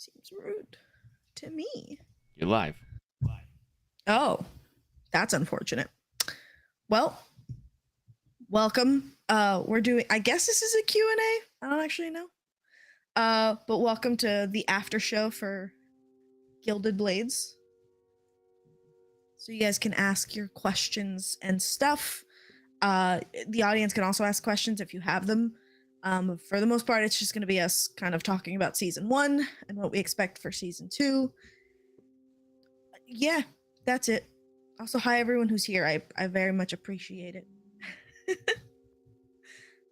Seems rude to me. You're live. Oh, that's unfortunate. Well, welcome. We're doing, I guess this is a Q&A. I don't actually know. But welcome to the after show for Gilded Blades. So you guys can ask your questions and stuff. The audience can also ask questions if you have them. For the most part, it's just going to be us kind of talking about season 1 and what we expect for season 2. Yeah, that's it. Also, hi everyone who's here. I very much appreciate it.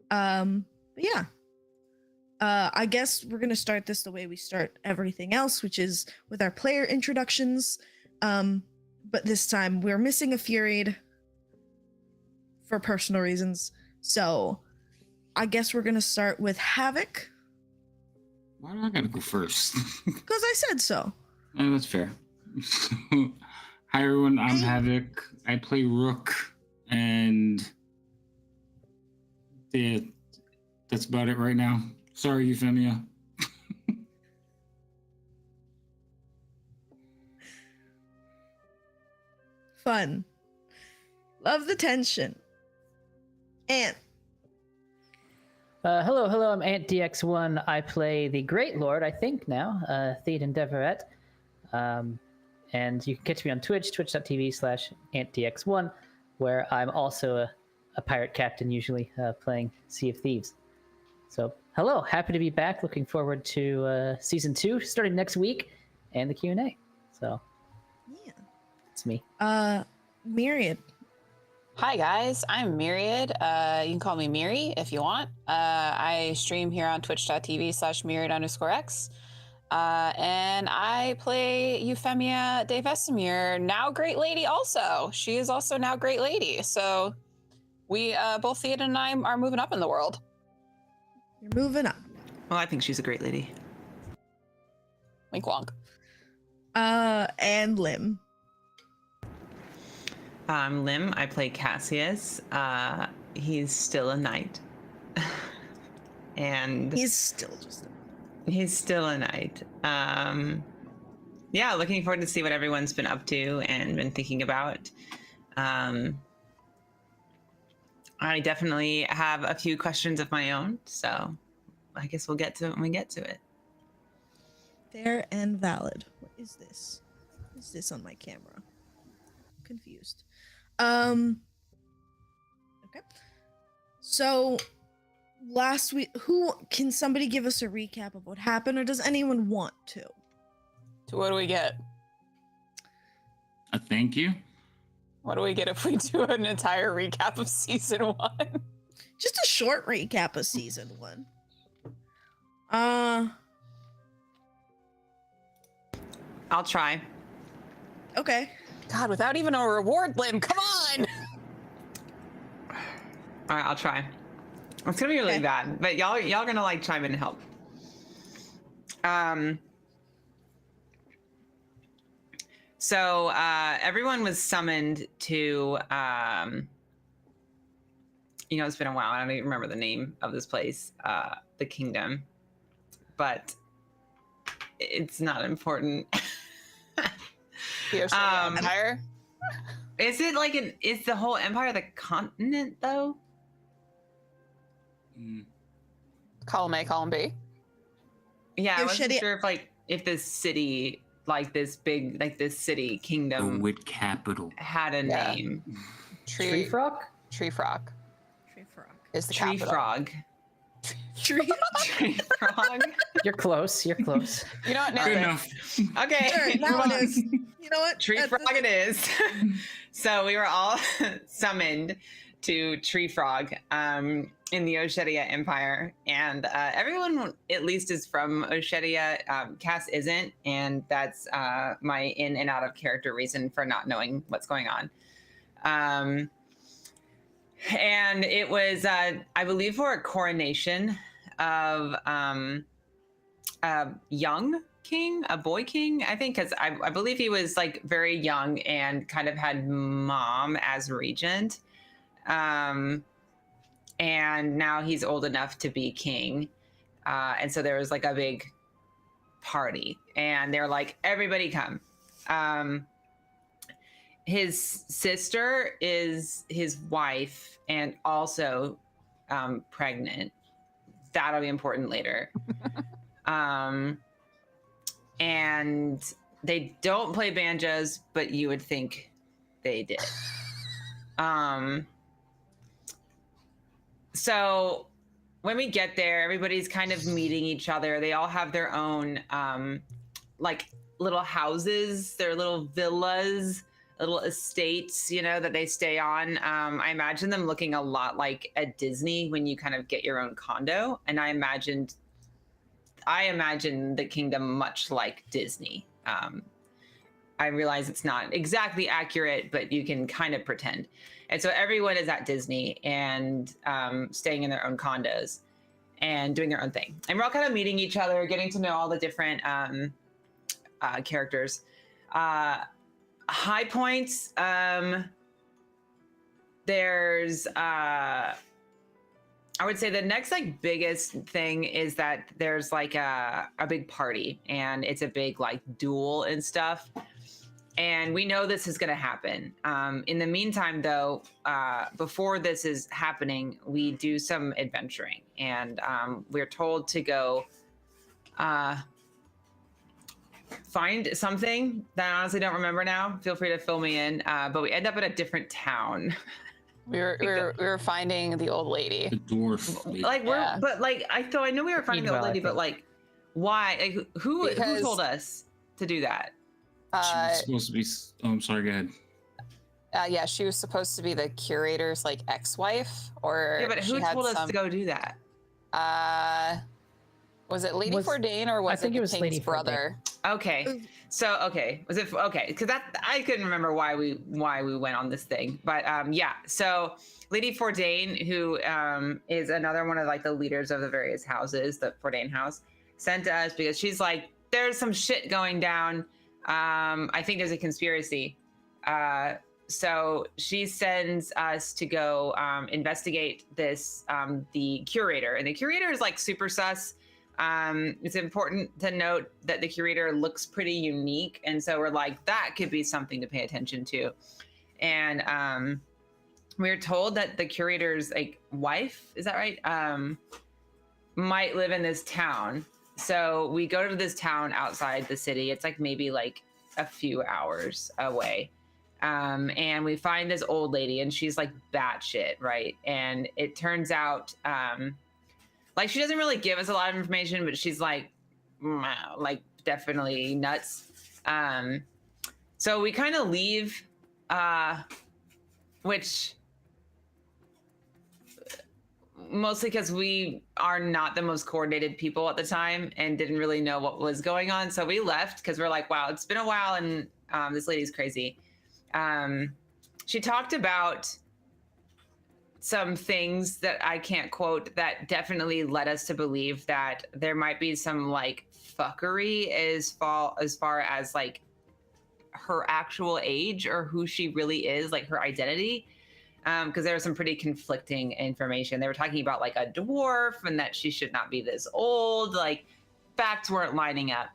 But yeah. I guess we're gonna start this the way we start everything else, which is with our player introductions. But this time we're missing a Furied for personal reasons. So I guess we're gonna start with Havoc. Why do I gotta go first? Because I said so. Oh, that's fair. Hi everyone, I'm Havoc. I play Rook, and yeah, that's about it right now. Sorry, Euphemia. Fun. Love the tension. Ant. Hello, I'm Ant DX1. I play the Great Lord, I think now, Theoden Deverett. And you can catch me on Twitch, twitch.tv/AntDX1, where I'm also a pirate captain, usually playing Sea of Thieves. So, hello, happy to be back. Looking forward to season 2 starting next week and the Q&A. So, Yeah. it's me. Myriad. Hi guys, I'm Myriad. You can call me Miri if you want. I stream here on twitch.tv/Myriad_X. And I play Euphemia de Vesemir, now Great Lady also. She is also now Great Lady. So we, both Theoden and I are moving up in the world. You're moving up. Well, I think she's a great lady. Wink wonk. And Lim. I'm Lim. I play Cassius. He's still a knight. And He's still just he's still a knight. Yeah, looking forward to see what everyone's been up to and been thinking about. I definitely have a few questions of my own, so I guess we'll get to it when we get to it. fair and valid. What is this? What is this on my camera? I'm confused. Okay. So last week, who can somebody give us a recap of what happened, or does anyone want to? So what do we get? A thank you. What do we get if we do an entire recap of season 1? Just a short recap of season 1. I'll try. Okay. God, without even a reward, Lim, come on! All right, I'll try. It's gonna be really Okay. bad, but y'all gonna like chime in and help. So everyone was summoned to, it's been a while. I don't even remember the name of this place, the kingdom, but it's not important. The Oceania Empire? Is it like is the whole empire the continent though? Column A, column B. Yeah, I wasn't Oceania- sure if this city, this city kingdom With capital. had a Yeah. name. Tree Frog? Tree Frog Tree frog. is the Tree capital. frog. Tree. Tree frog. You're close, you're close. You know what? Good No, enough. Okay. Sure, move now it on. is. You know what? Tree frog it is. So we were all summoned to Tree Frog in the Oceania Empire. And everyone at least is from Oceania. Cass isn't, and that's my in and out of character reason for not knowing what's going on. And it was, I believe, for a coronation of a young king, a boy king, I think, because I believe he was very young and kind of had mom as regent. And now he's old enough to be king. And so there was a big party, and they're like, everybody come. His sister is his wife and also pregnant. That'll be important later. And they don't play banjos, but you would think they did. So when we get there, everybody's kind of meeting each other. They all have their own like little houses, their little villas, little estates, you know, that they stay on. I imagine them looking a lot like at Disney when you kind of get your own condo. And I imagine the kingdom much like Disney. I realize it's not exactly accurate, but you can kind of pretend. And so everyone is at Disney and staying in their own condos and doing their own thing. And we're all kind of meeting each other, getting to know all the different characters. High points. There's I would say the next like biggest thing is that there's like a big party, and it's a big like duel and stuff. And we know this is going to happen. In the meantime, though, before this is happening, we do some adventuring, and we're told to go find something that I honestly don't remember now. Feel free to fill me in. But we end up in a different town. We were finding the old lady. The dwarf lady. Like but like I know we were finding the old lady, but like why? Like who told us to do that? She was supposed to be. Oh, I'm sorry. Go ahead. Yeah, she was supposed to be the curator's like ex-wife, or Yeah, but who told us to go do that? Was it Lady Fordain, or was it the king's Lady brother? Okay, so was it okay? Because that I couldn't remember why we went on this thing, but yeah. So Lady Fordain, who is another one of like the leaders of the various houses, the Fordain house, sent to us because she's like, there's some shit going down. I think there's a conspiracy. So she sends us to go investigate this, the curator, and the curator is like super sus. It's important to note that the curator looks pretty unique, and so we're like, that could be something to pay attention to. And we're told that the curator's like wife, is that right, might live in this town. So we go to this town outside the city. It's like maybe like a few hours away. And we find this old lady, and she's like batshit, right? And it turns out like she doesn't really give us a lot of information, but she's like definitely nuts. So we kind of leave, which mostly because we are not the most coordinated people at the time and didn't really know what was going on. So we left because we're like, wow, it's been a while, and this lady's crazy. She talked about some things that I can't quote that definitely led us to believe that there might be some like fuckery as far as like her actual age or who she really is, like her identity. Because there was some pretty conflicting information. They were talking about like a dwarf and that she should not be this old, like facts weren't lining up.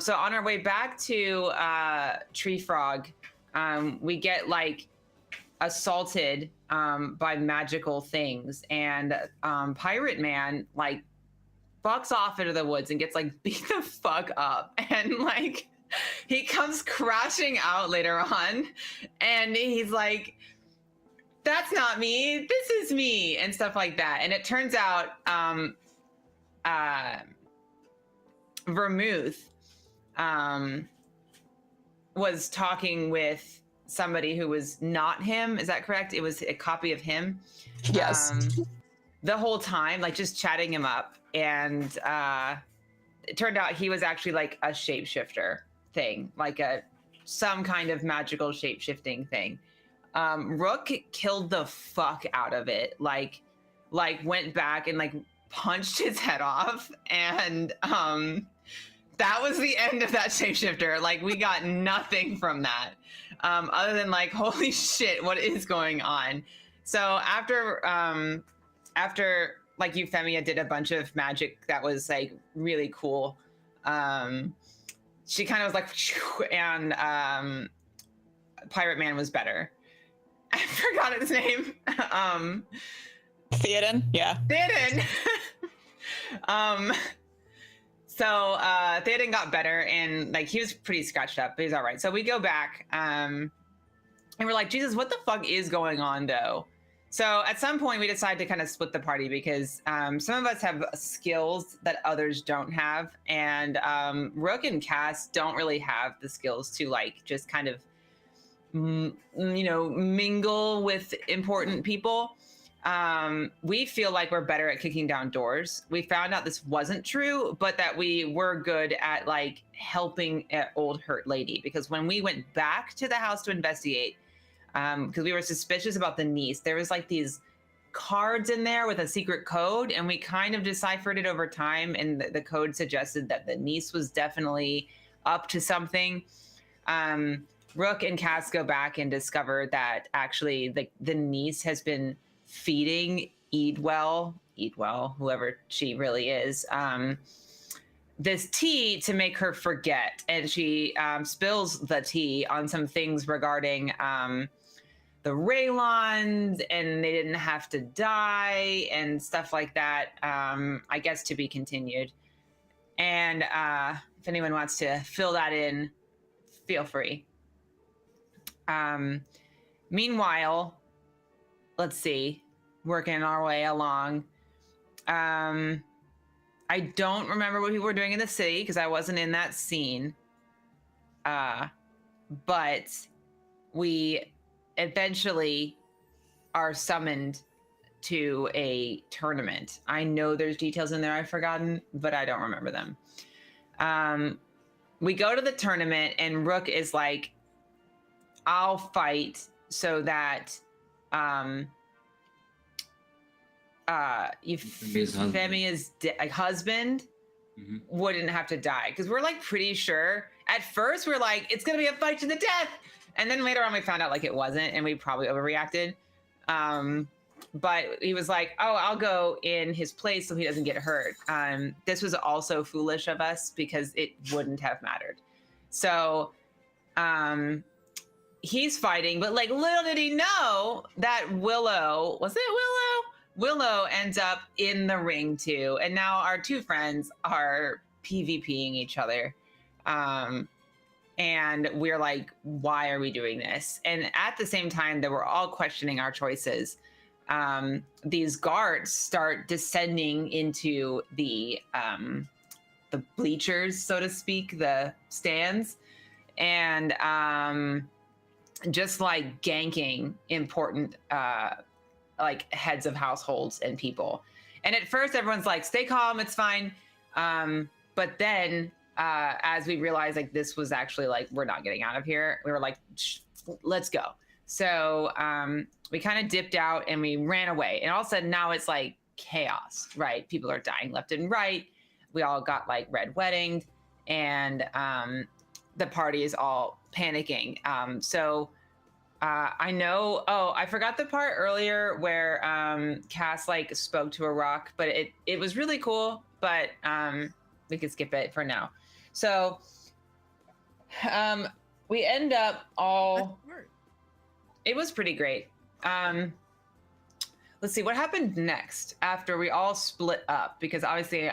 So on our way back to Tree Frog, we get like assaulted by magical things, and Pirate Man like fucks off into the woods and gets like beat the fuck up, and like he comes crashing out later on, and he's like, that's not me, this is me, and stuff like that. And it turns out Vermouth was talking with somebody who was not him. Is that correct? It was a copy of him. Yes. The whole time, like just chatting him up. And it turned out he was actually like a shapeshifter thing, like some kind of magical shapeshifting thing. Rook killed the fuck out of it. Like went back and like punched his head off. And that was the end of that shapeshifter. Like we got nothing from that. Other than like, holy shit, what is going on? So after like Euphemia did a bunch of magic that was like really cool, She kind of was like, and Pirate Man was better. I forgot his name. Theoden? Yeah. Theoden. So Theoden got better, and like he was pretty scratched up, but he's all right. So we go back, and we're like, Jesus, what the fuck is going on though? So at some point we decide to kind of split the party because some of us have skills that others don't have, and Rook and Cass don't really have the skills to like just kind of mingle with important people. We feel like we're better at kicking down doors. We found out this wasn't true, but that we were good at like helping an old hurt lady, because when we went back to the house to investigate, because we were suspicious about the niece, there was like these cards in there with a secret code, and we kind of deciphered it over time, and the code suggested that the niece was definitely up to something. Rook and Cass go back and discover that actually the niece has been feeding Eatwell, whoever she really is, this tea to make her forget. And she spills the tea on some things regarding the Raylons, and they didn't have to die and stuff like that. I guess to be continued. And if anyone wants to fill that in, feel free. Meanwhile, let's see, working our way along. I don't remember what people were doing in the city because I wasn't in that scene. But we eventually are summoned to a tournament. I know there's details in there I've forgotten, but I don't remember them. We go to the tournament, and Rook is like, I'll fight so that Femia's husband wouldn't have to die, because we're like pretty sure at first we're like it's gonna be a fight to the death, and then later on we found out like it wasn't, and we probably overreacted. But he was like, oh, I'll go in his place so he doesn't get hurt. This was also foolish of us because it wouldn't have mattered. So he's fighting, but like little did he know that Willow ends up in the ring too. And now our two friends are PvPing each other. And we're like, why are we doing this? And at the same time that we're all questioning our choices, these guards start descending into the bleachers, so to speak, the stands, and just like ganking important like heads of households and people. And at first everyone's like, stay calm, it's fine. But then as we realized like this was actually like, we're not getting out of here, we were like, let's go. So we kind of dipped out and we ran away, and all of a sudden now it's like chaos, right? People are dying left and right. We all got like red weddinged, and the party is all panicking. I know, I forgot the part earlier where Cass like spoke to a rock, but it was really cool, but we could skip it for now. So we end up all, it was pretty great. Let's see what happened next after we all split up, because obviously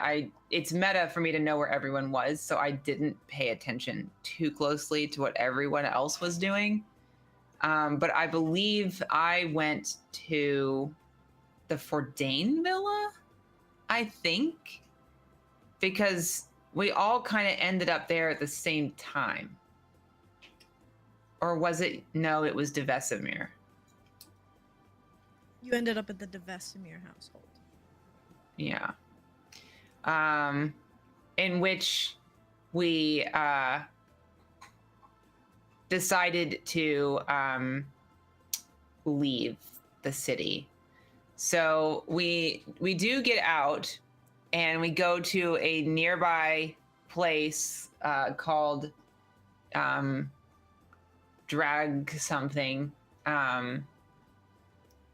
it's meta for me to know where everyone was, so I didn't pay attention too closely to what everyone else was doing. But I believe I went to the Fordain Villa, I think, because we all kind of ended up there at the same time. Or was it? No, it was De Vesemir. You ended up at the De Vesemir household. Yeah. In which we decided to leave the city. So we do get out, and we go to a nearby place called Drag something.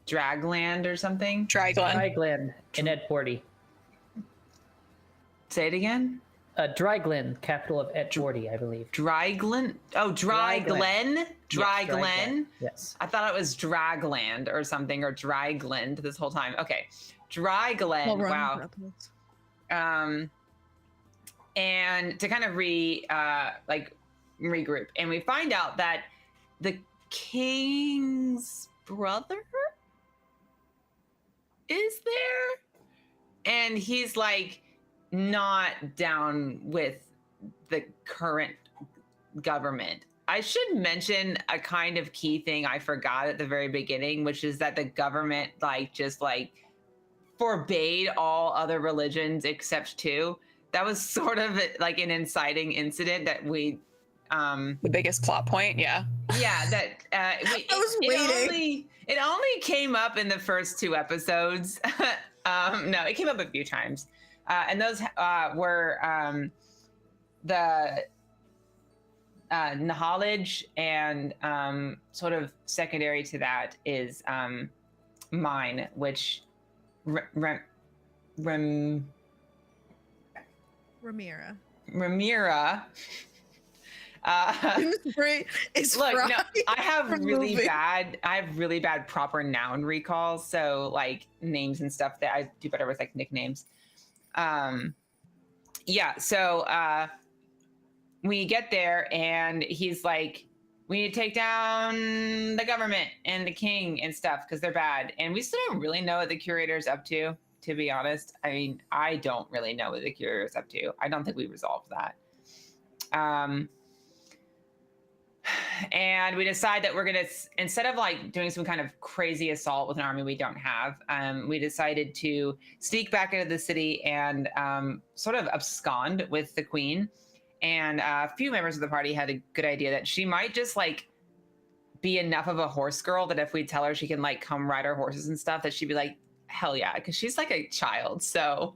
Dragland or something. Dragland. Dragland in Ed 40. Say it again. Dry Glen, capital of Edgeworthy, I believe. Dry Glen? Oh, Dry Glen? Dry Yes, Glen? Yes. I thought it was Dragland or something, or Dry Glen this whole time. Okay. Dry Glen. Wow. And to kind of regroup, and we find out that the king's brother is there, and he's like not down with the current government. I should mention a kind of key thing I forgot at the very beginning, which is that the government just forbade all other religions except two. That was sort of like an inciting incident that we the biggest plot point. Yeah that it only came up in the first 2 episodes. No, it came up a few times, and those were the knowledge, and sort of secondary to that is mine, which Ramira. It's look, fried no, I have from really moving. bad proper noun recalls. So like names and stuff that I do better with, like nicknames. So we get there and he's like, we need to take down the government and the king and stuff because they're bad. And we still don't really know what the curator's up to be honest. I mean, I don't really know what the curator's up to. I don't think we resolved that. And we decide that we're going to, instead of like doing some kind of crazy assault with an army we don't have, we decided to sneak back into the city and sort of abscond with the queen. And a few members of the party had a good idea that she might just like be enough of a horse girl that if we tell her she can like come ride our horses and stuff, that she'd be like, hell yeah, because she's like a child. So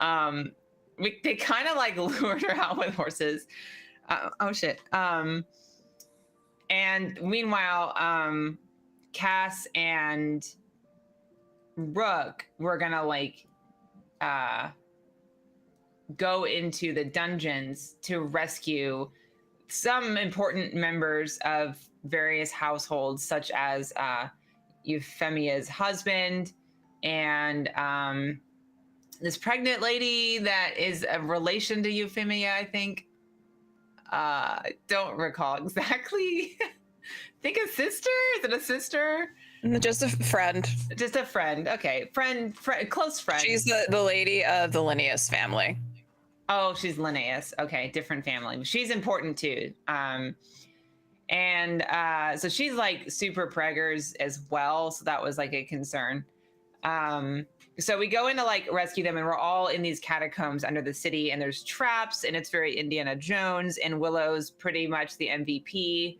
they kind of like lured her out with horses. Oh shit. And meanwhile, Cass and Rook were gonna like go into the dungeons to rescue some important members of various households, such as Euphemia's husband and this pregnant lady that is a relation to Euphemia, I think. Don't recall exactly. I think a sister? Is it a sister? Just a friend. Just a friend. Okay. Friend, close friend. She's the lady of the Linnaeus family. Oh, she's Linnaeus. Okay. Different family. She's important too. So she's like super preggers as well. So that was like a concern. So we go in to like rescue them, and we're all in these catacombs under the city, and there's traps, and it's very Indiana Jones, and Willow's pretty much the MVP.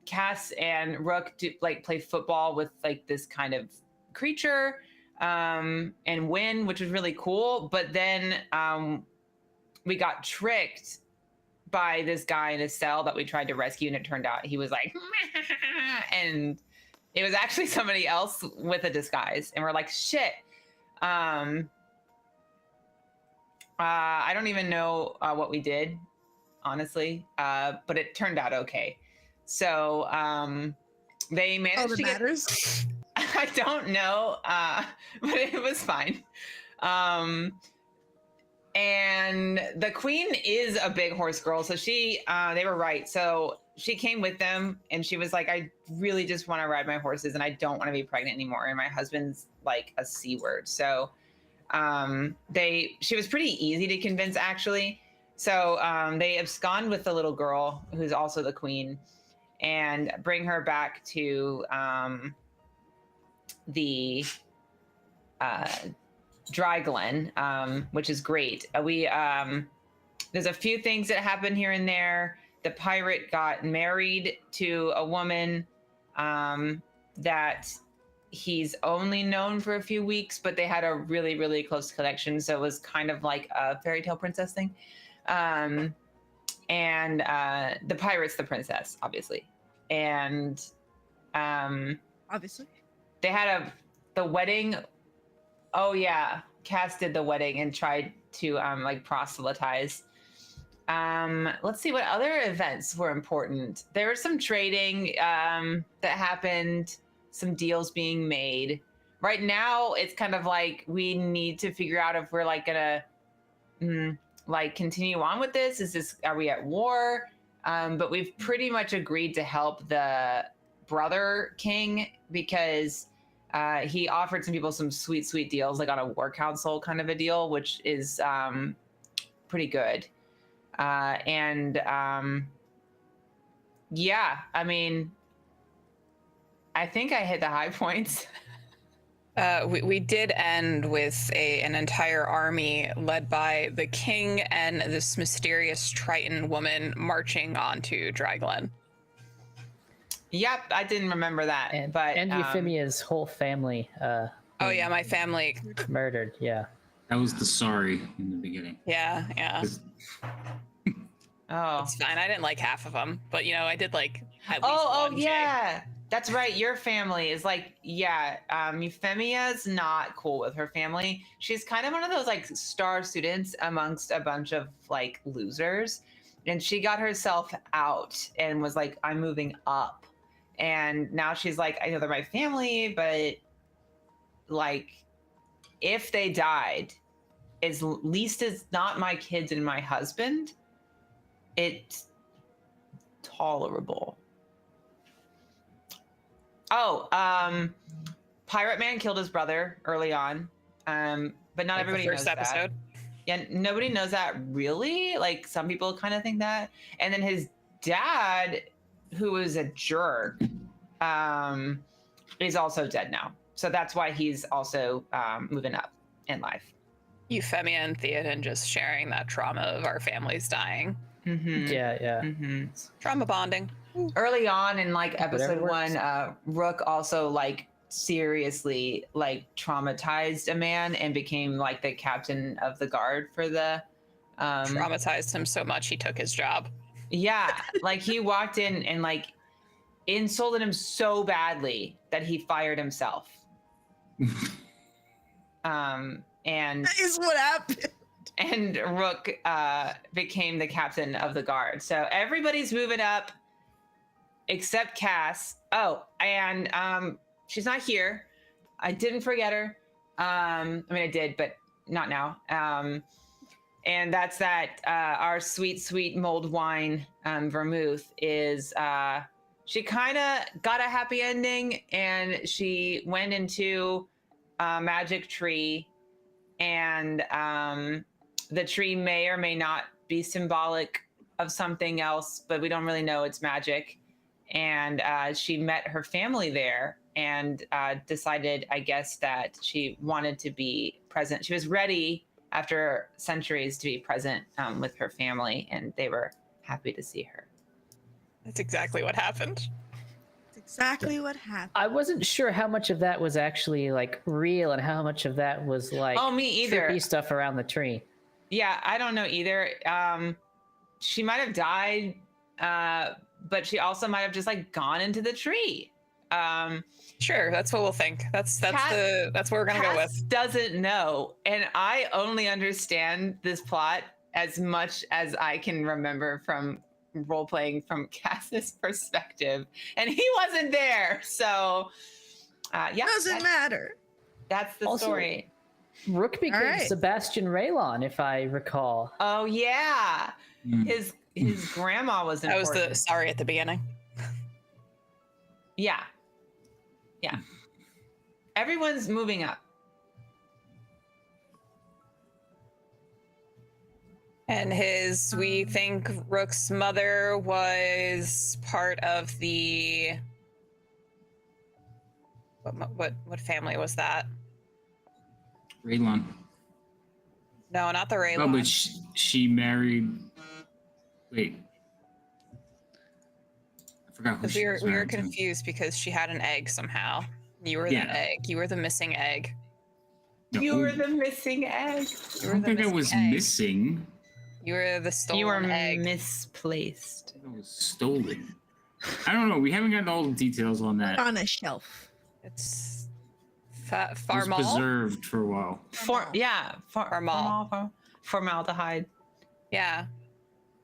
Cass and Rook do like play football with like this kind of creature, and win, which was really cool. But then we got tricked by this guy in a cell that we tried to rescue, and it turned out he was like, and it was actually somebody else with a disguise, and we're like, shit. I don't even know what we did, honestly, but it turned out okay. So they managed to get. I don't know, but it was fine. And the queen is a big horse girl, so they were right. So she came with them, and she was like, I really just want to ride my horses, and I don't want to be pregnant anymore. And my husband's like a C word. So she was pretty easy to convince, actually. So they abscond with the little girl, who's also the queen, and bring her back to the Dry Glen, which is great. There's a few things that happen here and there. The pirate got married to a woman that he's only known for a few weeks, but they had a really, really close connection. So it was kind of like a fairy tale princess thing. The pirate's the princess, obviously. And obviously they had the wedding Oh yeah, Cass did the wedding and tried to like proselytize. Let's see what other events were important. There was some trading that happened, some deals being made. Right now, it's kind of like we need to figure out if we're like gonna like continue on with this. Are we at war? But we've pretty much agreed to help the brother king because he offered some people some sweet deals, like on a war council kind of a deal, which is pretty good. Yeah, I mean, I think I hit the high points. We did end with an entire army led by the king and this mysterious Triton woman marching onto Dry Glen. Yep, I didn't remember that. And but Euphemia's whole famey. Oh yeah, my family. Murdered. Yeah. That was the sorry in the beginning. Yeah. Oh, It's fine. I didn't like half of them, but I did like at least one Jay. Yeah, that's right. Your family is like, yeah. Euphemia's not cool with her family. She's kind of one of those like star students amongst a bunch of like losers, and she got herself out and was like, I'm moving up, and now she's like, I know they're my family, but like, if they died, at least it's not my kids and my husband. It's tolerable. Oh, Pirate Man killed his brother early on, but not Like everybody the first knows episode. that. Yeah, nobody knows that really. Like some people kind of think that. And then his dad, who was a jerk, is also dead now. So that's why he's also moving up in life. Euphemia and Theoden just sharing that trauma of our families dying. Mm-hmm. Yeah. Mm-hmm. Trauma bonding. Early on in like episode Whatever one, Rook also like seriously like traumatized a man and became like the captain of the guard for the Traumatized him so much he took his job. yeah, like he walked in and like insulted him so badly that he fired himself. And That is what happened. and Rook became the captain of the guard. So everybody's moving up except Cass. Oh, and she's not here. I didn't forget her. I mean, I did, but not now. And that's that our sweet mulled wine, vermouth, is she kind of got a happy ending, and she went into a magic tree, and the tree may or may not be symbolic of something else, but we don't really know. It's magic. And she met her family there and decided, I guess, that she wanted to be present. She was ready after centuries to be present with her family, and they were happy to see her. That's exactly what happened. That's exactly what happened. I wasn't sure how much of that was actually like real and how much of that was like Oh, me either. trippy stuff around the tree. Yeah, I don't know either. She might have died, but she also might have just like gone into the tree. Sure, that's what we'll think. That's what we're gonna go with. Cass doesn't know, and I only understand this plot as much as I can remember from role playing from Cass's perspective, and he wasn't there. So, yeah, Doesn't matter. That's the Also, story. Rook became right. Sebastian Raylon, if I recall. Oh yeah, Mm. his grandma was That was important. the sorry at the beginning. Yeah. Everyone's moving up. And we think Rook's mother was part of the what family was that? Raylon. No, not the Raylon. Oh, but she married. Wait. I forgot who Because she we was were married to. confused because she had an egg somehow. You were Yeah. the egg. You were the missing egg. No, You were the missing egg. I don't think I was egg. missing. You were the stolen You were egg. misplaced. I think I was stolen. I don't know. We haven't gotten all the details on that. On a shelf. It's It was Farmal. preserved for a while. Formaldehyde, Yeah.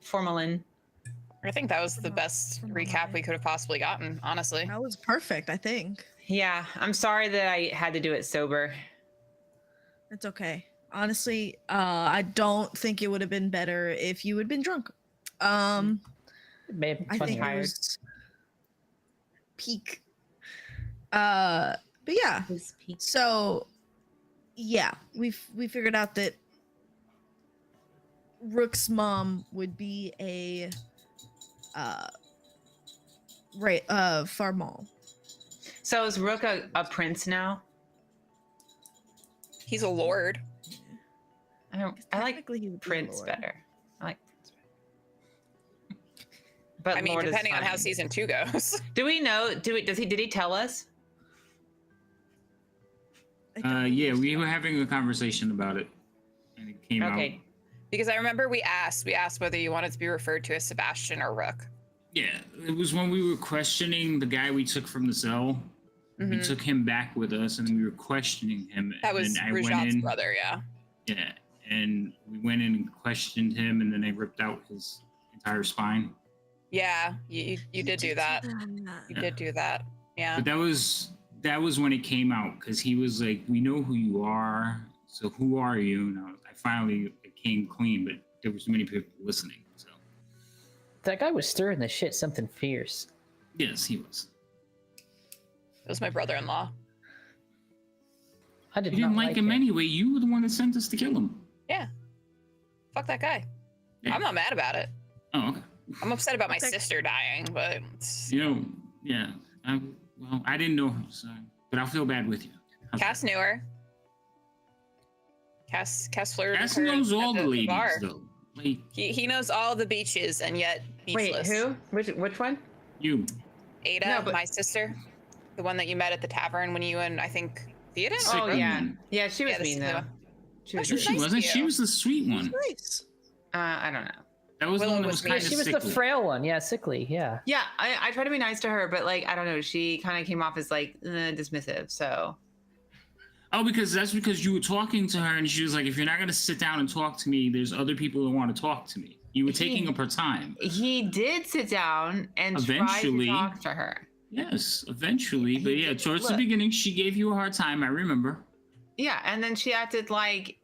formalin. I think that was the best recap we could have possibly gotten, honestly. That was perfect, I think. Yeah, I'm sorry that I had to do it sober. It's okay. Honestly, I don't think it would have been better if you had been drunk. It may have been I think funnier. it was peak. But yeah. So yeah, we figured out that Rook's mom would be a Farmal. So is Rook a prince now? He's a lord. I like Technically, he would be a prince lord. better. I like prince better. But I mean, Lord is depending on how fine. season 2 goes. Do we know? Did he tell us? I don't Yeah, think we so. were having a conversation about it, and it came out. Okay. Because I remember we asked whether you wanted to be referred to as Sebastian or Rook. Yeah, it was when we were questioning the guy we took from the cell. We Mhm. took him back with us, and we were questioning him. That was and I went Rujat's in, brother, yeah. Yeah, and we went in and questioned him, and then they ripped out his entire spine. Yeah, you did do that. You Yeah. did do that. Yeah. But that was when it came out, because he was like, "We know who you are, so who are you?" And I finally it came clean, but there was many people listening. So That guy was stirring the shit something fierce. yes, he was. It was my brother-in-law. I did You not didn't like him anyway. You were the one that sent us to kill him. Yeah. Fuck that guy. Yeah. I'm not mad about it. Oh, okay. I'm upset about my Okay. sister dying, but it's... You know, yeah. Well, I didn't know him, so but I'll feel bad with you. Cass knew her. Cass flirted Cass with her knows at all the ladies, bar. though. Like He knows all the beaches and yet beachless. Wait, who? Which one? you. Ada, No, but- my sister, the one that you met at the tavern when you and I think Thea didn't. Sick Oh one. yeah, yeah. She was Yeah, this mean is the though. one. She was. She's She nice to wasn't. She you. was the sweet one. Nice. I don't know. That was Willow the one that was was mean. kind of She was the sickly. frail one, yeah, sickly, yeah. Yeah, I try to be nice to her, but like I don't know, she kind of came off as like dismissive. So Oh, because you were talking to her, and she was like, "If you're not gonna sit down and talk to me, there's other people who want to talk to me." You were taking up her time. he did sit down and Eventually. try to talk to her. Yes, eventually, but yeah, towards the Look. beginning, she gave you a hard time. I remember. Yeah, and then she acted like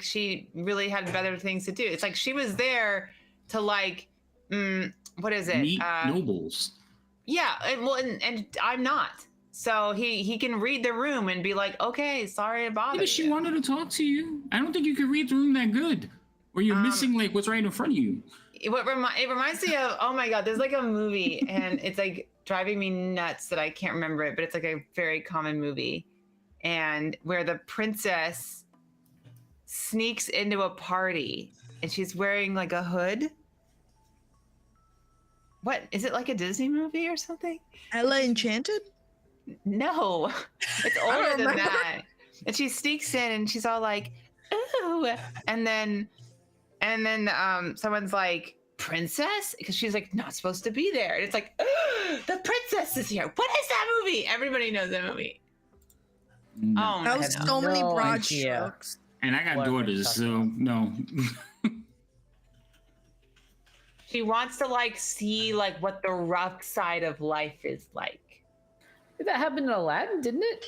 she really had better things to do. It's like she was there to like, what is it? Meet nobles. Yeah, and I'm not. So he can read the room and be like, okay, sorry to bother Yeah, but she you. wanted to talk to you. I don't think you could read the room that good, or you're missing like what's right in front of you. It reminds me of, oh my god, there's like a movie and it's like driving me nuts that I can't remember it, but it's like a very common movie, and where the princess sneaks into a party and she's wearing like a hood. What is it, like a Disney movie or something? Ella Enchanted? No, it's don't older than remember. that. And she sneaks in and she's all like, "Ooh," and then someone's like, "Princess," because she's like not supposed to be there. And it's like, the princess is here. What is that movie? Everybody knows that movie. No. Oh That no. was so many No broad idea. strokes. And I got What are we daughters, talking so no. She wants to like see like what the rough side of life is like. That happened in Aladdin, didn't it?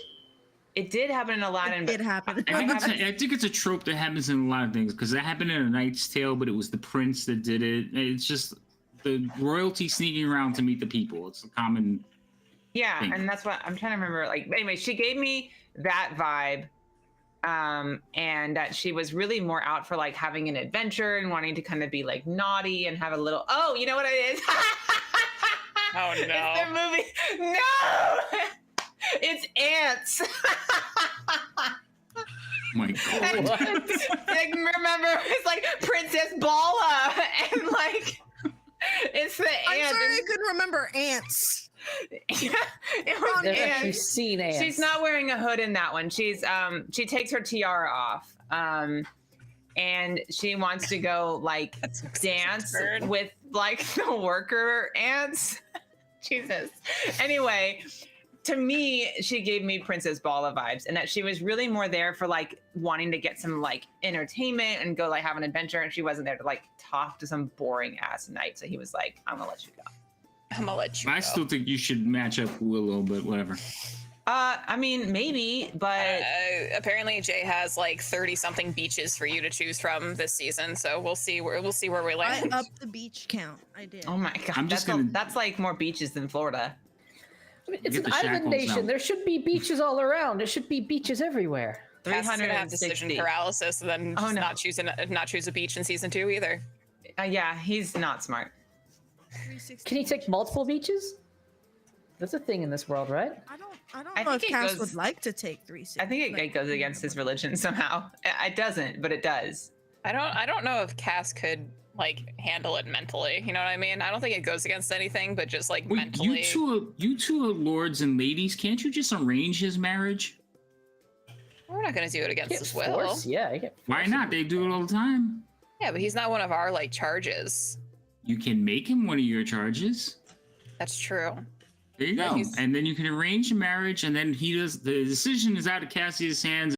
It did happen in Aladdin, It but happened. I think it's a trope that happens in a lot of things, because that happened in A Knight's Tale, but it was the prince that did it. It's just the royalty sneaking around to meet the people. It's a common. yeah, thing. and that's what I'm trying to remember. Like, anyway, she gave me that vibe, and that she was really more out for like having an adventure and wanting to kind of be like naughty and have a little. Oh, you know what it is? Oh, It's no. the movie. No, it's ants. Oh my god. What? Like, remember, it's like Princess Bala, and like it's the I'm ants. sorry I couldn't remember ants. It was They've actually ants. seen ants. She's not wearing a hood in that one. She's she takes her tiara off. And she wants to go like dance absurd. with like the worker ants. Jesus. Anyway, to me, she gave me Princess Bala vibes, and that she was really more there for like wanting to get some like entertainment and go like have an adventure, and she wasn't there to like talk to some boring ass knight. So he was like, "I'm gonna let you go." I'm gonna let you I go. still think you should match up Willow, but whatever. I mean, maybe, but Apparently Jay has like 30 something beaches for you to choose from this season, so we'll see where we I land. upped the beach count. I did. oh my god, I'm just gonna- that's like more beaches than Florida. I mean, it's Get an the island shackles nation. out. There should be beaches all around. There should be beaches everywhere. Cass is gonna have decision 360. paralysis and then just no. not choose a beach in season 2 either. Yeah, he's not smart. 360. Can he take multiple beaches? That's a thing in this world, right? I I don't know if think it Cass goes- would like to take 360. I think it goes against his religion somehow. It doesn't, but it does. I don't know if Cass could like handle it mentally. You know what I mean? I don't think it goes against anything, but just like Wait, mentally. you two are lords and ladies. Can't you just arrange his marriage? We're not gonna do it against Get his will. force, yeah. You get Why force. not? They do it all the time. Yeah, but he's not one of our like charges. You can make him one of your charges. That's true. There you But go. he's- And then you can arrange a marriage, and then he does. The decision is out of Cassie's hands.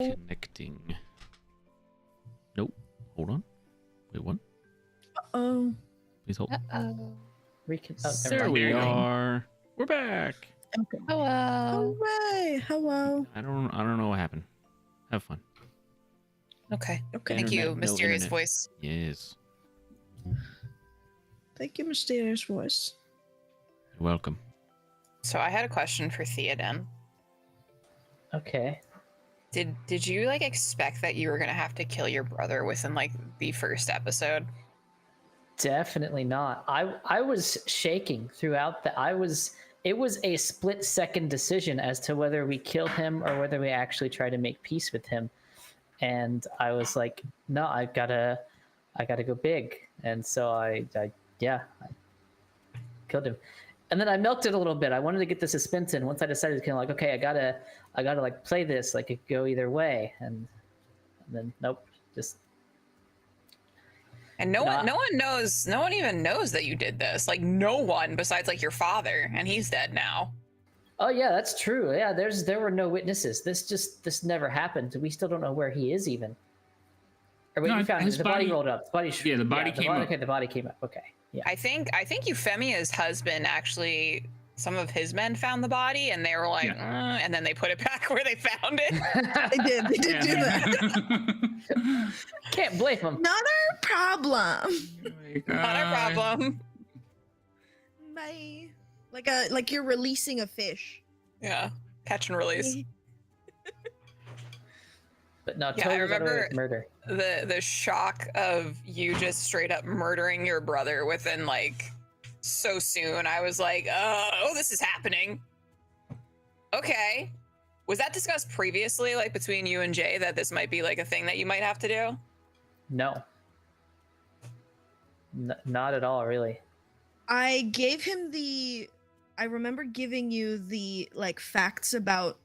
Connecting. Nope. Hold on. Wait, what? Oh, Please hold. Uh-oh. There mind. we There you go. are. We're back. okay. Hello. Hooray! Hello. I don't know what happened. Have fun. Okay. Okay. Thank you, Internet, no mysterious internet. voice. Yes. Thank you, mysterious voice. You're welcome. So I had a question for Theoden. Okay. Did you like expect that you were gonna have to kill your brother within like the first episode? Definitely not. I was shaking throughout the it was a split second decision as to whether we kill him or whether we actually try to make peace with him. And I was like, no, I gotta go big. And so I killed him. And then I milked it a little bit. I wanted to get the suspense in. Once I decided kind of like, okay, I gotta like play this, like it could go either way. And then nope, just And no one even knows that you did this. Like no one besides like your father, and he's dead now. oh yeah, that's true. Yeah, there were no witnesses. This never happened. We still don't know where he is even. Or wait, No, you found him. his The body body- rolled up. The body. Yeah, the body came up. Okay, the body came up. Okay. Yeah. I think Euphemia's husband actually, some of his men found the body, and they were like, and then they put it back where they found it. They did. They did do that. Can't blame him. Not our problem. Not our problem. Bye. Like you're releasing a fish. Yeah, catch and release. But no, Yeah, I totally got away remember- with murder. The shock of you just straight up murdering your brother within like so soon. I was like, oh, this is happening. Okay. Was that discussed previously, like between you and Jay, that this might be like a thing that you might have to do? No. Not at all, really. I gave him I remember giving you the like facts about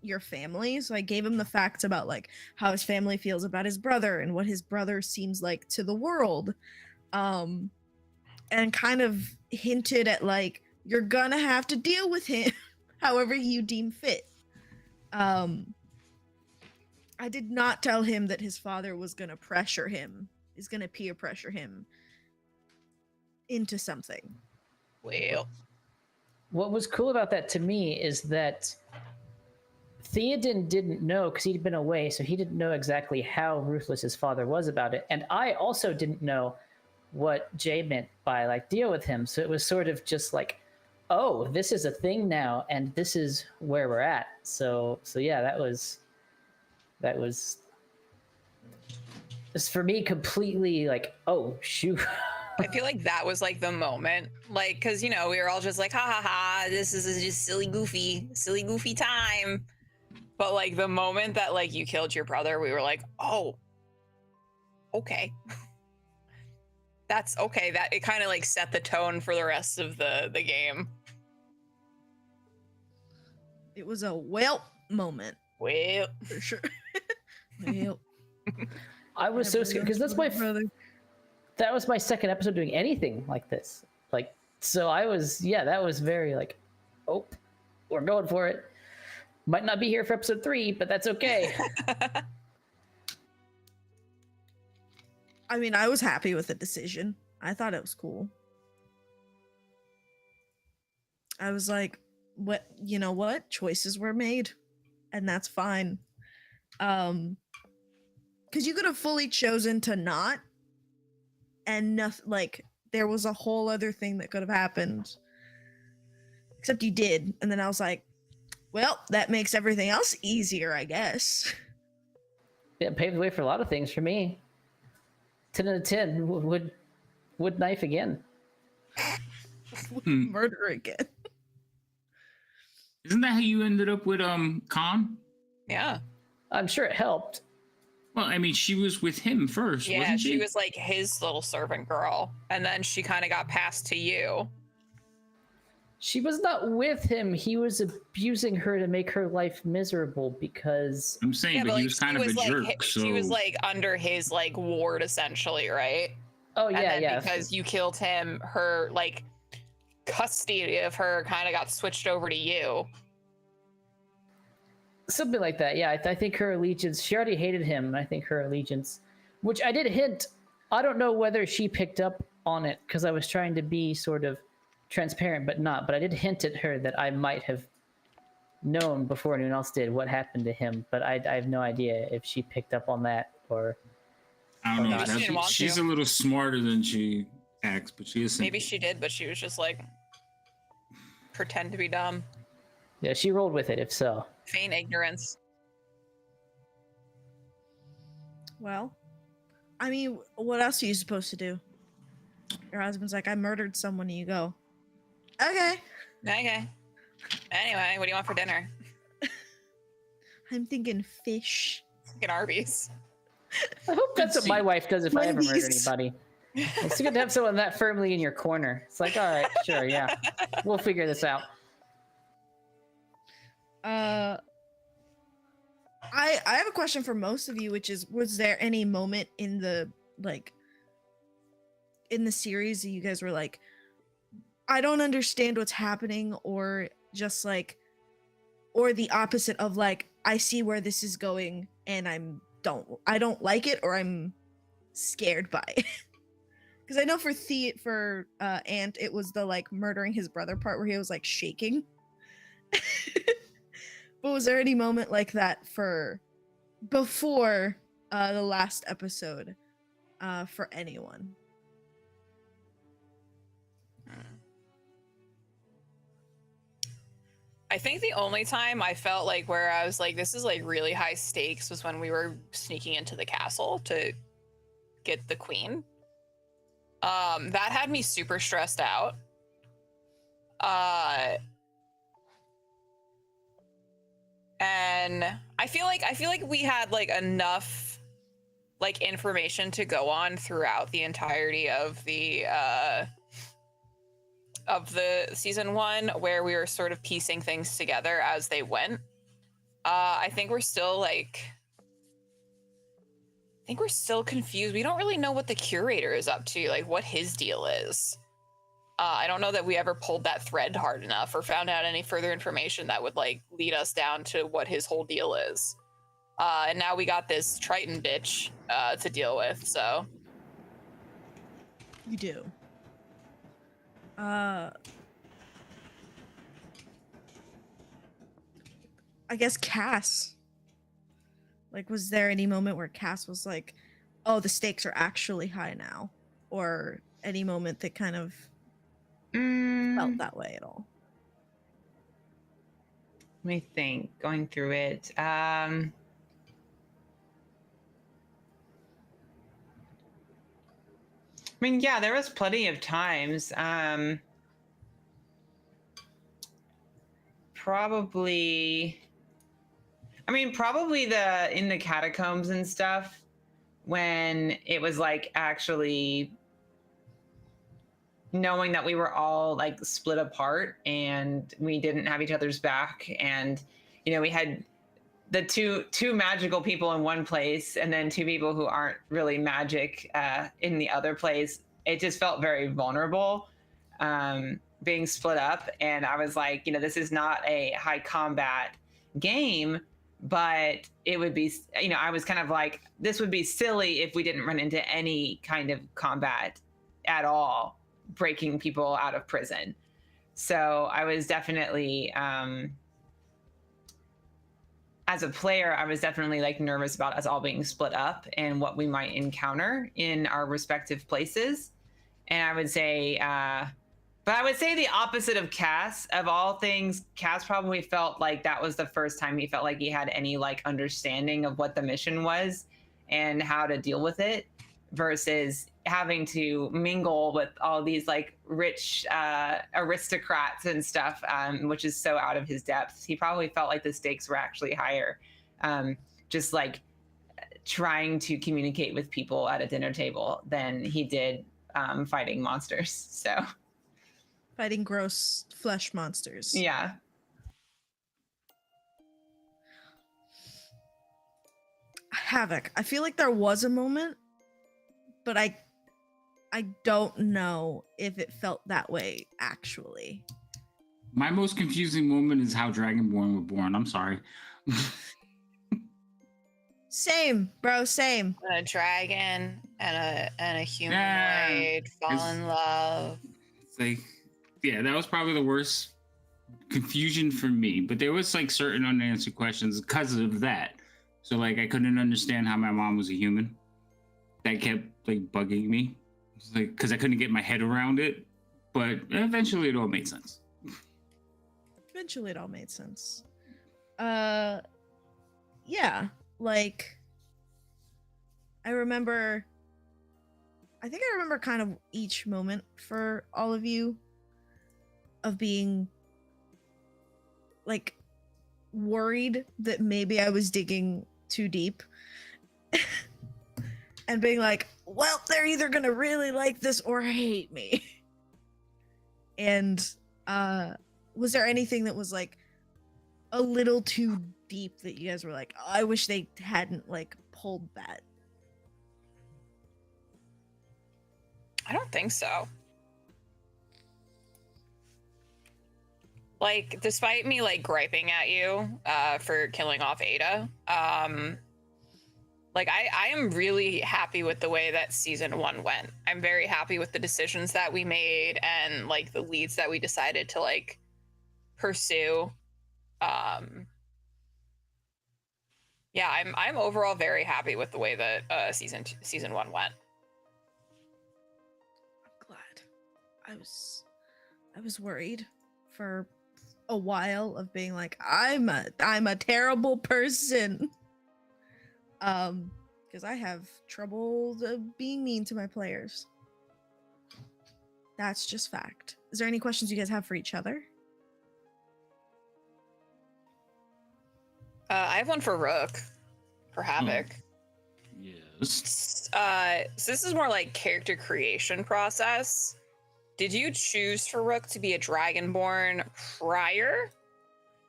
your family. So I gave him the facts about like how his family feels about his brother and what his brother seems like to the world. And kind of hinted at like, you're gonna have to deal with him however you deem fit. I did not tell him that his father was gonna pressure him, is gonna peer pressure him into something. Well, What was cool about that to me is that Theoden didn't know because he'd been away, so he didn't know exactly how ruthless his father was about it. And I also didn't know what Jay meant by like deal with him. So it was sort of just like, oh, this is a thing now, and this is where we're at. So yeah, that was for me completely like, oh shoot. I feel like that was like the moment, like, because you know we were all just like, ha ha ha, this is just silly goofy time. But like the moment that like you killed your brother, we were like, oh, okay, that's okay. That it kind of like set the tone for the rest of the game. It was a well moment Well, for sure. Well, I was so scared because brother. that was my second episode doing anything like this. Like, so I was, yeah, that was very like, oh, we're going for it. Might not be here for episode 3, but that's okay. I mean, I was happy with the decision. I thought it was cool. I was like, what, you know what? Choices were made, and that's fine. Because you could have fully chosen to not, and nothing, like, there was a whole other thing that could have happened. Except you did, and then I was like, well, that makes everything else easier, I guess. Yeah, it paved the way for a lot of things for me. 10 out of 10 would knife again. Murder again. Isn't that how you ended up with Khan? yeah, I'm sure it helped. Well, I mean, she was with him first, yeah. wasn't She was like his little servant girl, and then she kind of got passed to you. She was not with him. He was abusing her to make her life miserable because I'm saying, but he was kind of a jerk. So She was like under his like ward essentially, right? oh And yeah, then yeah. because you killed him, her like custody of her kind of got switched over to you. Something like that. Yeah, I think her allegiance. She already hated him, and I think her allegiance, which I did hint. I don't know whether she picked up on it because I was trying to be sort of transparent, but not. But I did hint at her that I might have known before anyone else did what happened to him. But I have no idea if she picked up on that or. I don't know. Maybe she didn't want She's to. a little smarter than she acts, but she is. Maybe she did, but she was just like pretend to be dumb, Yeah, she rolled with it. If so, feign ignorance. Well, I mean, what else are you supposed to do? Your husband's like, I murdered someone, and you go, okay. Okay. Anyway, what do you want for dinner? I'm thinking fish. Get Arby's. I hope that's what my wife does if I ever murder Wendy's. anybody. It's good to have someone that firmly in your corner. It's like, all right, sure, yeah, we'll figure this out. I have a question for most of you, which is, was there any moment in the in the series that you guys were like, I don't understand what's happening, or just like, or the opposite of like, I see where this is going and I don't like it, or I'm scared by it. Because I know for Ant, it was the like murdering his brother part where he was like shaking. But was there any moment like that for before the last episode for anyone? I think the only time I felt like where I was like, this is like really high stakes was when we were sneaking into the castle to get the queen. That had me super stressed out. And I feel like we had like enough like information to go on throughout the entirety of the season 1, where we were sort of piecing things together as they went. I think we're still confused. We don't really know what the curator is up to, like what his deal is. I don't know that we ever pulled that thread hard enough or found out any further information that would like lead us down to what his whole deal is. And now we got this Triton bitch to deal with, so. You do. I guess Cass. Like, was there any moment where Cass was like, oh, the stakes are actually high now? Or any moment that kind of felt that way at all? Let me think. Going through it. mean, yeah, there was plenty of times. Probably. I mean, probably in the catacombs and stuff, when it was like actually knowing that we were all like split apart and we didn't have each other's back, and we had the two magical people in one place and then two people who aren't really magic in the other place. It just felt very vulnerable, being split up. And I was like, this is not a high combat game, but it would be, I was kind of like, this would be silly if we didn't run into any kind of combat at all, breaking people out of prison. So I was definitely, as a player, I was definitely like nervous about us all being split up and what we might encounter in our respective places. And I would say, but I would say the opposite of Cass. Of all things, Cass probably felt like that was the first time he felt like he had any like understanding of what the mission was and how to deal with it, versus having to mingle with all these like rich aristocrats and stuff, which is so out of his depth. He probably felt like the stakes were actually higher, just like trying to communicate with people at a dinner table than he did fighting monsters. So Fighting gross flesh monsters. yeah. Havoc. I feel like there was a moment, but I don't know if it felt that way actually. My most confusing moment is how Dragonborn were born. I'm sorry. Same, bro, same. A dragon and a humanoid fall in love. It's like, yeah, that was probably the worst confusion for me. But there was like certain unanswered questions because of that. So like I couldn't understand how my mom was a human. That kept like bugging me. It's like because I couldn't get my head around it. But eventually it all made sense. Eventually it all made sense. Yeah, like I think I remember kind of each moment for all of you of being like worried that maybe I was digging too deep and being like, well, they're either gonna really like this or hate me. And was there anything that was like a little too deep that you guys were like, oh, I wish they hadn't like pulled that? I don't think so. Like, despite me like griping at you for killing off Ada, like I am really happy with the way that season 1 went. I'm very happy with the decisions that we made and like the leads that we decided to like pursue. Yeah, I'm overall very happy with the way that season 1 went. I'm glad. I was worried for a while of being like, I'm a terrible person. Because I have trouble being mean to my players. That's just fact. Is there any questions you guys have for each other? I have one for Rook, for Havoc. Yes. So this is more like character creation process. Did you choose for Rook to be a Dragonborn prior?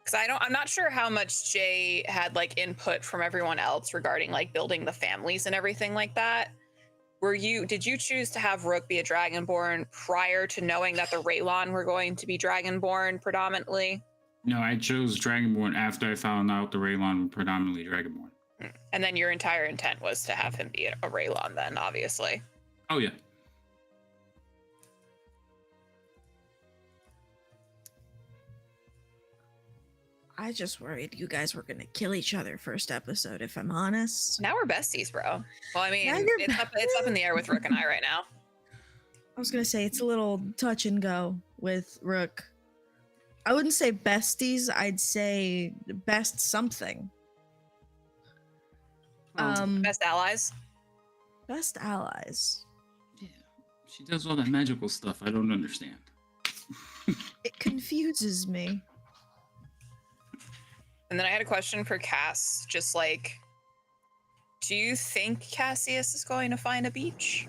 Because I'm not sure how much Jay had like input from everyone else regarding like building the families and everything like that. Did you choose to have Rook be a Dragonborn prior to knowing that the Raylon were going to be Dragonborn predominantly? No, I chose Dragonborn after I found out the Raylon were predominantly Dragonborn. And then your entire intent was to have him be a Raylon then, obviously. Oh, yeah. I just worried you guys were gonna kill each other first episode, if I'm honest. Now we're besties, bro. Well, I mean, Now you're it's up in the air with Rook and I right now. I was gonna say it's a little touch and go with Rook. I wouldn't say besties, I'd say best something. Best allies. Best allies. Yeah. She does all that magical stuff. I don't understand. It confuses me. And then I had a question for Cass. Just like, do you think Cassius is going to find a beach?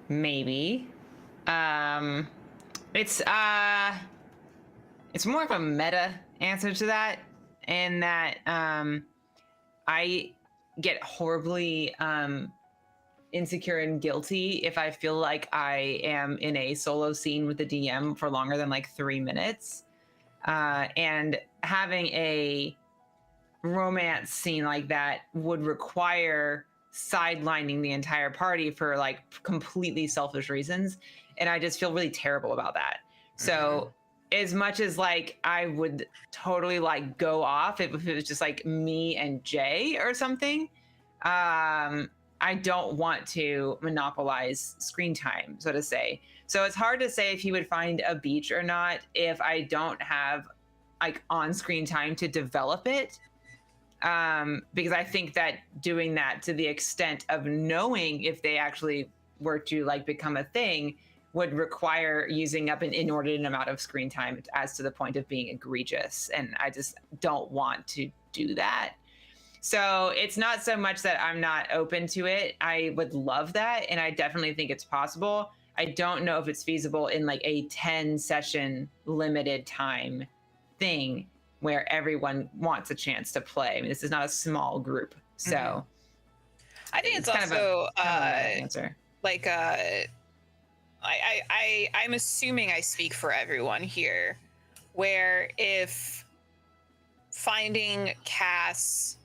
Maybe. It's more of a meta answer to that, in that I get horribly insecure and guilty if I feel like I am in a solo scene with the DM for longer than like 3 minutes. And having a romance scene like that would require sidelining the entire party for like completely selfish reasons. And I just feel really terrible about that. So as much as like I would totally like go off if it was just like me and Jay or something, I don't want to monopolize screen time, so to say. So it's hard to say if he would find a beach or not if I don't have like on-screen time to develop it. Because I think that doing that to the extent of knowing if they actually were to like become a thing would require using up an inordinate amount of screen time, as to the point of being egregious. And I just don't want to do that. So it's not so much that I'm not open to it. I would love that. And I definitely think it's possible. I don't know if it's feasible in like a 10 session limited time thing where everyone wants a chance to play. I mean, this is not a small group. So I think it's kind also of an answer. like I'm assuming I speak for everyone here, where if finding Cass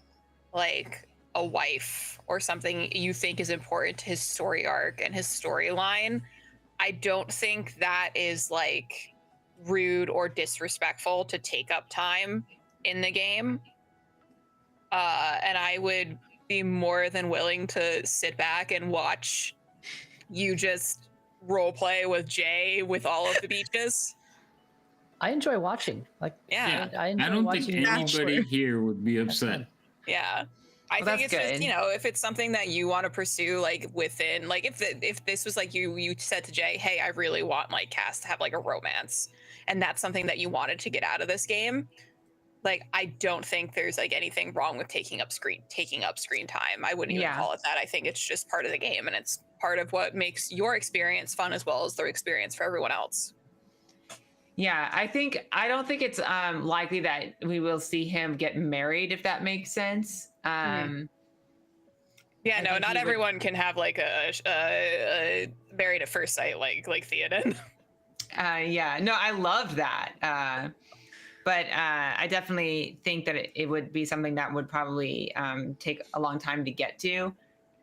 like a wife or something you think is important to his story arc and his storyline, I don't think that is like rude or disrespectful to take up time in the game. And I would be more than willing to sit back and watch you just role play with Jay with all of the beaches. I enjoy watching. Like, Yeah. I enjoy I don't watching think you anybody play. here would be That's upset. fun. Yeah. I Well, think it's that's just, good. you know, if it's something that you want to pursue, like within, like if this was like you said to Jay, hey, I really want like Cass to have like a romance, and that's something that you wanted to get out of this game, like I don't think there's like anything wrong with taking up screen time. I wouldn't even Yeah. call it that. I think it's just part of the game, and it's part of what makes your experience fun as well as the experience for everyone else. Yeah, I don't think it's likely that we will see him get married, if that makes sense. Yeah, I no, think not he would- everyone can have like a married at first sight like Theoden. Yeah, no, I love that. But I definitely think that it would be something that would probably take a long time to get to.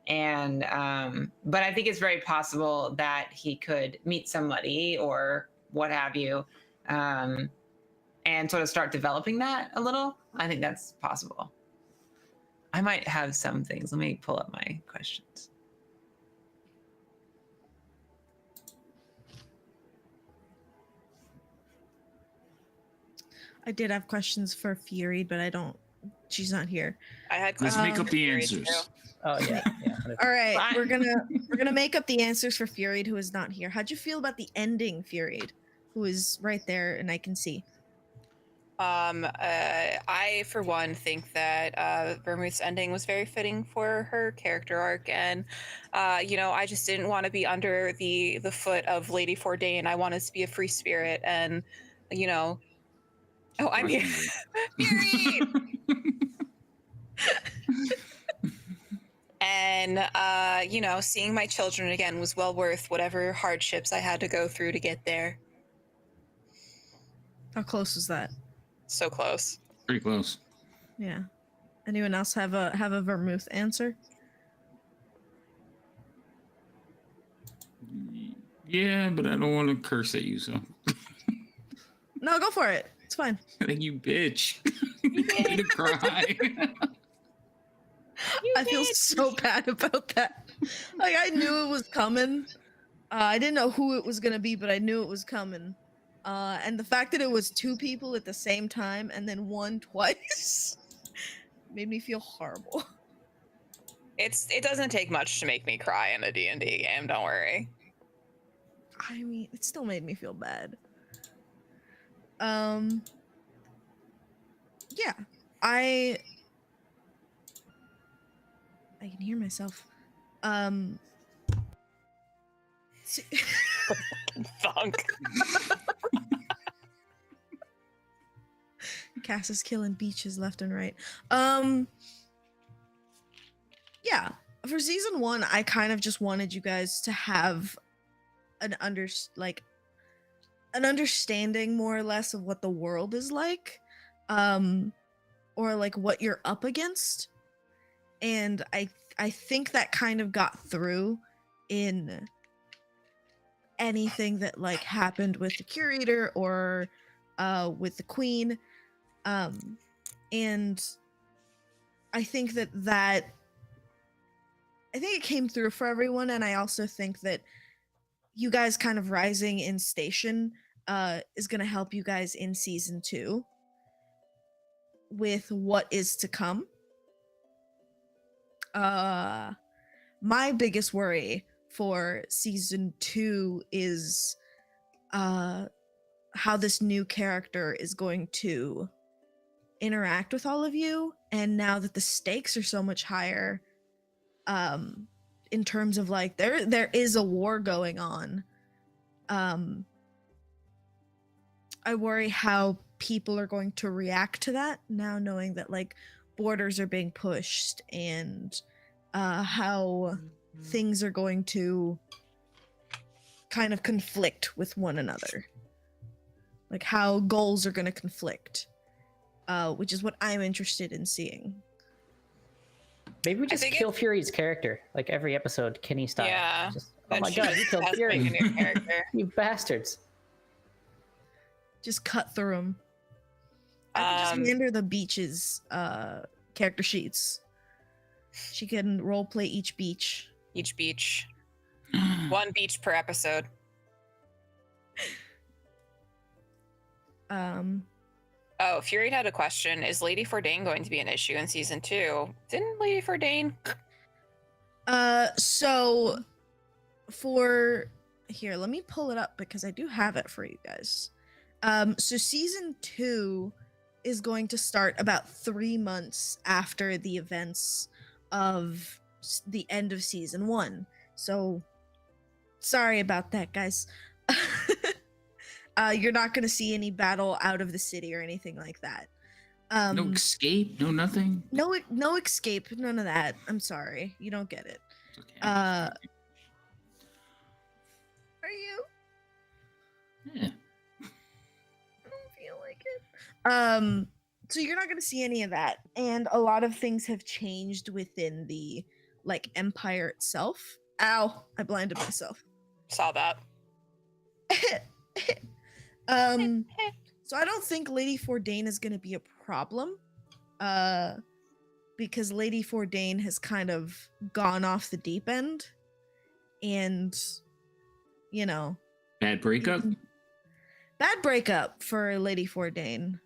And but I think it's very possible that he could meet somebody or what have you, and sort of start developing that a little. I think that's possible. I might have some things. Let me pull up my questions. I did have questions for Fury, but I don't. She's not here. I had Let's questions make up for the Fury, too. answers. Oh yeah, yeah. All right, Fine. we're gonna make up the answers for Fury, who is not here. How'd you feel about the ending, Fury, who is right there and I can see? I for one think that Vermouth's ending was very fitting for her character arc, and you know, I just didn't want to be under the foot of Lady Fordain. I wanted to be a free spirit, and you know, oh, I'm here. Fury! And you know, seeing my children again was well worth whatever hardships I had to go through to get there. How close was that? So close. Pretty close. Yeah. Anyone else have a Vermouth answer? Yeah, but I don't want to curse at you, so. No, go for it. It's fine. Like, you bitch. You made me to cry. I feel so bad about that. Like, I knew it was coming. I didn't know who it was gonna be, but I knew it was coming. And the fact that it was two people at the same time and then one twice made me feel horrible. It doesn't take much to make me cry in a D&D game. Don't worry. I mean, it still made me feel bad. Yeah, I can hear myself. s- Thunk. Cass is killing beaches left and right. Yeah, for season 1, I kind of just wanted you guys to have an understanding more or less of what the world is like, or like what you're up against, and I think that kind of got through in anything that like happened with the curator or with the queen, and I think that it came through for everyone, and I also think that you guys kind of rising in station is going to help you guys in season 2 with what is to come. My biggest worry for season 2 is how this new character is going to interact with all of you, and now that the stakes are so much higher, in terms of like there is a war going on, I worry how people are going to react to that now, knowing that like borders are being pushed, and how things are going to kind of conflict with one another, like how goals are going to conflict, which is what I'm interested in seeing. Maybe we I just think kill Fury's character, like every episode, Kenny style. Yeah. Just, oh That my should god, be you killed that's Fury. like a new character. You bastards. Just cut through them. I can just hand her the beaches character sheets. She can roleplay each beach. Each beach. One beach per episode. Oh, Fury had a question. Is Lady Fordain going to be an issue in season 2? Didn't Lady Fordain? So for here, let me pull it up because I do have it for you guys. So season 2 is going to start about 3 months after the events of the end of season 1. So sorry about that, guys. You're not going to see any battle out of the city or anything like that. No escape, no nothing. No escape, none of that. I'm sorry, you don't get it. It's okay. Are you? Yeah. I don't feel like it. So you're not going to see any of that, and a lot of things have changed within the like empire itself. Ow! I blinded myself. Saw that. So I don't think Lady Fordain is going to be a problem, because Lady Fordain has kind of gone off the deep end, and you know, Bad breakup. bad breakup for Lady Fordain.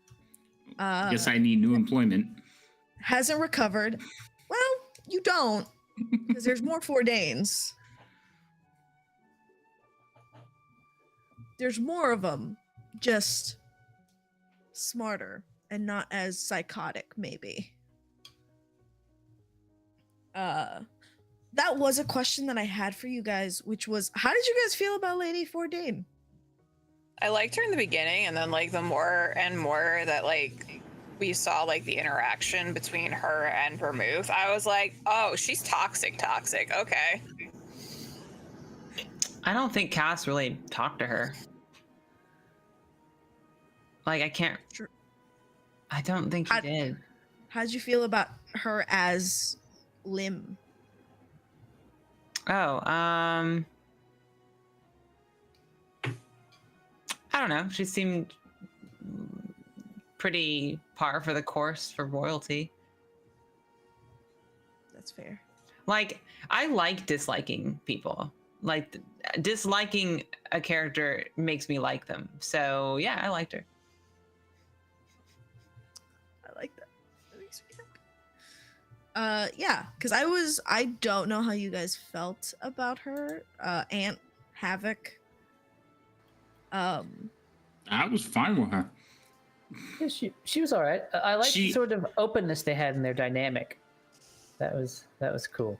Guess I need new employment. Hasn't recovered. Well, you don't, because there's more Fordains. There's more of them, just smarter and not as psychotic, maybe. That was a question that I had for you guys, which was, how did you guys feel about Lady Fordain? I liked her in the beginning, and then like the more and more that like we saw like the interaction between her and Vermouth, I was like, oh, she's toxic. Okay. I don't think Cass really talked to her. Like, I can't. Sure. I don't think he did. How'd you feel about her as Lim? Oh, I don't know. She seemed pretty par for the course for royalty. That's fair. Like, I like disliking people. Like, disliking a character makes me like them. So, yeah, I liked her. I like that. That makes me Yeah, because I don't know how you guys felt about her, Aunt Havoc. I was fine with her. Yeah, she was all right. I liked the She- sort of openness they had in their dynamic. That was cool.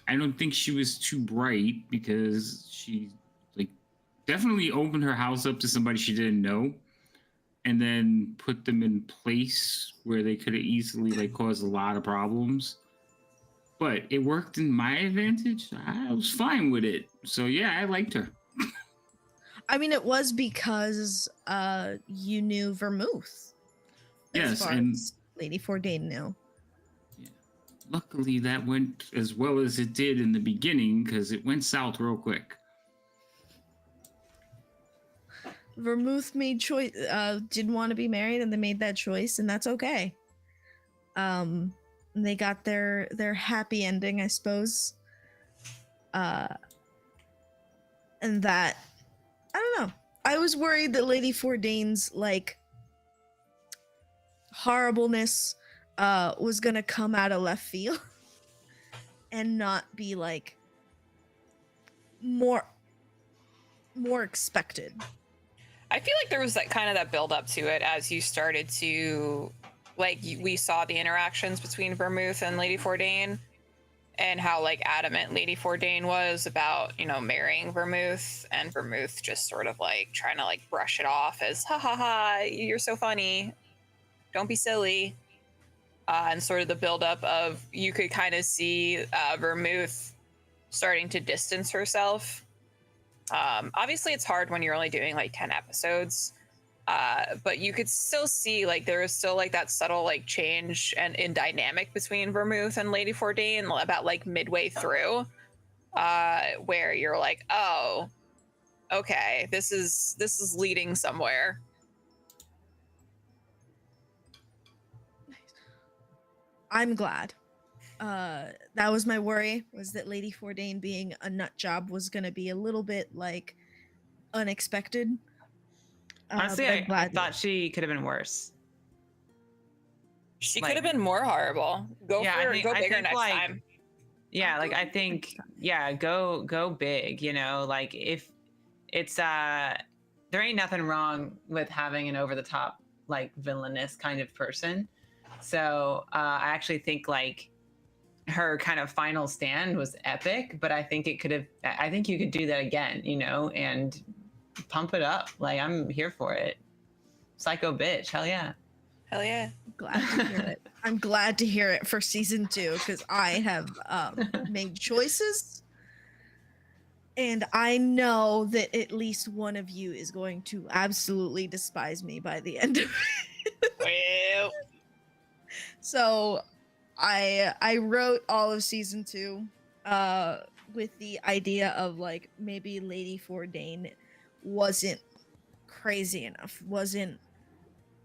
I don't think she was too bright because she like definitely opened her house up to somebody she didn't know and then put them in place where they could have easily like caused a lot of problems. But it worked in my advantage. I was fine with it. So yeah, I liked her. I mean, it was because you knew Vermouth. Yes, and as Lady Fordain knew. luckily that went as well as it did in the beginning because it went south real quick. Vermouth made choice, didn't want to be married, and they made that choice, and that's okay. They got their happy ending, I suppose. And that, I don't know. I was worried that Lady Fordain's like horribleness was gonna come out of left field and not be like more expected. I feel like there was that kind of that build up to it as you started to, like, we saw the interactions between Vermouth and Lady Fordain, and how like adamant Lady Fordain was about, you know, marrying Vermouth, and Vermouth just sort of like trying to like brush it off as ha ha ha, you're so funny, don't be silly. And sort of the buildup of, you could kind of see Vermouth starting to distance herself. Obviously it's hard when you're only doing like 10 episodes, but you could still see like there is still like that subtle like change and in dynamic between Vermouth and Lady Fordain about like midway through, where you're like, oh, okay, this is leading somewhere. I'm glad. That was my worry, was that Lady Fordain being a nut job was gonna be a little bit like unexpected. Honestly, but I'm I glad thought she could have been worse. She Like- could have been more horrible. Go I bigger think, next like, time. Yeah, I'll like go I big think, next time. yeah, go big. You know, like if it's there ain't nothing wrong with having an over the top like villainous kind of person. So I actually think like her kind of final stand was epic, but I think it could have. I think you could do that again, you know, and pump it up. Like I'm here for it. Psycho bitch, hell yeah. Hell yeah. Glad to hear it. I'm glad to hear it for season 2 because I have made choices, and I know that at least one of you is going to absolutely despise me by the end of it. Well, So I wrote all of season 2 with the idea of like maybe Lady Fordain wasn't crazy enough, wasn't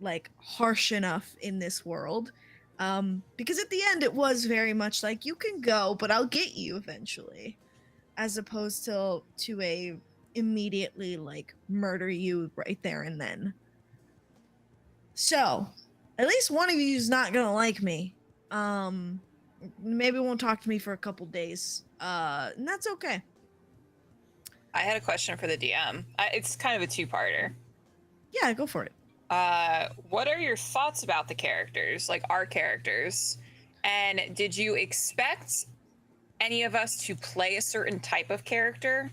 like harsh enough in this world. Because at the end it was very much like, you can go, but I'll get you eventually, as opposed to a immediately like murder you right there and then. So at least one of you is not gonna like me. Maybe won't talk to me for a couple days. And that's okay. I had a question for the DM. It's kind of a two-parter. Yeah, go for it. What are your thoughts about the characters, like our characters? And did you expect any of us to play a certain type of character?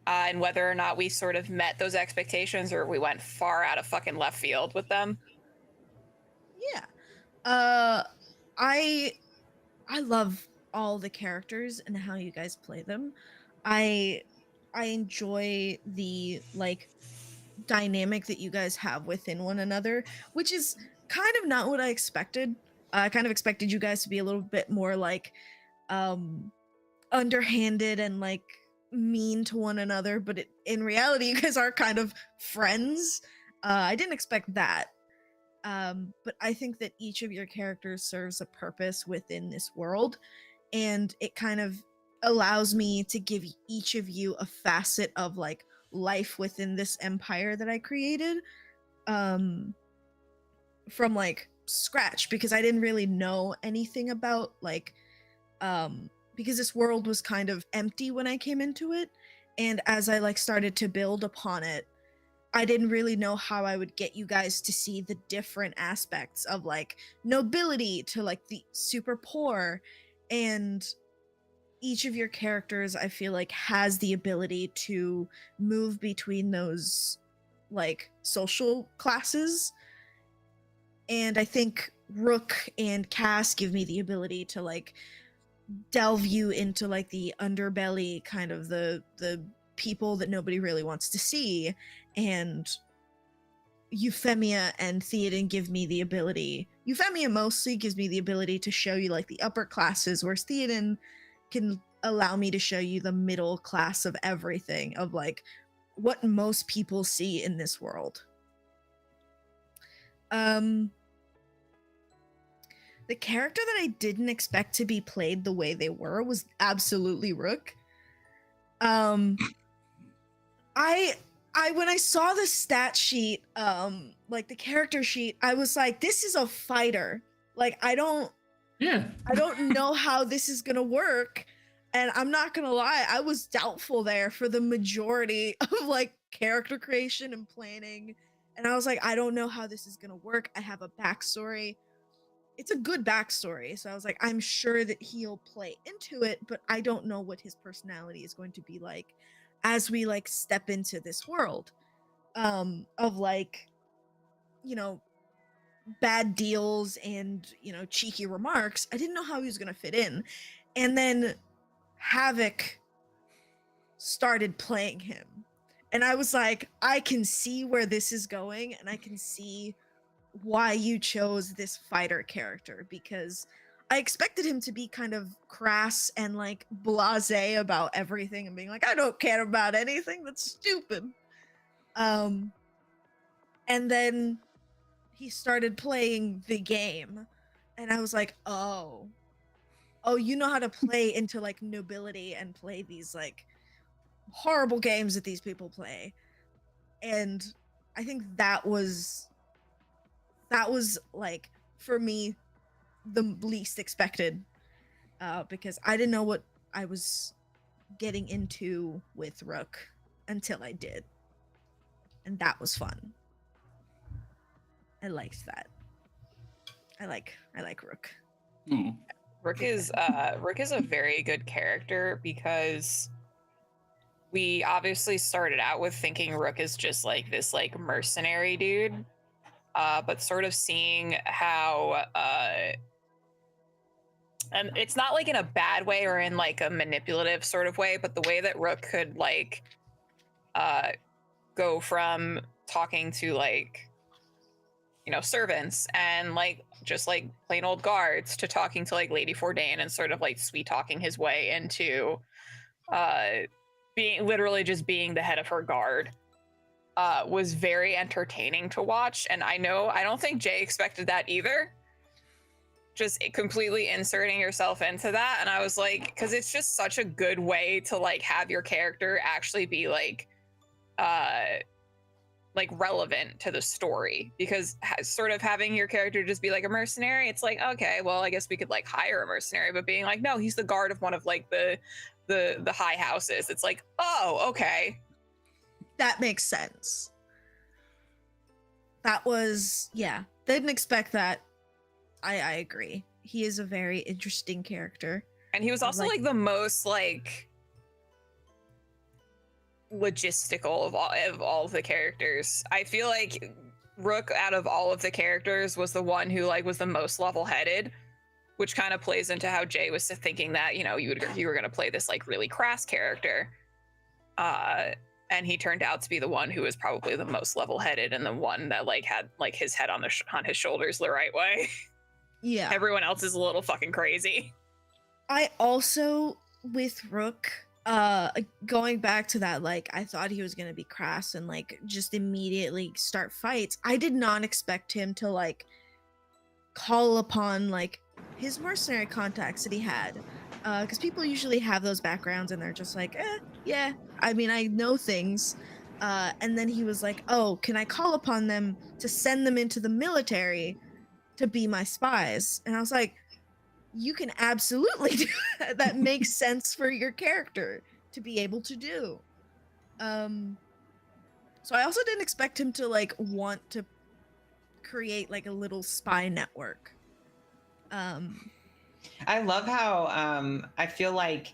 And whether or not we sort of met those expectations, or we went far out of fucking left field with them? Yeah. I love all the characters and how you guys play them. I enjoy the like dynamic that you guys have within one another, which is kind of not what I expected. I kind of expected you guys to be a little bit more like underhanded and like mean to one another, but in reality you guys are kind of friends. I didn't expect that. But I think that each of your characters serves a purpose within this world, and it kind of allows me to give each of you a facet of like life within this empire that I created. From like scratch because I didn't really know anything about like because this world was kind of empty when I came into it, and as I like started to build upon it, I didn't really know how I would get you guys to see the different aspects of like nobility to like the super poor, and each of your characters I feel like has the ability to move between those like social classes. And I think Rook and Cass give me the ability to like delve you into like the underbelly, kind of the people that nobody really wants to see. And Euphemia and Theoden give me the ability. Euphemia mostly gives me the ability to show you like the upper classes, whereas Theoden can allow me to show you the middle class of everything, of like what most people see in this world. The character that I didn't expect to be played the way they were was absolutely Rook. I when I saw the stat sheet, like the character sheet, I was like, this is a fighter. Like I don't know how this is gonna work. And I'm not gonna lie, I was doubtful there for the majority of like character creation and planning. And I was like, I don't know how this is gonna work. I have a backstory. It's a good backstory. So I was like, I'm sure that he'll play into it, but I don't know what his personality is going to be like as we like step into this world of like, you know, bad deals and, you know, cheeky remarks. I didn't know how he was going to fit in. And then Havoc started playing him. And I was like, I can see where this is going, and I can see why you chose this fighter character, because I expected him to be kind of crass and like blasé about everything and being like, I don't care about anything, that's stupid. And then he started playing the game, and I was like, oh, you know how to play into like nobility and play these like horrible games that these people play. And I think that was like, for me, the least expected, because I didn't know what I was getting into with Rook until I did, and that was fun. I liked that. I like Rook. Oh. Rook is a very good character because we obviously started out with thinking Rook is just like this like mercenary dude. But sort of seeing how, and it's not like in a bad way or in like a manipulative sort of way, but the way that Rook could like go from talking to like, you know, servants and like just like plain old guards to talking to like Lady Fordain and sort of like sweet talking his way into being the head of her guard. Was very entertaining to watch, and I don't think Jay expected that either. Just completely inserting yourself into that, and I was like, because it's just such a good way to like have your character actually be like relevant to the story, because sort of having your character just be like a mercenary, it's like, okay, well, I guess we could like hire a mercenary, but being like, no, he's the guard of one of like the high houses, it's like, oh, okay. That makes sense. That was, yeah, didn't expect that. I agree. He is a very interesting character. And he was also like the most like logistical of all of the characters. I feel like Rook, out of all of the characters, was the one who like was the most level-headed, which kind of plays into how Jay was thinking that, you know, you were going to play this like really crass character. And he turned out to be the one who was probably the most level-headed and the one that like had like his head on his shoulders the right way. Yeah. Everyone else is a little fucking crazy. I also, with Rook, going back to that, like, I thought he was going to be crass and like just immediately start fights. I did not expect him to like call upon like his mercenary contacts that he had. Because people usually have those backgrounds and they're just like, yeah, I mean, I know things. And then he was like, oh, can I call upon them to send them into the military to be my spies. And I was like, you can absolutely do that. That makes sense for your character to be able to do. So I also didn't expect him to like want to create like a little spy network. I love how I feel like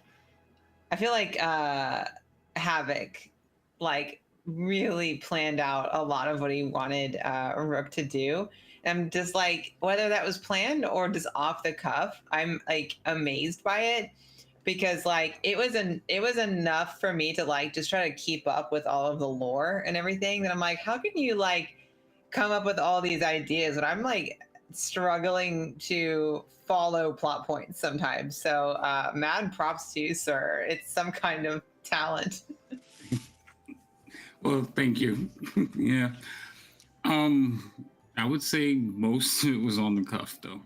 Havoc like really planned out a lot of what he wanted Rook to do. I'm just like, whether that was planned or just off the cuff, I'm like amazed by it, because like it was enough for me to like just try to keep up with all of the lore and everything. That I'm like, how can you like come up with all these ideas when I'm like struggling to follow plot points sometimes? So mad props to you, sir. It's some kind of talent. Well, thank you. Yeah. I would say most of it was on the cuff, though.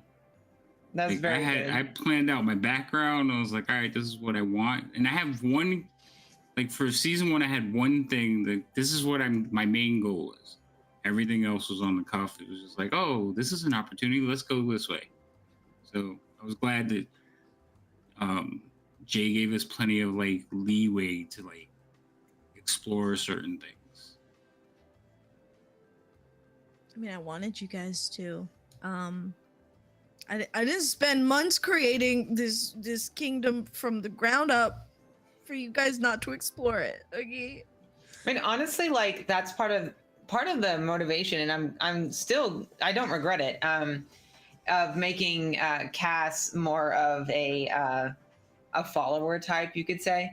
That's Like, very I good. planned out my background. I was like, all right, this is what I want. And I have one, like for season 1, I had one thing that this is what my main goal is. Everything else was on the cuff. It was just like, oh, this is an opportunity. Let's go this way. So I was glad that Jay gave us plenty of like leeway to like explore certain things. I mean, I wanted you guys to. I didn't spend months creating this kingdom from the ground up for you guys not to explore it. Okay. I mean, honestly, like that's part of the motivation, and I'm still, I don't regret it. Of making Cass more of a follower type, you could say,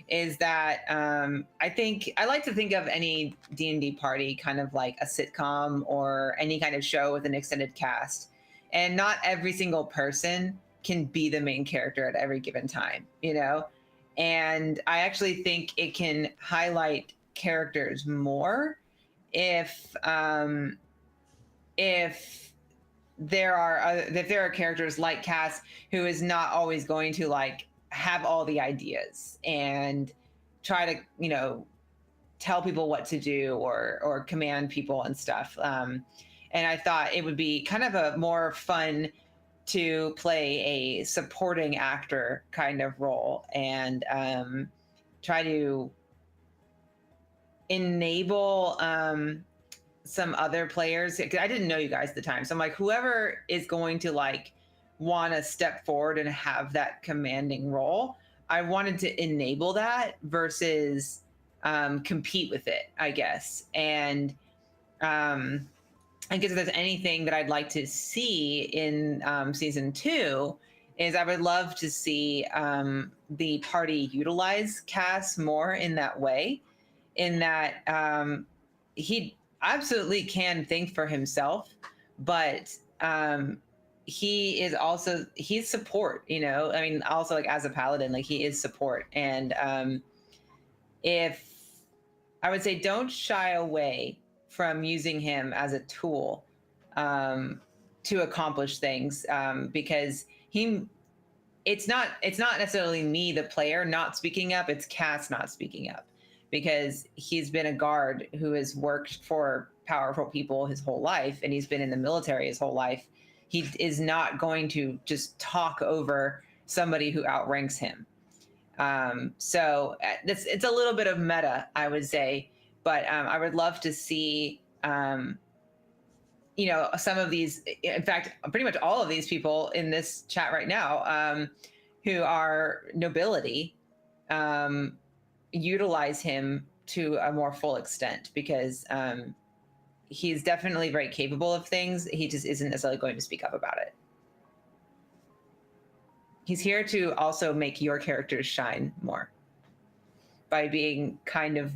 is that I think I like to think of any D&D party kind of like a sitcom or any kind of show with an extended cast, and not every single person can be the main character at every given time, you know. And I actually think it can highlight characters more if there are characters like Cass, who is not always going to like have all the ideas and try to, you know, tell people what to do or command people and stuff. And I thought it would be kind of a more fun to play a supporting actor kind of role, and try to enable some other players. I didn't know you guys at the time, so I'm like, whoever is going to like want to step forward and have that commanding role, I wanted to enable that versus compete with it, I guess. And I guess if there's anything that I'd like to see in season 2, is I would love to see the party utilize Cass more in that way, in that he absolutely can think for himself, but he's support, you know. I mean, also like as a paladin, like he is support. And if I would say, don't shy away from using him as a tool to accomplish things, because it's not necessarily me, the player, not speaking up. It's Cass not speaking up, because he's been a guard who has worked for powerful people his whole life, and he's been in the military his whole life. He is not going to just talk over somebody who outranks him. So it's a little bit of meta, I would say, but I would love to see, you know, some of these, in fact, pretty much all of these people in this chat right now, who are nobility, utilize him to a more full extent, because he's definitely very capable of things. He just isn't necessarily going to speak up about it. He's here to also make your characters shine more by being kind of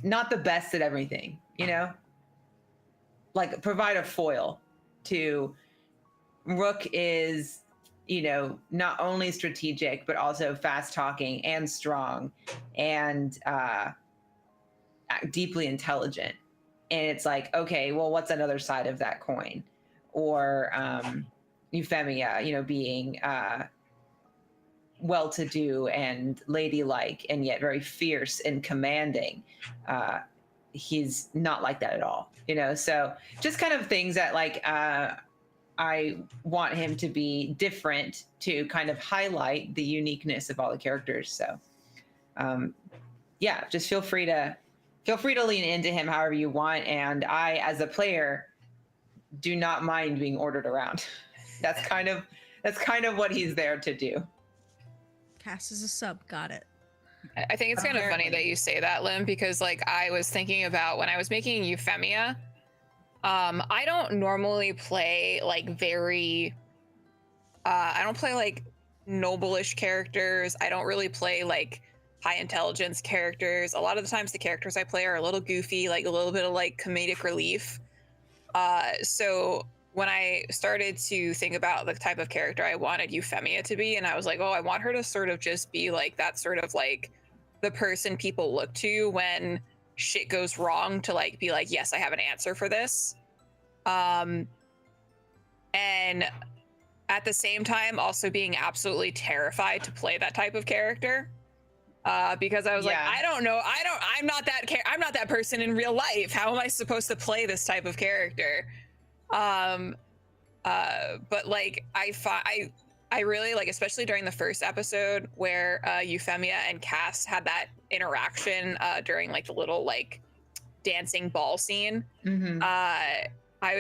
not the best at everything, you know? Like provide a foil to Rook is, you know, not only strategic, but also fast talking and strong and deeply intelligent. And it's like, okay, well, what's another side of that coin? Or Euphemia, you know, being well-to-do and ladylike and yet very fierce and commanding. he's not like that at all, you know. So just kind of things that like I want him to be different to kind of highlight the uniqueness of all the characters. So yeah, just feel free to lean into him however you want. And I, as a player, do not mind being ordered around. That's kind of what he's there to do. Cass is a sub. Got it. I think it's kind of funny that you say that, Lim, because like I was thinking about when I was making Euphemia, I don't normally play like I don't play like noble-ish characters. I don't really play like high intelligence characters. A lot of the times the characters I play are a little goofy, like a little bit of like comedic relief. So when I started to think about the type of character I wanted Euphemia to be, and I was like, oh, I want her to sort of just be like that sort of like the person people look to when shit goes wrong, to like be like, yes, I have an answer for this. And at the same time also being absolutely terrified to play that type of character. Because I was like, I don't know, I'm not that person in real life. How am I supposed to play this type of character? But like I really like, especially during the first episode where Euphemia and Cass had that interaction during like the little like dancing ball scene. Mm-hmm. I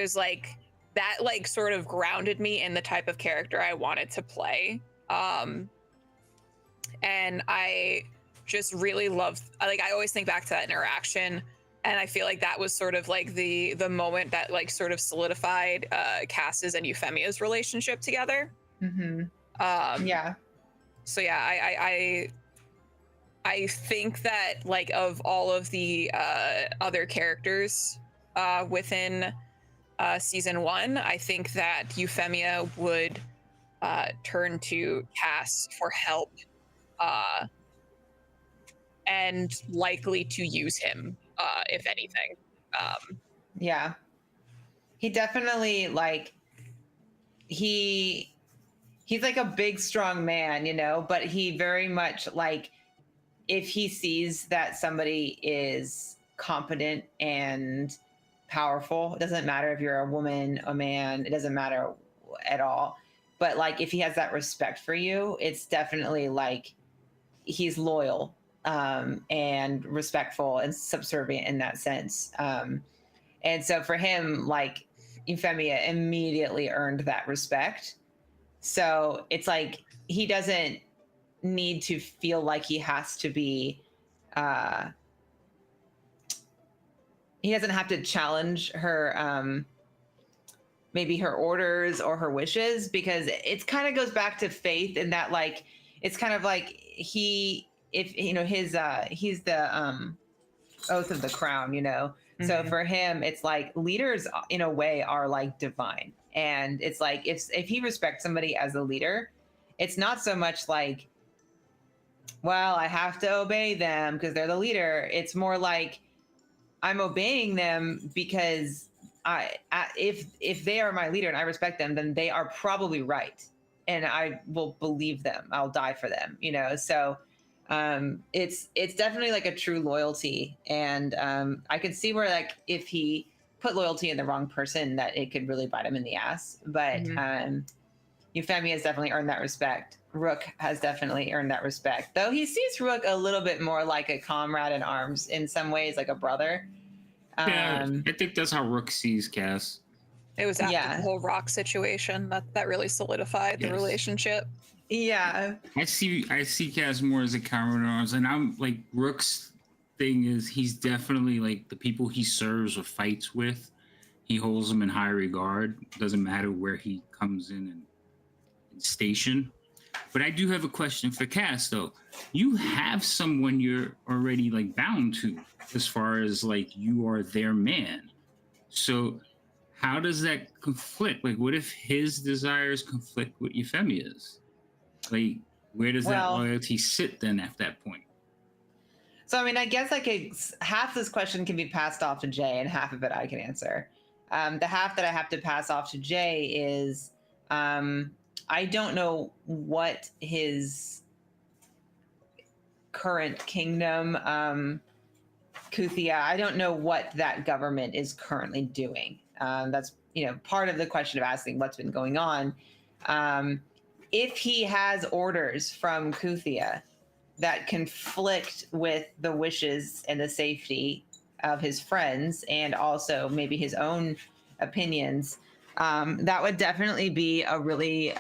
was like, that like sort of grounded me in the type of character I wanted to play. And I just really love, like, I always think back to that interaction, and I feel like that was sort of like the moment that like sort of solidified Cass's and Euphemia's relationship together. Mm-hmm. Yeah. So yeah, I think that like of all of the other characters within season 1, I think that Euphemia would turn to Cass for help, and likely to use him, if anything. Yeah. He definitely like he's like a big strong man, you know, but he very much like, if he sees that somebody is competent and powerful, it doesn't matter if you're a woman, a man, it doesn't matter at all. But like, if he has that respect for you, it's definitely like he's loyal and respectful and subservient in that sense. And so for him, like, Euphemia immediately earned that respect. So it's like he doesn't need to feel like he has to be he doesn't have to challenge her maybe her orders or her wishes, because it kind of goes back to faith in that, like, it's kind of like he's the oath of the crown, you know. Mm-hmm. So for him, it's like leaders in a way are like divine, and it's like if he respects somebody as a leader, it's not so much like, well, I have to obey them because they're the leader. It's more like, I'm obeying them because if they are my leader and I respect them, then they are probably right, and I will believe them. I'll die for them, you know. So it's definitely like a true loyalty, and I could see where, like, if he put loyalty in the wrong person, that it could really bite him in the ass. But Euphemia has definitely earned that respect. Rook has definitely earned that respect, though he sees Rook a little bit more like a comrade in arms in some ways, like a brother. Yeah, I think that's how Rook sees Cass. It was after the whole Rock situation that really solidified the relationship. Yeah, I see Cass more as a comrade in arms, and I'm like, Rook's thing is he's definitely like the people he serves or fights with, he holds them in high regard. Doesn't matter where he comes in and station. But I do have a question for Cass, though. You have someone you're already like bound to, as far as like you are their man. So how does that conflict? Like, what if his desires conflict with Euphemia's? Like, where does that loyalty sit then at that point? So, I mean, I guess half this question can be passed off to Jay, and half of it I can answer. The half that I have to pass off to Jay is, I don't know what his current kingdom Kuthia, I don't know what that government is currently doing. That's part of the question of asking what's been going on. If he has orders from Kuthia that conflict with the wishes and the safety of his friends and also maybe his own opinions, that would definitely be a really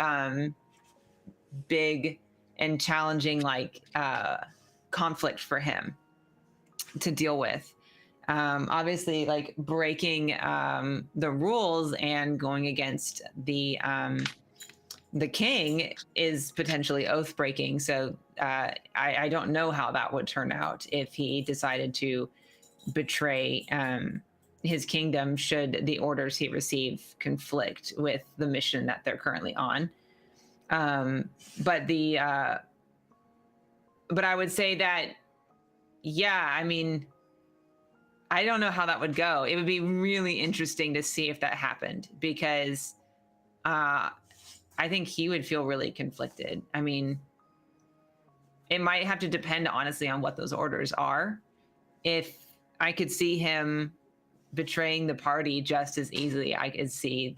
big and challenging conflict for him to deal with. Obviously, like breaking the rules and going against the king is potentially oath breaking. So I don't know how that would turn out if he decided to betray his kingdom should the orders he received conflict with the mission that they're currently on. But I would say that, yeah, I mean, I don't know how that would go. It would be really interesting to see if that happened, because I think he would feel really conflicted. I mean, it might have to depend, honestly, on what those orders are. If I could see him betraying the party just as easily, I could see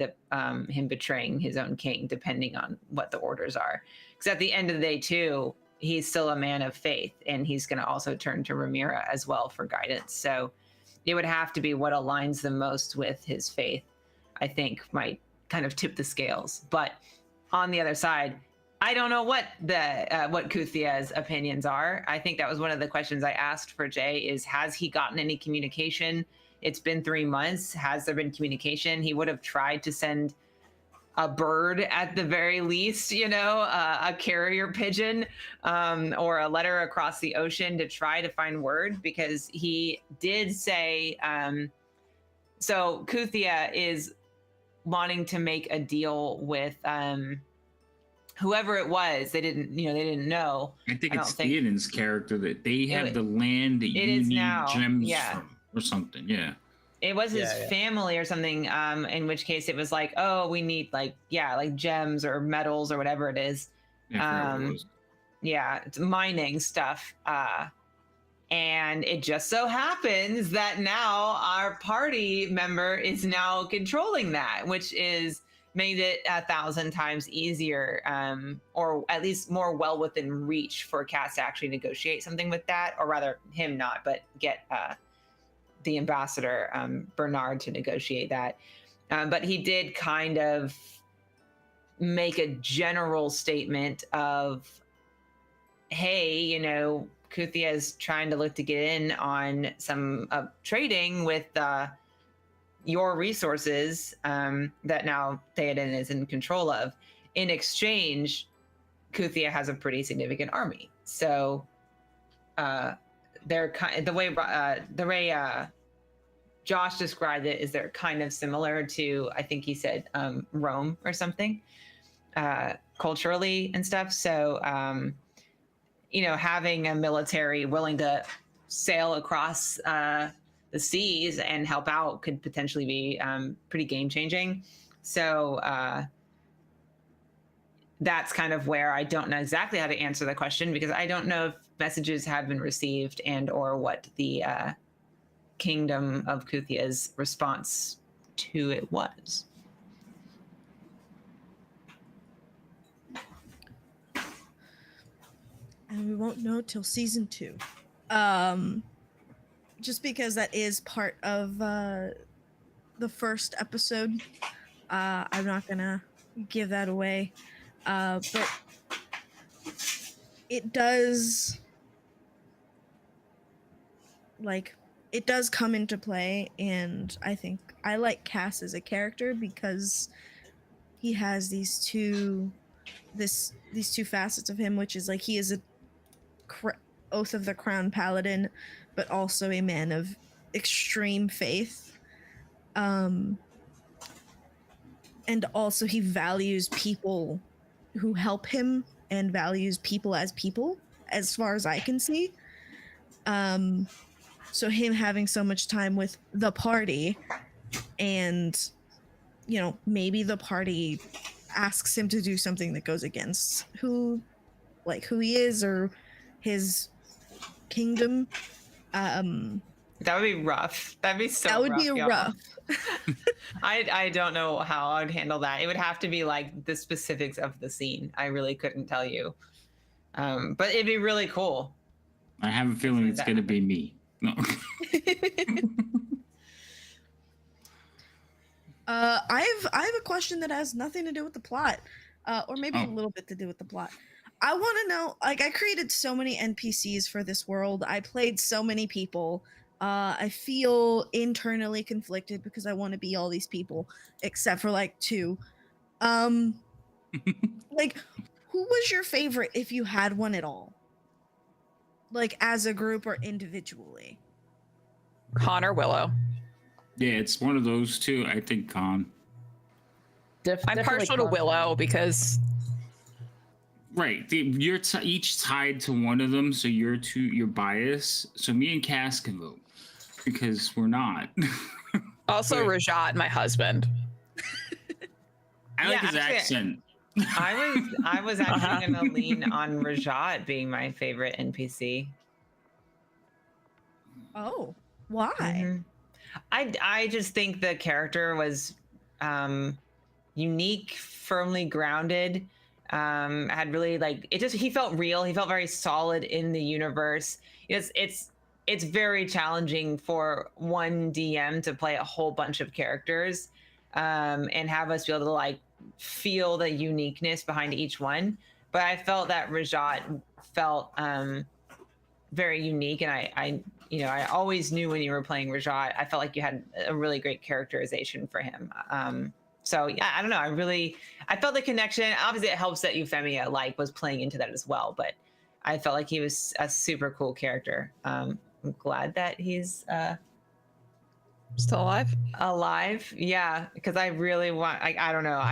him betraying his own king, depending on what the orders are. Because at the end of the day, too, he's still a man of faith, and he's going to also turn to Rhaenyra as well for guidance. So it would have to be what aligns the most with his faith, I think, might kind of tip the scales. But on the other side, I don't know what Kuthia's opinions are. I think that was one of the questions I asked for Jay is, has he gotten any communication? It's been 3 months. Has there been communication? He would have tried to send a bird at the very least, a carrier pigeon, or a letter across the ocean to try to find word, because he did say, so Kuthia is wanting to make a deal with whoever it was. They didn't know. I think it's Theoden's character that they have the land that you need gems from or something. Yeah. It was his family or something, in which case it was like, oh, we need like gems or metals or whatever it is. It's mining stuff. And it just so happens that now our party member is now controlling that, which is made it 1,000 times easier, or at least more well within reach for Cass to actually negotiate something with that, or rather him not, but get the ambassador Bernard to negotiate that. But he did kind of make a general statement of, hey, Kuthia is trying to look to get in on some trading with your resources that now Theoden is in control of. In exchange, Kuthia has a pretty significant army. So they're the way Josh described it is they're kind of similar to, I think he said, Rome or something, culturally and stuff. So having a military willing to sail across the seas and help out could potentially be pretty game changing. So that's kind of where I don't know exactly how to answer the question, because I don't know if messages have been received and or what the kingdom of Kuthia's response to it was. And we won't know till season 2. Just because that is part of the first episode. I'm not gonna give that away. But it does come into play, and I think I like Cass as a character because he has these two facets of him, which is like he is a Oath of the Crown Paladin, but also a man of extreme faith. And also he values people who help him and values people, as far as I can see. So him having so much time with the party, and maybe the party asks him to do something that goes against who he is or his kingdom, That would be rough. That'd be so That would rough, be y'all. rough. I don't know how I would handle that. It would have to be like the specifics of the scene. I really couldn't tell you. But it'd be really cool. I have a feeling it's gonna be me. No. I have a question that has nothing to do with the plot, or maybe a little bit to do with the plot. I want to know, like, I created so many NPCs for this world. I played so many people. I feel internally conflicted because I want to be all these people, except for like 2. Like, who was your favorite if you had one at all? Like, as a group or individually? Con or Willow. Yeah, it's one of those two. I think Con. I'm Definitely partial to Con. Willow because Right. You're each tied to one of them, so you're biased. So me and Cass can vote because we're not. also Right. Rajat, my husband. I like Yeah, his actually, accent. I was actually gonna lean on Rajat being my favorite NPC. Oh, why? Mhm. I just think the character was unique, firmly grounded. Had really like it. Just he felt real. He felt very solid in the universe. It's very challenging for one DM to play a whole bunch of characters, and have us be able to like feel the uniqueness behind each one. But I felt that Rajat felt very unique, and I always knew when you were playing Rajat, I felt like you had a really great characterization for him. So yeah, I don't know. I felt the connection. Obviously, it helps that Euphemia like was playing into that as well. But I felt like he was a super cool character. I'm glad that he's Still alive? alive. Yeah, because I really want. I don't know.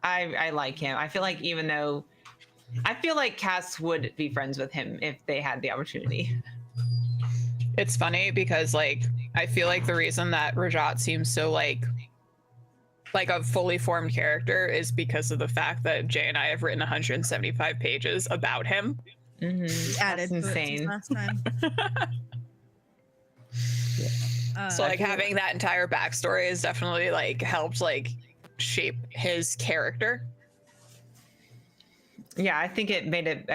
I like him. I feel like even though I feel like Cass would be friends with him if they had the opportunity. It's funny because like I feel like the reason that Rajat seems so like a fully formed character is because of the fact that Jay and I have written 175 pages about him. Mm-hmm. Added That's to it insane. since last time. So like having that entire backstory has definitely like helped like shape his character. Yeah, I think it made it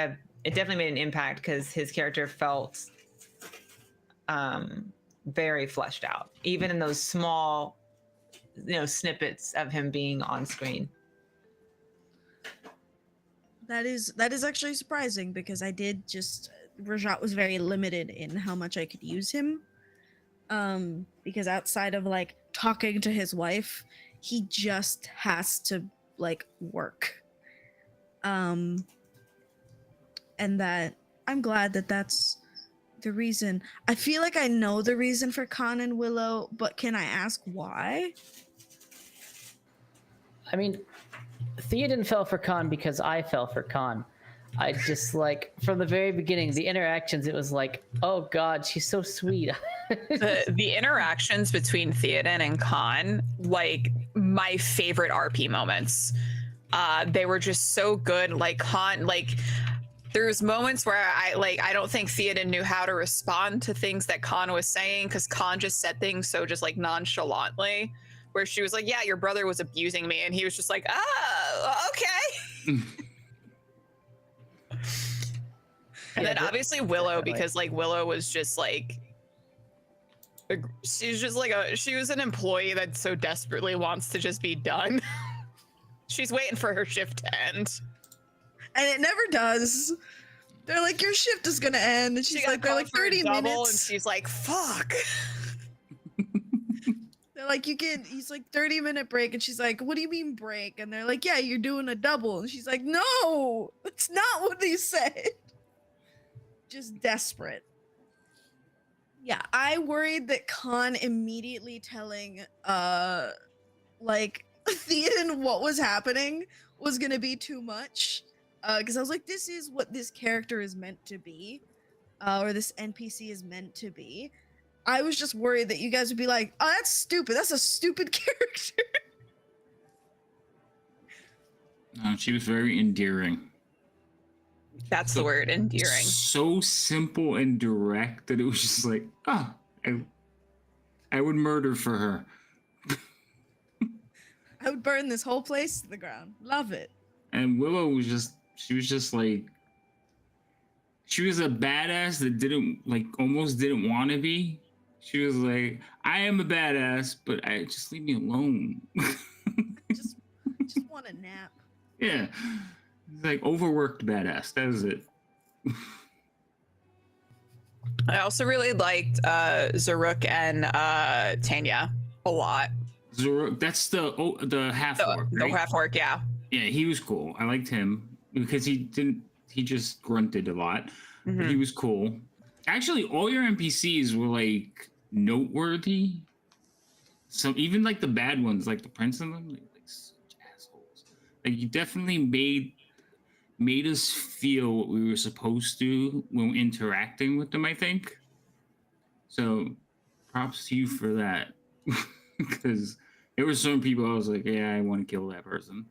definitely made an impact because his character felt very fleshed out, even in those small, snippets of him being on screen. That is actually surprising because I did just Rajat was very limited in how much I could use him. Because outside of like talking to his wife, he just has to like work. And that I'm glad that that's the reason. I feel like I know the reason for Con and Willow, but can I ask why? I mean, Theoden fell for Khan because I fell for Khan. I just like from the very beginning, the interactions. It was like, oh God, she's so sweet. The interactions between Theoden and Khan, like my favorite RP moments. They were just so good. Like Khan, like there's moments where I don't think Theoden knew how to respond to things that Khan was saying because Khan just said things so just like nonchalantly. Where she was like, "Yeah, your brother was abusing me," and he was just like, "Oh, okay." And then obviously Willow, because like Willow was just like, she's just like she was an employee that so desperately wants to just be done. She's waiting for her shift to end, And it never does. They're like, your shift is gonna end, and she's like, they're like 30 minutes, and she's like, "Fuck." They're like, he's like 30-minute break, and she's like, what do you mean break? And they're like, yeah, you're doing a double. And she's like, no, that's not what they said. Just desperate. Yeah, I worried that Khan immediately telling like Theoden what was happening was gonna be too much. Because I was like, this is what this character is meant to be, or this NPC is meant to be. I was just worried that you guys would be like, oh, that's stupid. That's a stupid character. No, she was very endearing. That's the word, endearing. So simple and direct that it was just like, oh, I would murder for her. I would burn this whole place to the ground. Love it. And Willow was just, she was just like, she was a badass that didn't, like, almost didn't want to be. She was like, I am a badass, but I just leave me alone. Just want a nap. Yeah. It's like overworked badass. That was it. I also really liked Zaruk and Tanya a lot. Zoruk, that's the half orc, The right? half orc, yeah. Yeah, he was cool. I liked him because he just grunted a lot. But he was cool. Actually, all your NPCs were like noteworthy. So even like the bad ones, like the prince and them, like such assholes. Like you definitely made us feel what we were supposed to when interacting with them, I think. So props to you for that. Because there were some people I was like, yeah, I want to kill that person.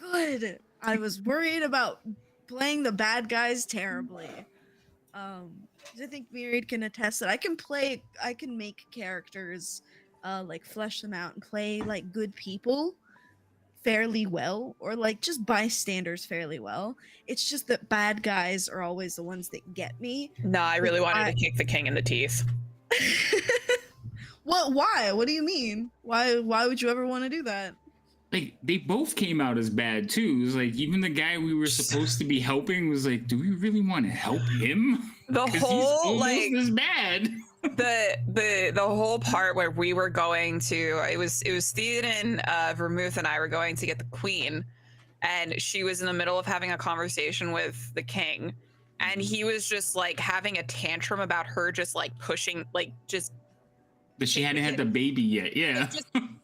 Good. I was worried about playing the bad guys terribly. 'Cause I think Myriad can attest that I can make characters, like flesh them out and play like good people fairly well, or like just bystanders fairly well. It's just that bad guys are always the ones that get me. No, I really wanted to kick the king in the teeth. Well, why? What do you mean? Why would you ever want to do that? Like they both came out as bad too. It was like even the guy we were supposed to be helping was like, do we really want to help him? The 'Cause he's whole almost like as bad. the whole part where we were going to it was Theoden, Vermouth, and I were going to get the queen, and she was in the middle of having a conversation with the king, and he was just like having a tantrum about her just like pushing, like just But she hadn't had the baby yet. Yeah.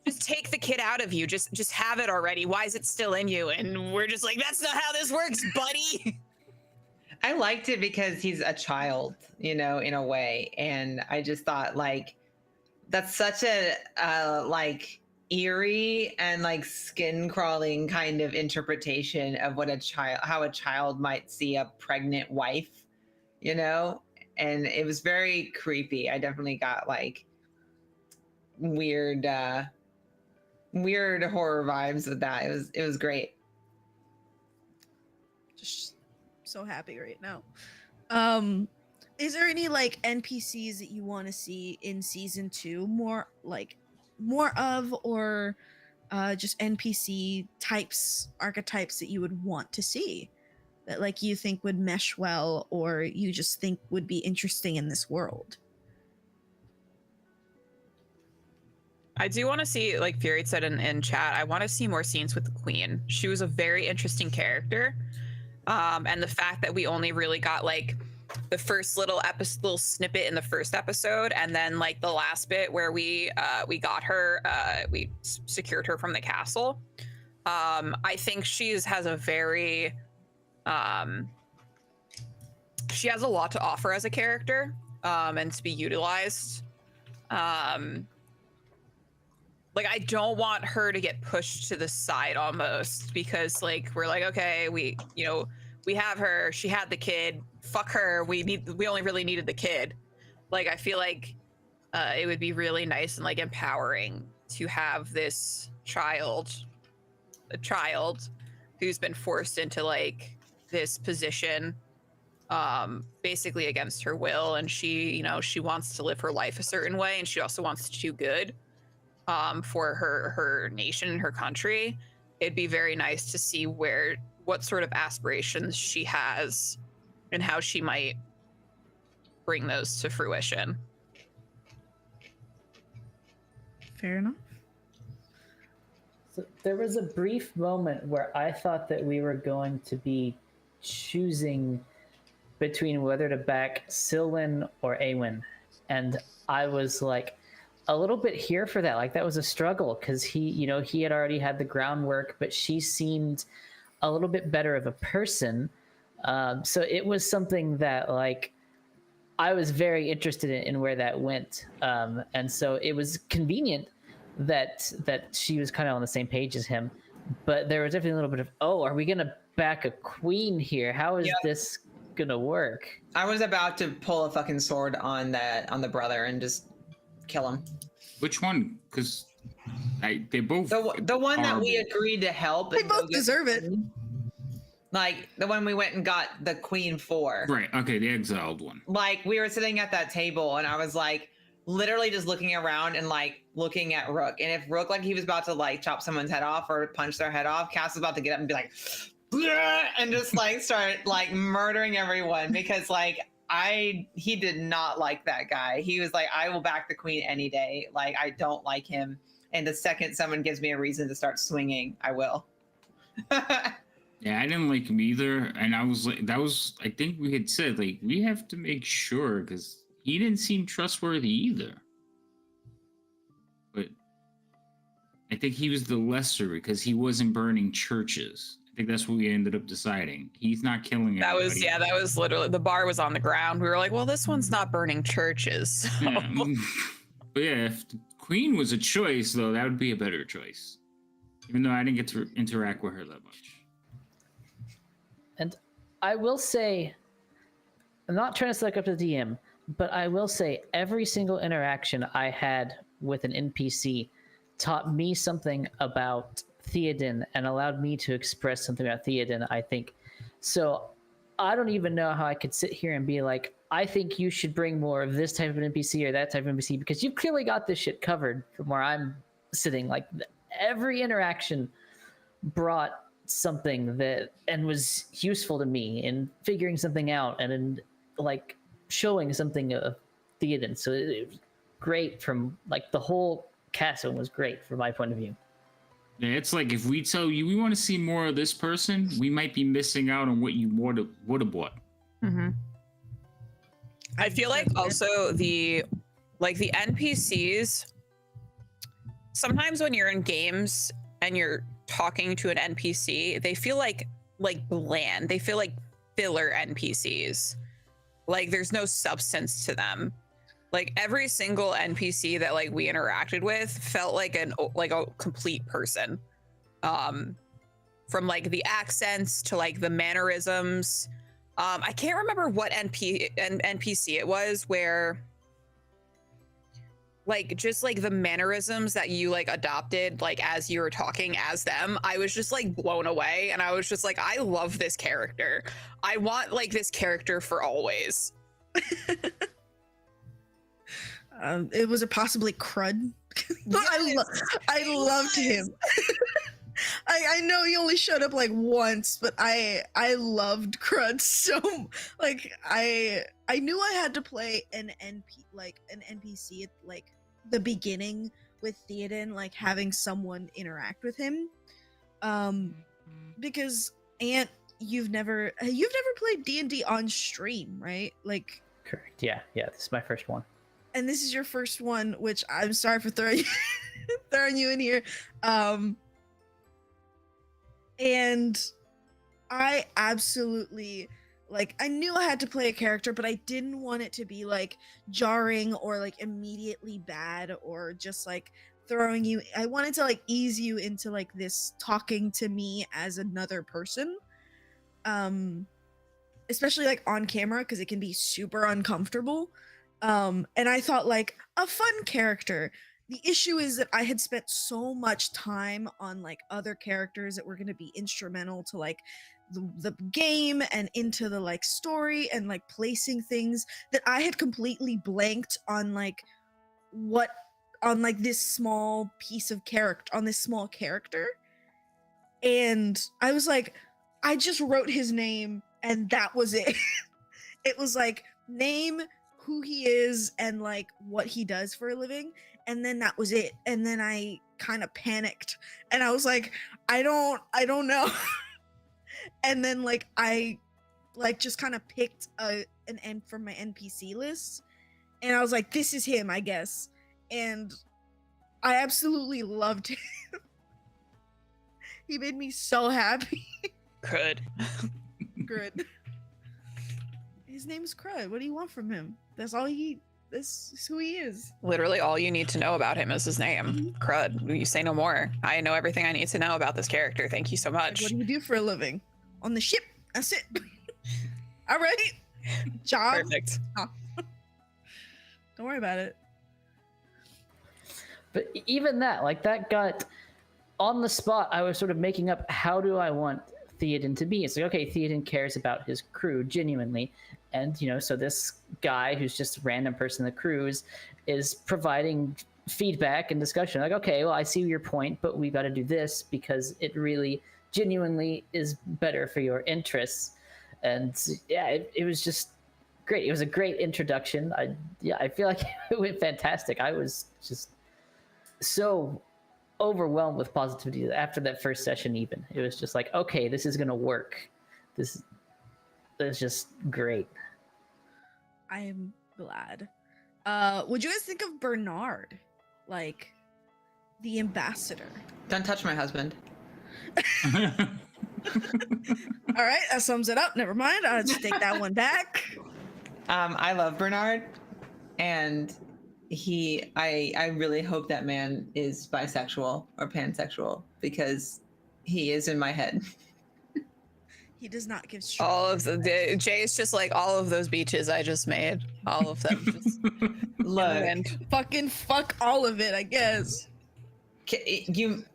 just take the kid out of you, just have it already. Why is it still in you? And we're just like, that's not how this works, buddy. I liked it because he's a child, you know, in a way. And I just thought like, that's such a like eerie and like skin crawling kind of interpretation of what how a child might see a pregnant wife, you know? And it was very creepy. I definitely got like weird horror vibes with that. It was great. Just so happy right now. Is there any like NPCs that you want to see in season 2 more of, or just NPC types, archetypes that you would want to see that like you think would mesh well, or you just think would be interesting in this world? I do want to see, like Fury said in chat, I want to see more scenes with the queen. She was a very interesting character. And the fact that we only really got like the first little snippet in the first episode, and then like the last bit where we got her, we secured her from the castle. I think she has a very, she has a lot to offer as a character, and to be utilized. Like, I don't want her to get pushed to the side almost, because like we're like, okay, we have her, she had the kid, fuck her, we only really needed the kid. Like, I feel like it would be really nice and like empowering to have this a child who's been forced into like this position, basically against her will, and she wants to live her life a certain way, and she also wants to do good for her nation and her country. It'd be very nice to see what sort of aspirations she has and how she might bring those to fruition. Fair enough. So there was a brief moment where I thought that we were going to be choosing between whether to back Silwyn or Awen, and I was like a little bit here for that. Like, that was a struggle because he had already had the groundwork, but she seemed a little bit better of a person. So it was something that like I was very interested in where that went. And so it was convenient that she was kind of on the same page as him, but there was definitely a little bit of, oh, are we going to back a queen here? How is this going to work? I was about to pull a fucking sword on the brother and just kill him. Which one? Because they both. The one that we horrible. agreed to help. They and go both get deserve the it. queen. Like the one we went and got the queen for. Right. Okay. The exiled one. Like we were sitting at that table and I was like literally just looking around and like looking at Rook. And if Rook, like he was about to like chop someone's head off or punch their head off, Cass was about to get up and be like, "Bleh," and just like start like murdering everyone because like he did not like that guy. He was like, I will back the queen any day. Like I don't like him. And the second someone gives me a reason to start swinging, I will. Yeah, I didn't like him either, and I was like, I think we had said like we have to make sure because he didn't seem trustworthy either. But I think he was the lesser because he wasn't burning churches. I think that's what we ended up deciding. He's not killing. That was everybody. that was literally the bar was on the ground. We were like, well, this one's not burning churches. So. Yeah. But yeah, if the queen was a choice, though, that would be a better choice. Even though I didn't get to interact with her that much. And I will say, I'm not trying to suck up to the DM, but I will say every single interaction I had with an NPC taught me something about Theoden and allowed me to express something about Theoden, I think. So I don't even know how I could sit here and be like, I think you should bring more of this type of NPC or that type of NPC because you've clearly got this shit covered from where I'm sitting. Like every interaction brought something that and was useful to me in figuring something out and in like showing something of Theoden. So it was great from like the whole castle was great from my point of view. Yeah, it's like if we tell you we want to see more of this person, we might be missing out on what you would have bought. Mm-hmm. I feel like also the NPCs, sometimes when you're in games and you're talking to an NPC, they feel like bland. They feel like filler NPCs. Like there's no substance to them. Like every single NPC that like we interacted with felt like a complete person. From like the accents to like the mannerisms. I can't remember what NPC it was where like just like the mannerisms that you like adopted like as you were talking as them. I was just like blown away and I was just like, I love this character. I want like this character for always. It was possibly Crud. I loved him. I know he only showed up like once, but I loved Crud so like I knew I had to play an NPC at like the beginning with Theoden, like having someone interact with him. Because Ant, you've never played D&D on stream, right? Like Correct. Yeah, this is my first one. And this is your first one, which I'm sorry for throwing you in here. And I absolutely like I knew I had to play a character, but I didn't want it to be like jarring or like immediately bad or just like throwing you. I wanted to like ease you into like this talking to me as another person. Especially like on camera because it can be super uncomfortable. And I thought like a fun character. The issue is that I had spent so much time on like other characters that were going to be instrumental to like the game and into the like story and like placing things that I had completely blanked on like this small piece of character on this small character. And I was like, I just wrote his name and that was it. It was like name, who he is, and like what he does for a living. And then that was it. And then I kind of panicked and I was like, I don't know. And then like I like just kind of picked an end from my NPC list and I was like, this is him, I guess. And I absolutely loved him. He made me so happy. Crud. Good. His name is Crud. What do you want from him? This is who he is. Literally all you need to know about him is his name. Crud. You say no more. I know everything I need to know about this character. Thank you so much. What do you do for a living? On the ship. That's it. All right. Job. Perfect. Oh. Don't worry about it. But even that, like that got on the spot. I was sort of making up how do I want Theoden to be. It's like, okay, Theoden cares about his crew genuinely, and so this guy who's just a random person in the crew is providing feedback and discussion. Like, okay, well, I see your point, but we got to do this because it really genuinely is better for your interests. And yeah, it was just great. It was a great introduction. I feel like it went fantastic. I was just so overwhelmed with positivity after that first session. Even it was just like, okay, this is gonna work. This is just great. I am glad. What'd you guys think of Bernard, like the ambassador? Don't touch my husband. All right, that sums it up. Never mind. I'll just take that one back. I love Bernard, and I really hope that man is bisexual or pansexual because he is in my head. He does not give All of Jay's just like all of those beaches I just made. All of them. Just Look, fucking fuck all of it, I guess.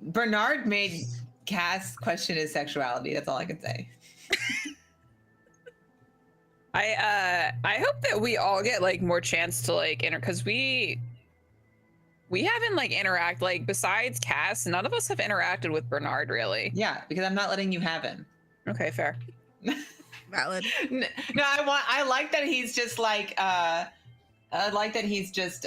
Bernard made Cass question his sexuality. That's all I can say. I hope that we all get like more chance to like because we haven't like interact like besides Cass, none of us have interacted with Bernard really. Yeah, because I'm not letting you have him. Okay, fair. Valid. No, I like that he's just like I like that he's just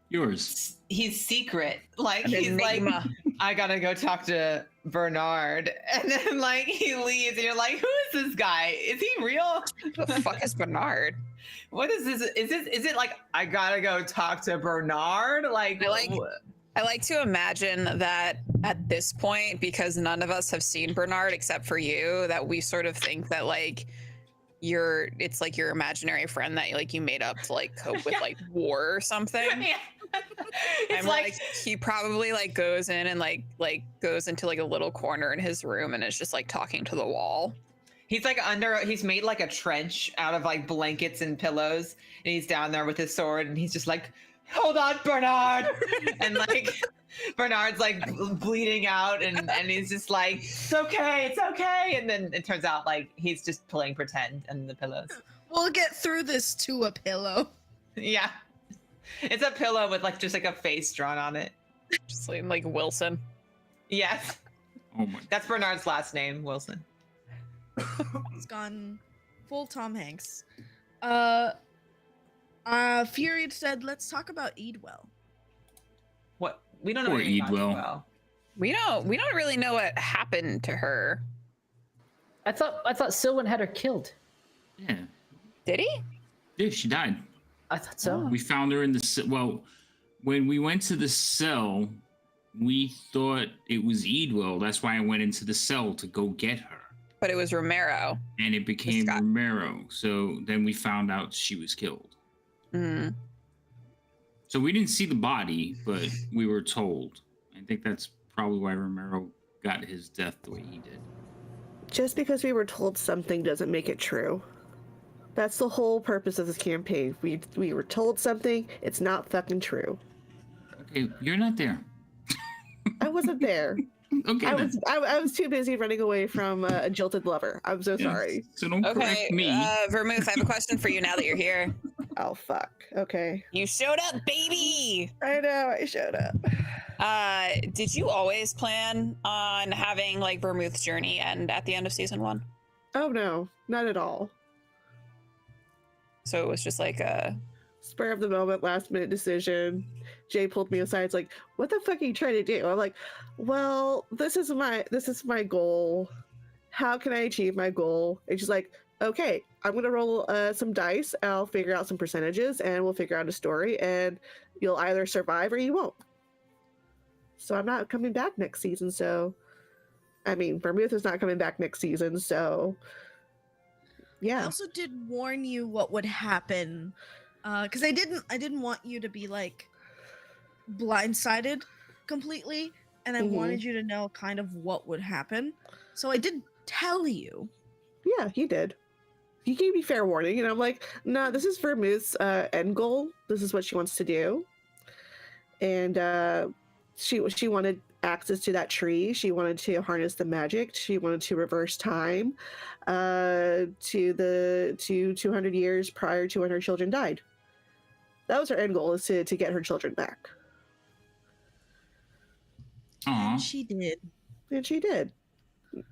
Yours. he's secret. Like An he's enigma. like, I gotta go talk to Bernard, and then like he leaves, and you're like, who is this guy? Is he real? Who the fuck is Bernard? What is this? Is it like I gotta go talk to Bernard? Like I like to imagine that at this point, because none of us have seen Bernard except for you, that we sort of think that like it's like your imaginary friend that like you made up to like cope with like war or something. Yeah. It's I'm like he probably like goes in and like goes into like a little corner in his room and is just like talking to the wall. He's like he's made like a trench out of like blankets and pillows, and he's down there with his sword, and he's just like, hold on, Bernard. And like Bernard's like bleeding out, and he's just like, it's okay. And then it turns out like he's just playing pretend in the pillows. We'll get through this to a pillow. Yeah. It's a pillow with like just like a face drawn on it. Just like Wilson. Yes. Oh my. That's Bernard's last name, Wilson. It's gone full Tom Hanks. Fury said, let's talk about Eadwell. What? We don't know Poor anything about Eadwell. Eadwell. We don't really know what happened to her. I thought Sylvan had her killed. Yeah. Did he? Yeah, she died. I thought so. We found her in the well. When we went to the cell, we thought it was Eadwell. That's why I went into the cell to go get her. But it was Romero. And it became Scott. Romero. So then we found out she was killed. Mm. So we didn't see the body, but we were told. I think that's probably why Romero got his death the way he did. Just because we were told something doesn't make it true. That's the whole purpose of this campaign. We were told something, it's not fucking true. Okay, you're not there. I wasn't there. Okay, I was too busy running away from a jilted lover. I'm so sorry. So don't Okay, correct me. Vermouth, I have a question for you now that you're here. Oh fuck. Okay. You showed up, baby! I know, I showed up. Did you always plan on having like Vermouth's journey end at the end of season 1? Oh no, not at all. So it was just like a Spur of the moment, last minute decision. Jay pulled me aside. It's like, what the fuck are you trying to do? I'm like, well, this is my goal. How can I achieve my goal? And she's like, okay, I'm gonna roll some dice. I'll figure out some percentages, and we'll figure out a story. And you'll either survive or you won't. So I'm not coming back next season. So, I mean, Vermouth is not coming back next season. So, I yeah. also did warn you what would happen, because I didn't want you to be like blindsided completely, and I wanted you to know kind of what would happen. So I did tell you. Yeah, you did. You gave me fair warning, and I'm like, no, this is Vermouth's end goal. This is what she wants to do. and she wanted access to that tree. She wanted to harness the magic. She wanted to reverse time to 200 years prior to when her children died. That was her end goal, is to get her children back. Aw. And she did. And she did.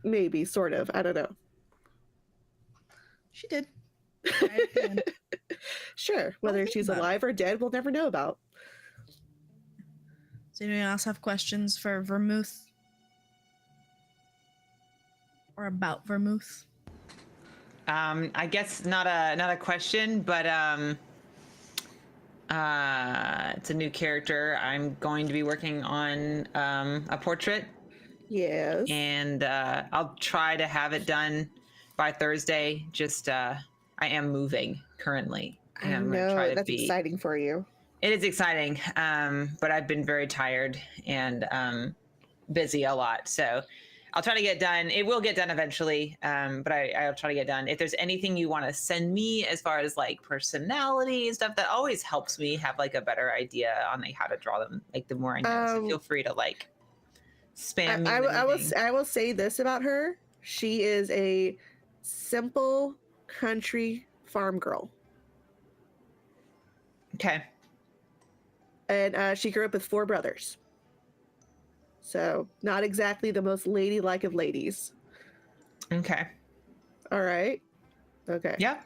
Maybe, sort of. I don't know. She did. Right at the end. Sure. Whether think she's about it. alive or dead, we'll never know about. Does anyone else have questions for Vermouth? Or about Vermouth? I guess not a question, but it's a new character. I'm going to be working on a portrait, Yes. and I'll try to have it done by Thursday. Just I am moving currently, and I'm gonna try to that's be. exciting for you. It is exciting, but I've been very tired and busy a lot. So I'll try to get done. It will get done eventually, but I'll try to get done. If there's anything you want to send me as far as like personality and stuff, that always helps me have like a better idea on like how to draw them. Like the more I know, so feel free to like spam me. I will say this about her. She is a simple country farm girl. Okay. And she grew up with 4 brothers. So not exactly the most ladylike of ladies. Okay. All right. Okay. Yeah.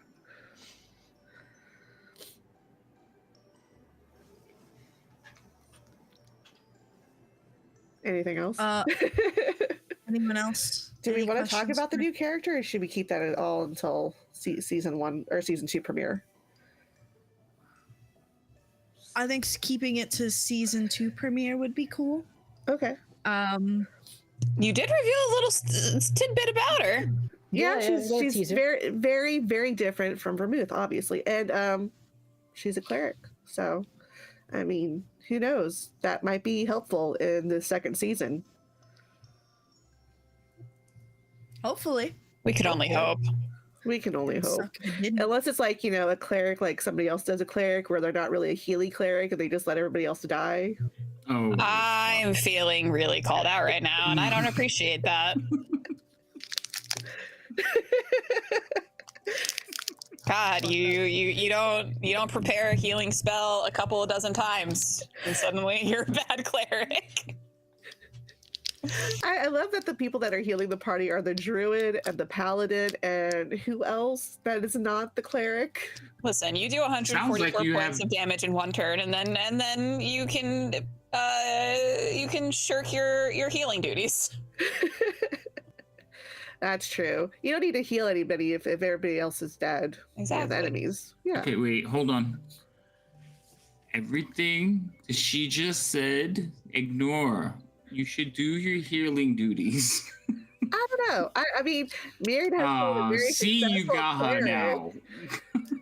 Anything else? Anyone else? Do we Any want to talk questions about the for- new character, or should we keep that at all until season 1 or season 2 premiere? I think keeping it to season 2 premiere would be cool. Okay. You did reveal a little tidbit about her. Yeah, a little she's teaser. very, very, very different from Vermouth, obviously, and she's a cleric. So, I mean, who knows? That might be helpful in the second season. Hopefully. We could only hope. We can only hope. Suck if it didn't. Unless it's like, a cleric, like somebody else does a cleric, where they're not really a Healy cleric and they just let everybody else die. Oh. I'm feeling really called out right now, and I don't appreciate that. God, you don't prepare a healing spell a couple of dozen times, and suddenly you're a bad cleric. I love that the people that are healing the party are the druid and the paladin, and who else that is not the cleric? Listen, you do 144 like you points have- of damage in one turn, and then you can shirk your healing duties. That's true. You don't need to heal anybody if everybody else is dead. Exactly. And enemies. Yeah. Okay, wait, hold on. Everything she just said, ignore. You should do your healing duties. I don't know. I mean, Myriad has been a very See, you successful got her cleric now.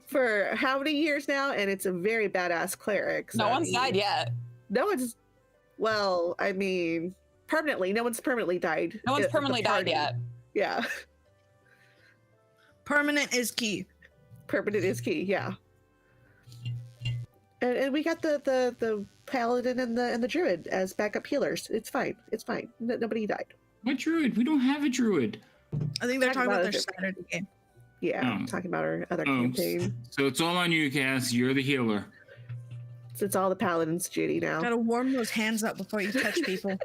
for how many years now? And it's a very badass cleric. No so, one's died yet. No one's. Well, I mean, permanently. No one's permanently died. No one's at the permanently died party. yet. Yeah. Permanent is key. Permanent is key. Yeah. And we got the paladin and the druid as backup healers. It's fine. It's fine. Nobody died. What druid? We don't have a druid. I think they're Talk talking about about their it different. Saturday game. Yeah. Oh. Talking about our other Oh, campaign. so it's all on you, Cass. You're the healer. So it's all the paladin's duty now. Gotta warm those hands up before you touch people.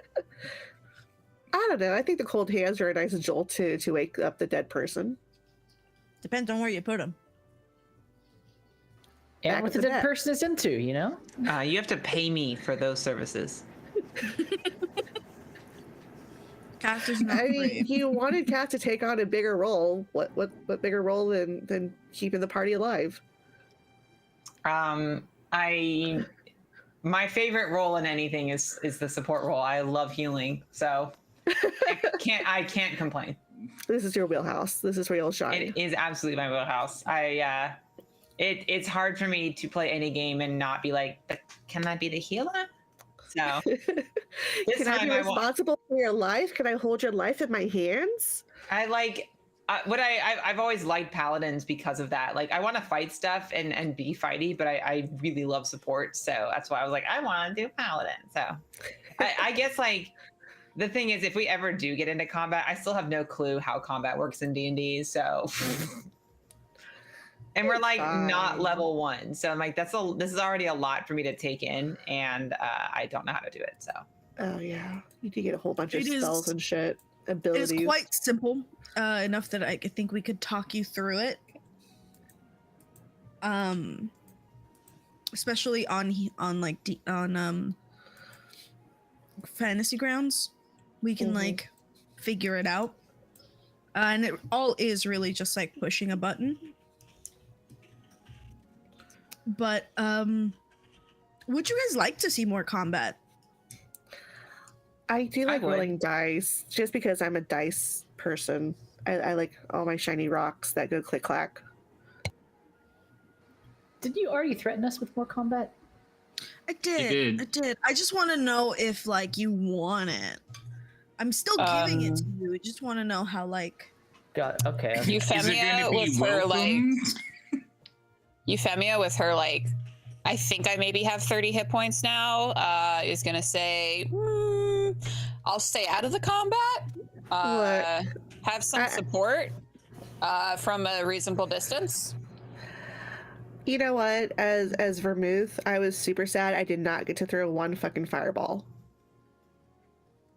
I don't know. I think the cold hands are a nice jolt to wake up the dead person. Depends on where you put them. Back And what of the the dead net. person is into, you know? You have to pay me for those services. Cass is not I mean, free. you wanted Kat to take on a bigger role. What bigger role than keeping the party alive? My favorite role in anything is the support role. I love healing, so I can't complain. This is your wheelhouse. This is where you'll shine. It is absolutely my wheelhouse. It's hard for me to play any game and not be like, can I be the healer? So this Can I time be I won't. responsible for your life? Can I hold your life in my hands? I like I've always liked paladins because of that. Like I want to fight stuff and be fighty, but I really love support. So that's why I was like, I want to do paladin. So I guess like the thing is, if we ever do get into combat, I still have no clue how combat works in D&D. So and we're like not level 1, so I'm like, this is already a lot for me to take in, and I don't know how to do it. So Oh yeah, you do get a whole bunch of It is- spells and shit, It abilities. is quite simple, enough that I think we could talk you through it. Especially on fantasy grounds, we can like figure it out, and it all is really just like pushing a button. But would you guys like to see more combat? I do like would. rolling dice, just because I'm a dice person. I like all my shiny rocks that go click clack. Did you already threaten us with more combat? I did. did. I did. I just want to know if like you want it. I'm still giving it to you. I just want to know how like. Got it. Okay. Is it Euphemia gonna be with her like welcomed? Euphemia with her like, I think I maybe have 30 hit points now. Is gonna say, I'll stay out of the combat. Have some support from a reasonable distance. You know what? As Vermouth, I was super sad I did not get to throw one fucking fireball.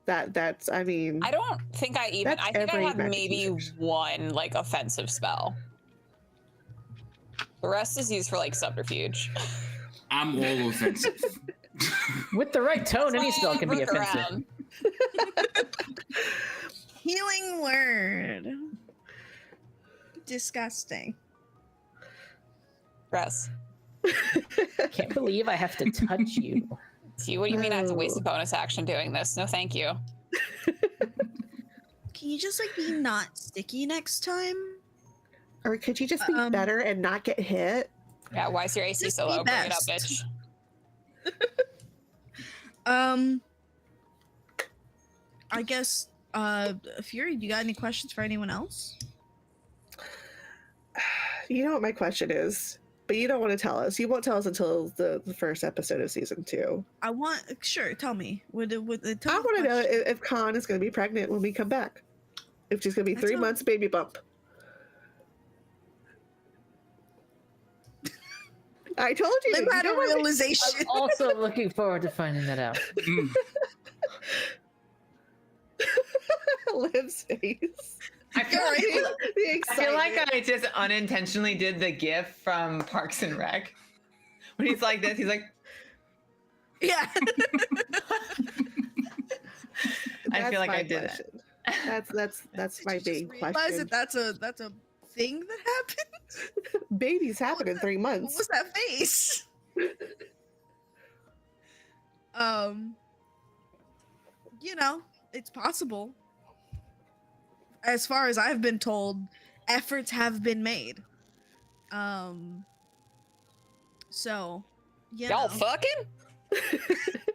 That's I mean, I don't think I even. That's I think I every have magic maybe user's. one like offensive spell. The rest is used for like subterfuge. I'm all offensive. With the right tone, any spell can be Look offensive. around. Healing word. Disgusting. Russ, Can't believe I have to touch you. see what do you mean I have to waste a bonus action doing this? No, thank you. Can you just like be not sticky next time? or could you just be better and not get hit? Yeah, why is your AC Just so be low? Bring it up, best. bitch. I guess Fury, you got any questions for anyone else? You know what my question is, but you don't want to tell us. You won't tell us until the first episode of season 2. I want sure, tell me. Tell I me the want to know question. if Khan is going to be pregnant when we come back. If she's going to be That's 3 all. months baby bump. I told you. Liv you had a know what- realization. I'm also looking forward to finding that out. Mm. Liv's face. I feel, Right. The I feel like excitement. I just unintentionally did the gif from Parks and Rec. When he's like this, he's like, Yeah. I That's feel like my I did it. question. That's my Did you big just realize question. that that's a thing that happened? Babies happen in 3 What months. was that face? You know, it's possible. As far as I've been told, efforts have been made. So, yeah. Y'all fucking?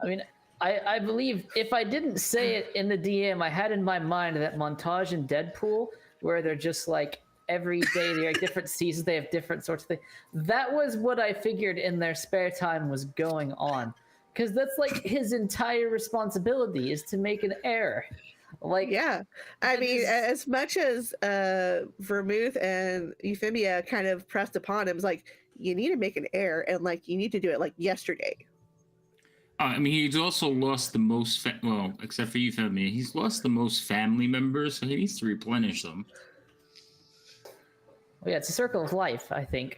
I mean, I believe if I didn't say it in the DM, I had in my mind that montage in Deadpool where they're just like every day they're different seasons, they have different sorts of things. That was what I figured in their spare time was going on. Because that's like his entire responsibility is to make an heir. Like, Yeah, I That mean, is- as much as Vermouth and Euphemia kind of pressed upon him, it's like you need to make an heir, and like you need to do it like yesterday. I mean, he's also lost the most. Well, except for Euphemia, he's lost the most family members, so he needs to replenish them. well, yeah, it's a circle of life, I think.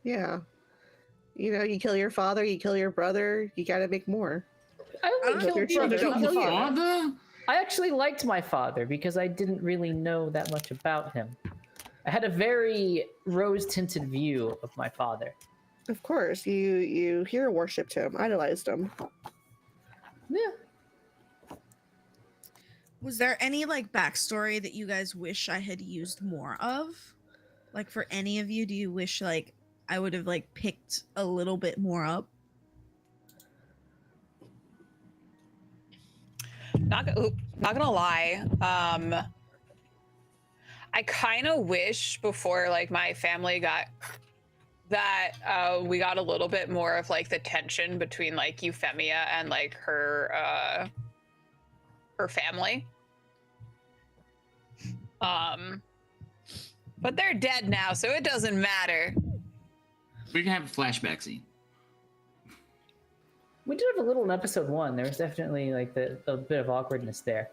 Yeah, you know, you kill your father, you kill your brother, you got to make more. I I only don't killed know, brothers, you not kill the your father. Father? I actually liked my father because I didn't really know that much about him. I had a very rose-tinted view of my father. Of course, you hero worshipped him, idolized him. Yeah. Was there any like backstory that you guys wish I had used more of? Like for any of you, do you wish like I would have like picked a little bit more up? Not gonna lie. I kind of wish before like my family got that we got a little bit more of like the tension between like Euphemia and like her family. But they're dead now, so it doesn't matter. We can have a flashback scene. We did have a little in episode 1. There was definitely like a bit of awkwardness there.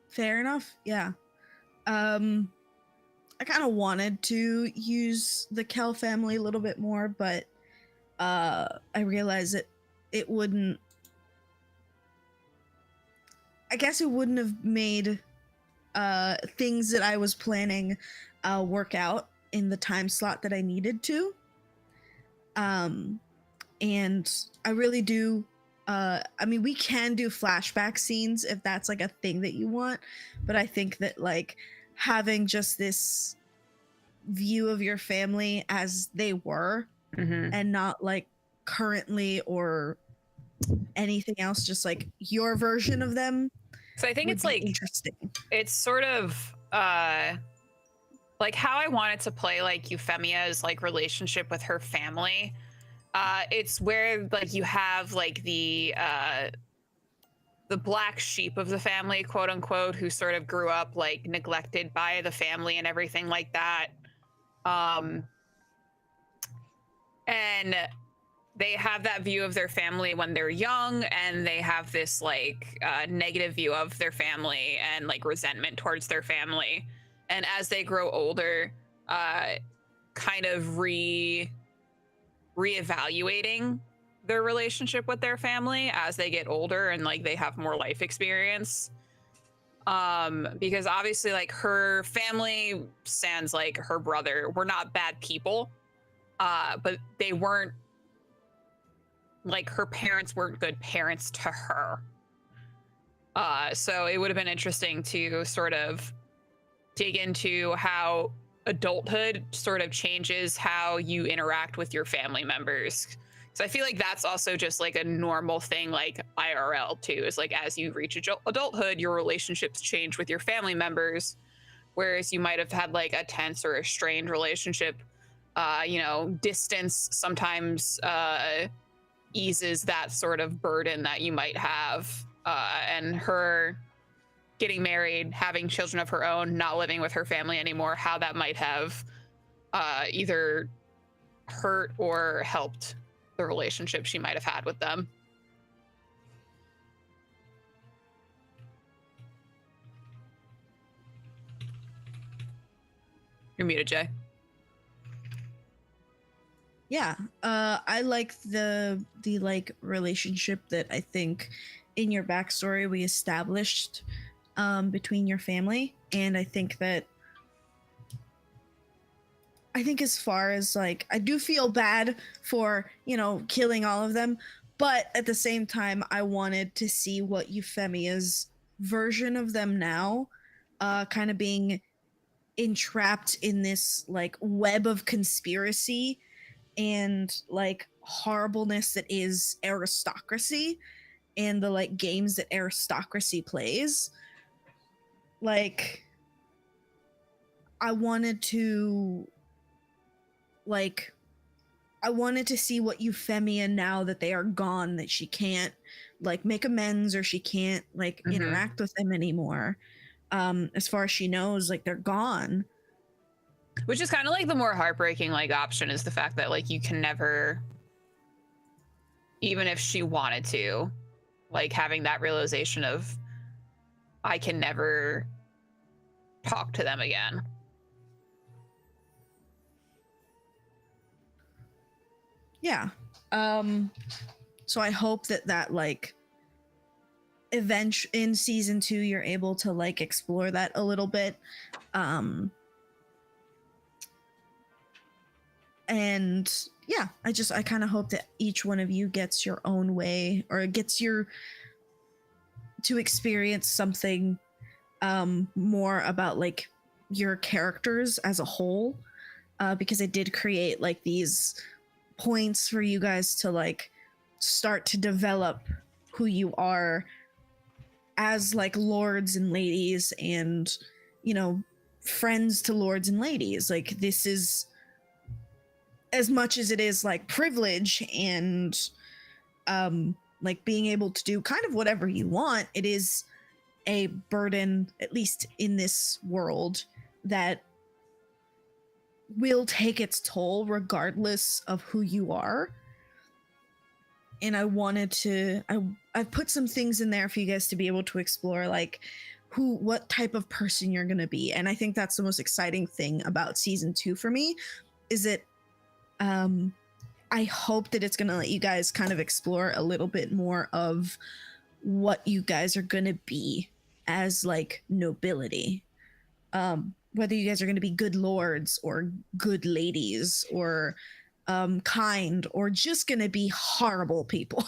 Fair enough. Yeah. I kind of wanted to use the Kel family a little bit more, but I realized it wouldn't. I guess it wouldn't have made things that I was planning work out in the time slot that I needed to. And I really do. I mean, we can do flashback scenes if that's like a thing that you want, but I think that like having just this view of your family as they were and not like currently or anything else, just like your version of them. So I think it's like interesting. It's sort of like how I wanted to play like Euphemia's like relationship with her family. It's where like you have like the black sheep of the family, quote unquote, who sort of grew up like neglected by the family and everything like that. And they have that view of their family when they're young, and they have this like negative view of their family and like resentment towards their family. And as they grow older, kind of reevaluating their relationship with their family as they get older and like they have more life experience. Because obviously like her family, sans like her brother, were not bad people, but they weren't like her parents weren't good parents to her. So it would have been interesting to sort of dig into how adulthood sort of changes how you interact with your family members. So I feel like that's also just like a normal thing, like IRL too, is like as you reach adulthood, your relationships change with your family members, whereas you might have had like a tense or a strained relationship. Distance sometimes eases that sort of burden that you might have. And her getting married, having children of her own, not living with her family anymore, how that might have either hurt or helped the relationship she might have had with them. You're muted, Jay. Yeah, I like the like relationship that I think in your backstory we established between your family, and I think as far as like, I do feel bad for killing all of them, but at the same time I wanted to see what Euphemia's version of them now, kind of being entrapped in this like web of conspiracy and like horribleness that is aristocracy and the like games that aristocracy plays. Like, I wanted to see what Euphemia, now that they are gone, that she can't like make amends or she can't like interact with them anymore. As far as she knows, like they're gone. Which is kind of like the more heartbreaking like option, is the fact that like you can never, even if she wanted to, like having that realization of I can never talk to them again. Yeah. So I hope that like event in season 2 you're able to like explore that a little bit. And yeah, I kind of hope that each one of you gets your own way, or gets to experience something more about like your characters as a whole, because I did create like these points for you guys to like start to develop who you are as like lords and ladies and, you know, friends to lords and ladies. Like, this is, as much as it is like privilege and like being able to do kind of whatever you want, it is a burden, at least in this world, that will take its toll regardless of who you are. And I wanted to, I've put some things in there for you guys to be able to explore, like what type of person you're going to be. And I think that's the most exciting thing about season 2 for me, is that I hope that it's going to let you guys kind of explore a little bit more of what you guys are going to be as like nobility. Whether you guys are going to be good lords or good ladies or kind, or just going to be horrible people,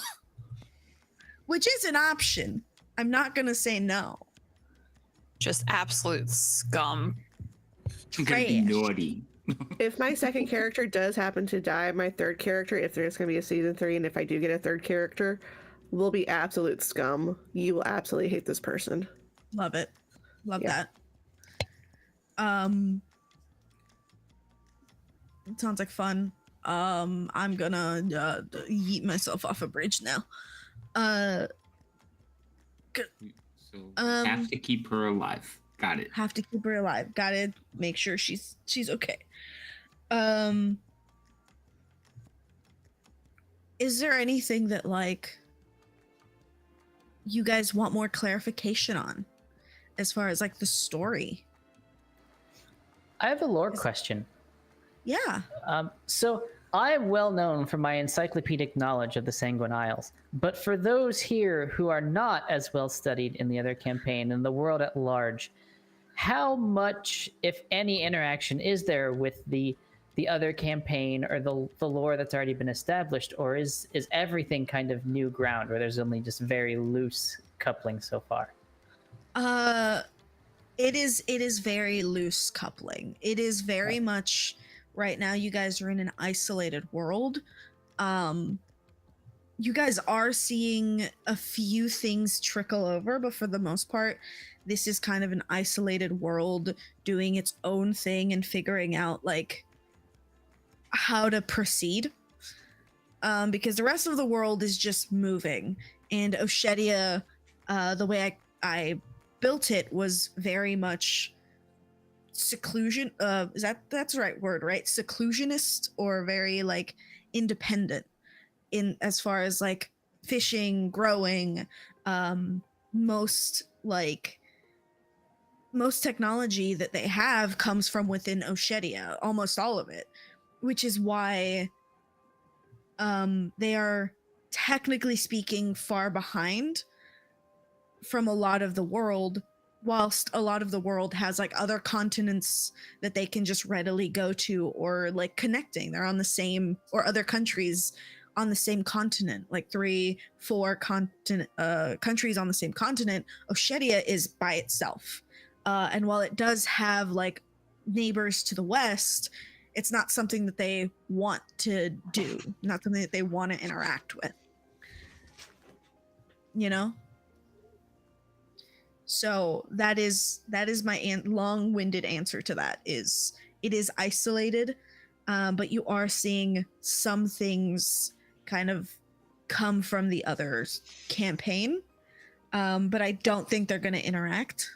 which is an option. I'm not going to say no. Just absolute scum. I'm gonna be Trash. naughty. If my second character does happen to die, my third character, if there's going to be a season 3, and if I do get a third character, will be absolute scum. You will absolutely hate this person. Love it. Love Yeah. that. It sounds like fun. I'm gonna yeet myself off a bridge now. So Um, have to keep her alive. Got it. Have to keep her alive. Gotta make sure she's okay. Is there anything that like you guys want more clarification on as far as like the story? I have a lore question. Yeah. So I am well known for my encyclopedic knowledge of the Sanguine Isles, but for those here who are not as well studied in the other campaign and the world at large, how much, if any, interaction is there with the other campaign or the lore that's already been established, or is everything kind of new ground where there's only just very loose coupling so far? It is very loose coupling. It is very much right now you guys are in an isolated world. You guys are seeing a few things trickle over, but for the most part, this is kind of an isolated world doing its own thing and figuring out like how to proceed. Because the rest of the world is just moving, and Oshedia, the way I built it was very much seclusion. That's the right word, right? Seclusionist, or very like independent in as far as like fishing, growing. Most technology that they have comes from within Oshedia, almost all of it, which is why they are technically speaking far behind from a lot of the world, whilst a lot of the world has like other continents that they can just readily go to, or like connecting. They're on the same, or other countries on the same continent, like 3-4 countries on the same continent. Oshedia is by itself. And while it does have like neighbors to the west, it's not something that they want to do, not something that they want to interact with. You know? So that is my long-winded answer to that. Is it is isolated, but you are seeing some things kind of come from the other campaign, but I don't think they're going to interact.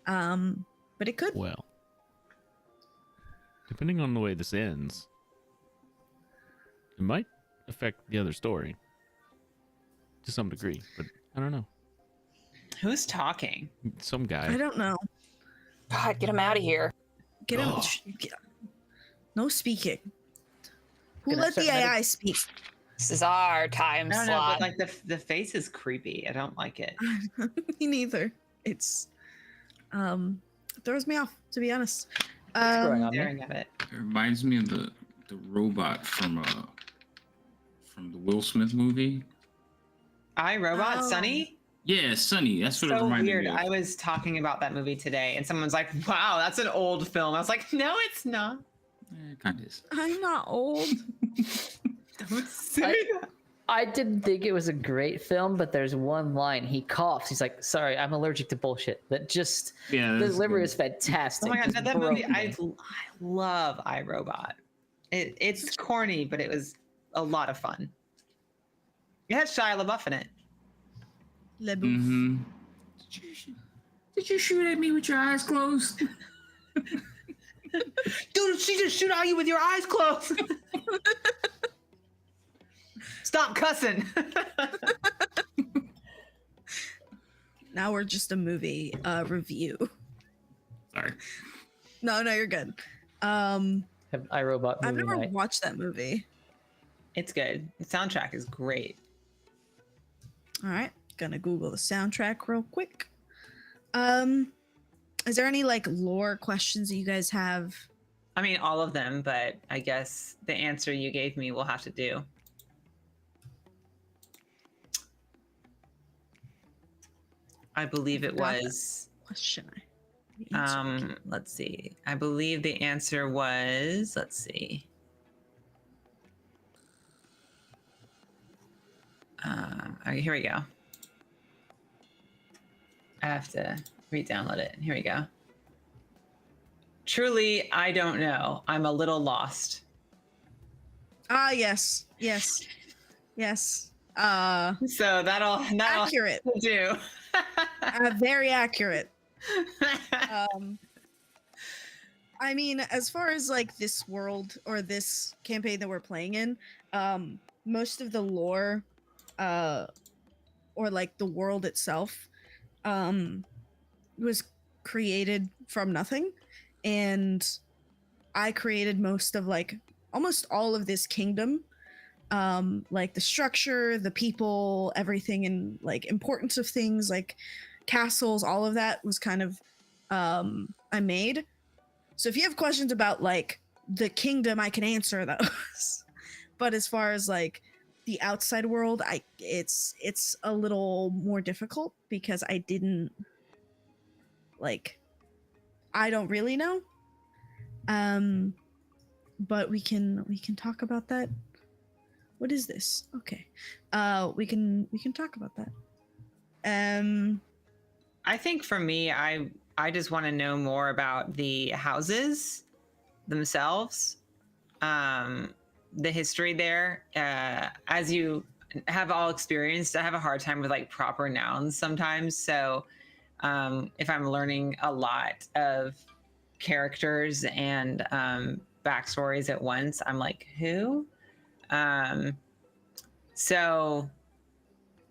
But it could. Well, depending on the way this ends, it might affect the other story to some degree, but I don't know. Who's talking? Some guy. I don't know. God, get him out of here. Get him. No speaking. Who let the AI speak? This is our time I don't know, slot. but like the face is creepy. I don't like it. Me neither. It's it throws me off, to be honest. What's going on? Staring at it. It reminds me of the robot from the Will Smith movie. I, Robot, Oh. Sunny? Yeah, Sunny. That's what it So reminded weird. me of. I was talking about that movie today, and someone's like, wow, that's an old film. I was like, no, it's not. Kind of is. I'm not old. Don't say that. I didn't think it was a great film, but there's one line. He coughs. He's like, "Sorry, I'm allergic to bullshit." That just Yeah, the that's delivery good. is fantastic. Oh my god, Just that movie! broke I me. love iRobot. It's corny, but it was a lot of fun. It had Shia LaBeouf in it. Le Bouffe. Mm-hmm. Did you shoot at me with your eyes closed? Dude, she just shoot at you with your eyes closed. Stop cussing. Now we're just a movie review. Sorry. No, you're good. Have iRobot I've movie never night. watched that movie. It's good. The soundtrack is great. All right, gonna Google the soundtrack real quick. Is there any like lore questions that you guys have? I mean, all of them, but I guess the answer you gave me will have to do. I believe it Forgot that was. Question. The answer. Let's see. I believe the answer was. Let's see. Okay, here we go. I have to re-download it. Here we go. Truly, I don't know. I'm a little lost. Ah, yes. So that'll Accurate. do. Very accurate. I mean, as far as like this world or this campaign that we're playing in, most of the lore, or like the world itself, was created from nothing, and I created most of like almost all of this kingdom, like the structure, the people, everything, and like importance of things like castles, all of that was kind of I made. So if you have questions about like the kingdom, I can answer those. But as far as like the outside world, it's a little more difficult because I didn't I don't really know. But we can talk about that. What is this? Okay. We can talk about that. I think for me, I just want to know more about the houses themselves, the history there. As you have all experienced, I have a hard time with like proper nouns sometimes. So if I'm learning a lot of characters and backstories at once, I'm like, who? So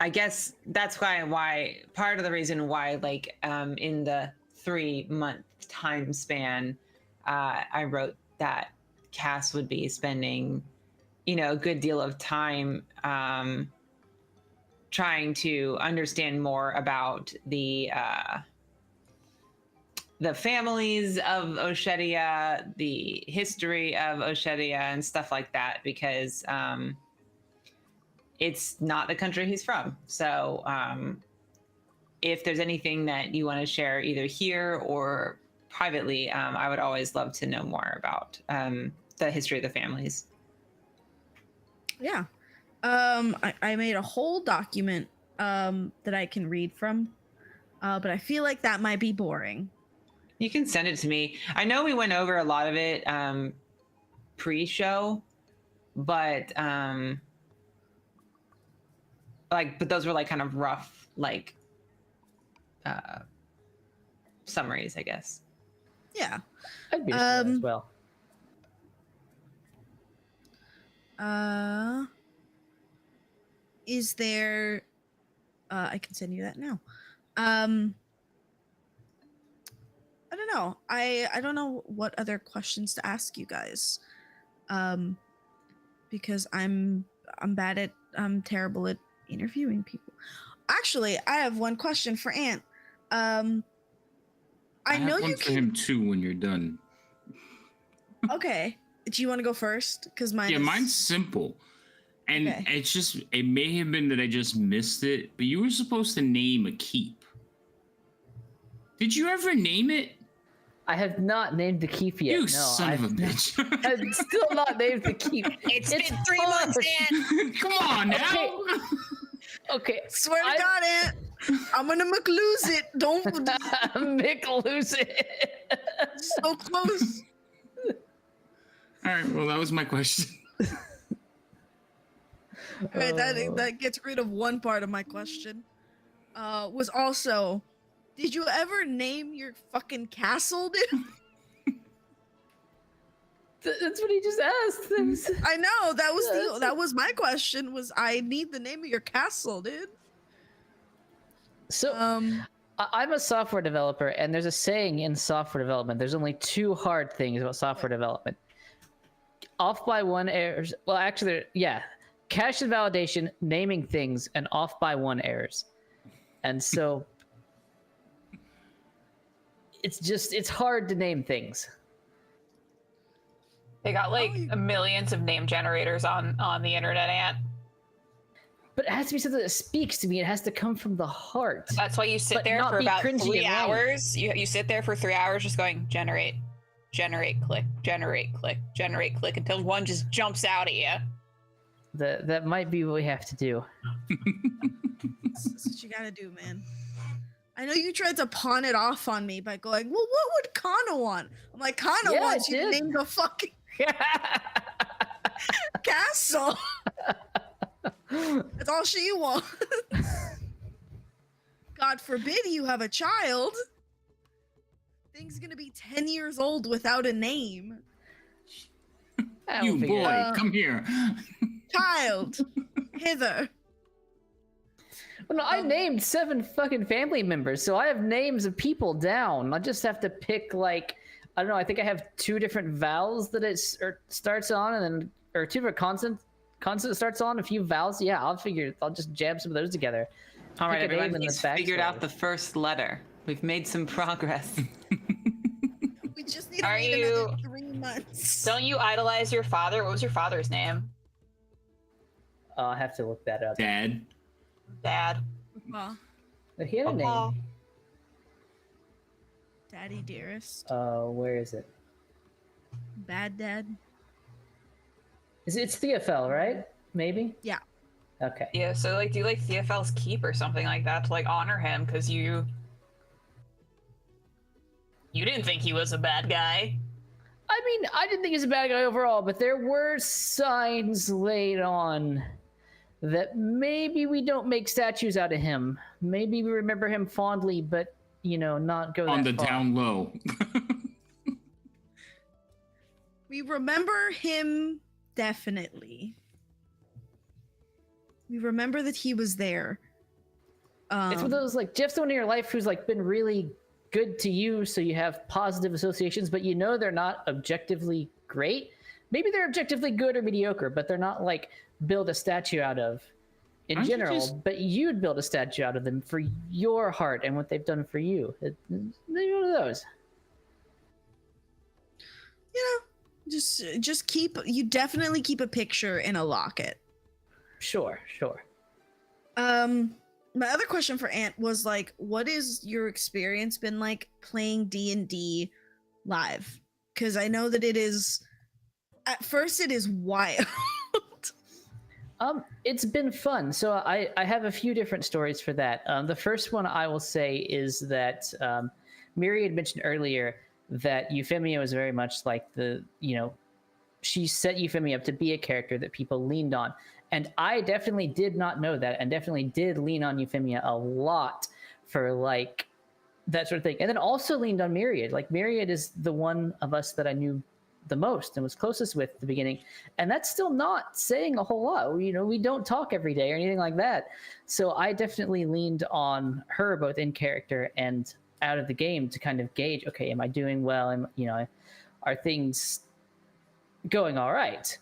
I guess that's why part of the reason why like in the 3-month time span, I wrote that Cass would be spending, a good deal of time trying to understand more about the families of Oshedia, the history of Oshedia, and stuff like that, because it's not the country he's from. So if there's anything that you want to share either here or privately, I would always love to know more about the history of the families. Yeah. I made a whole document that I can read from, but I feel like that might be boring. You can send it to me. I know we went over a lot of it pre-show, but but those were like kind of rough, like summaries, I guess. Yeah. I'd be interested in that as well. Is there I can send you that now. I don't know. I don't know what other questions to ask you guys. Because I'm terrible at interviewing people. Actually, I have one question for Ant. I know have one you for can. him too when you're done. Okay. Do you want to go first? Because mine's simple. And Okay. it's just, it may have been that I just missed it, but you were supposed to name a keep. Did you ever name it? I have not named the keep yet. You No, son of a I've bitch. I've still not named the keep. It's been 3 months, hard. Aunt. Come on now. Okay. Okay, Swear to I- God, Aunt, I'm gonna lose it. Don't Mick lose it. so close. All right. Well, that was my question. All right, that gets rid of one part of my question. Was also, did you ever name your fucking castle, dude? That's what he just asked. I know that was Yeah, that was my question. Was I need the name of your castle, dude? So I'm a software developer, and there's a saying in software development. There's only two hard things about software development. Off by one errors. Well, actually, yeah. Cache and validation, naming things, and off by one errors. And so it's hard to name things. They got like millions of name generators on the internet, Aunt. But it has to be something that speaks to me. It has to come from the heart. That's why you sit But there not for be about cringy 3 and lame. hours. You sit there for 3 hours just going generate, click, generate, click until one just jumps out at you. That might be what we have to do. That's what you gotta do, man. I know you tried to pawn it off on me by going, well, what would Kana want? I'm like, Kana Yeah, I wants you to did. name the fucking castle. That's all she wants. God forbid you have a child. Thing's gonna be 10 years old without a name. I'll You figure it boy, out. come here. Child, hither. Well, no, I named 7 fucking family members, so I have names of people down. I just have to pick, like, I don't know. I think I have 2 different vowels that it starts on, and then or 2 different consonant starts on, a few vowels. Yeah, I'll just jam some of those together. All right, Pick a name everyone. and He's the figured out backstory. the first letter. We've made some progress. We just need to Are wait another you- 3 months. Don't you idolize your father? What was your father's name? I'll have to look that up. Dad. Dad. Aw, But he had a Papa. name. Daddy dearest. Where is it? Bad dad. It's Theophel, right? Maybe? Yeah. Okay. Yeah, so like do you like Theophel's keep or something like that to like honor him because you didn't think he was a bad guy. I mean, I didn't think he was a bad guy overall, but there were signs laid on that maybe we don't make statues out of him. Maybe we remember him fondly, but, not go On that the far. down low. We remember him definitely. We remember that he was there. It's one of those, like, Jeff's the one in your life who's, like, been really good to you, so you have positive associations, but they're not objectively great. Maybe they're objectively good or mediocre, but they're not, like, build a statue out of in Aren't you general, just- but you'd build a statue out of them for your heart and what they've done for you. Maybe one of those. Just you definitely keep a picture in a locket. Sure. My other question for Ant was like, what is your experience been like playing D&D live? Because I know that it is at first it is wild. It's been fun. So I have a few different stories for that. The first one I will say is that Miri had mentioned earlier that Euphemia was very much like she set Euphemia up to be a character that people leaned on. And I definitely did not know that and definitely did lean on Euphemia a lot for like that sort of thing. And then also leaned on Myriad. Like Myriad is the one of us that I knew the most and was closest with at the beginning. And that's still not saying a whole lot. We don't talk every day or anything like that. So I definitely leaned on her both in character and out of the game to kind of gauge, okay, am I doing well? Are things going all right?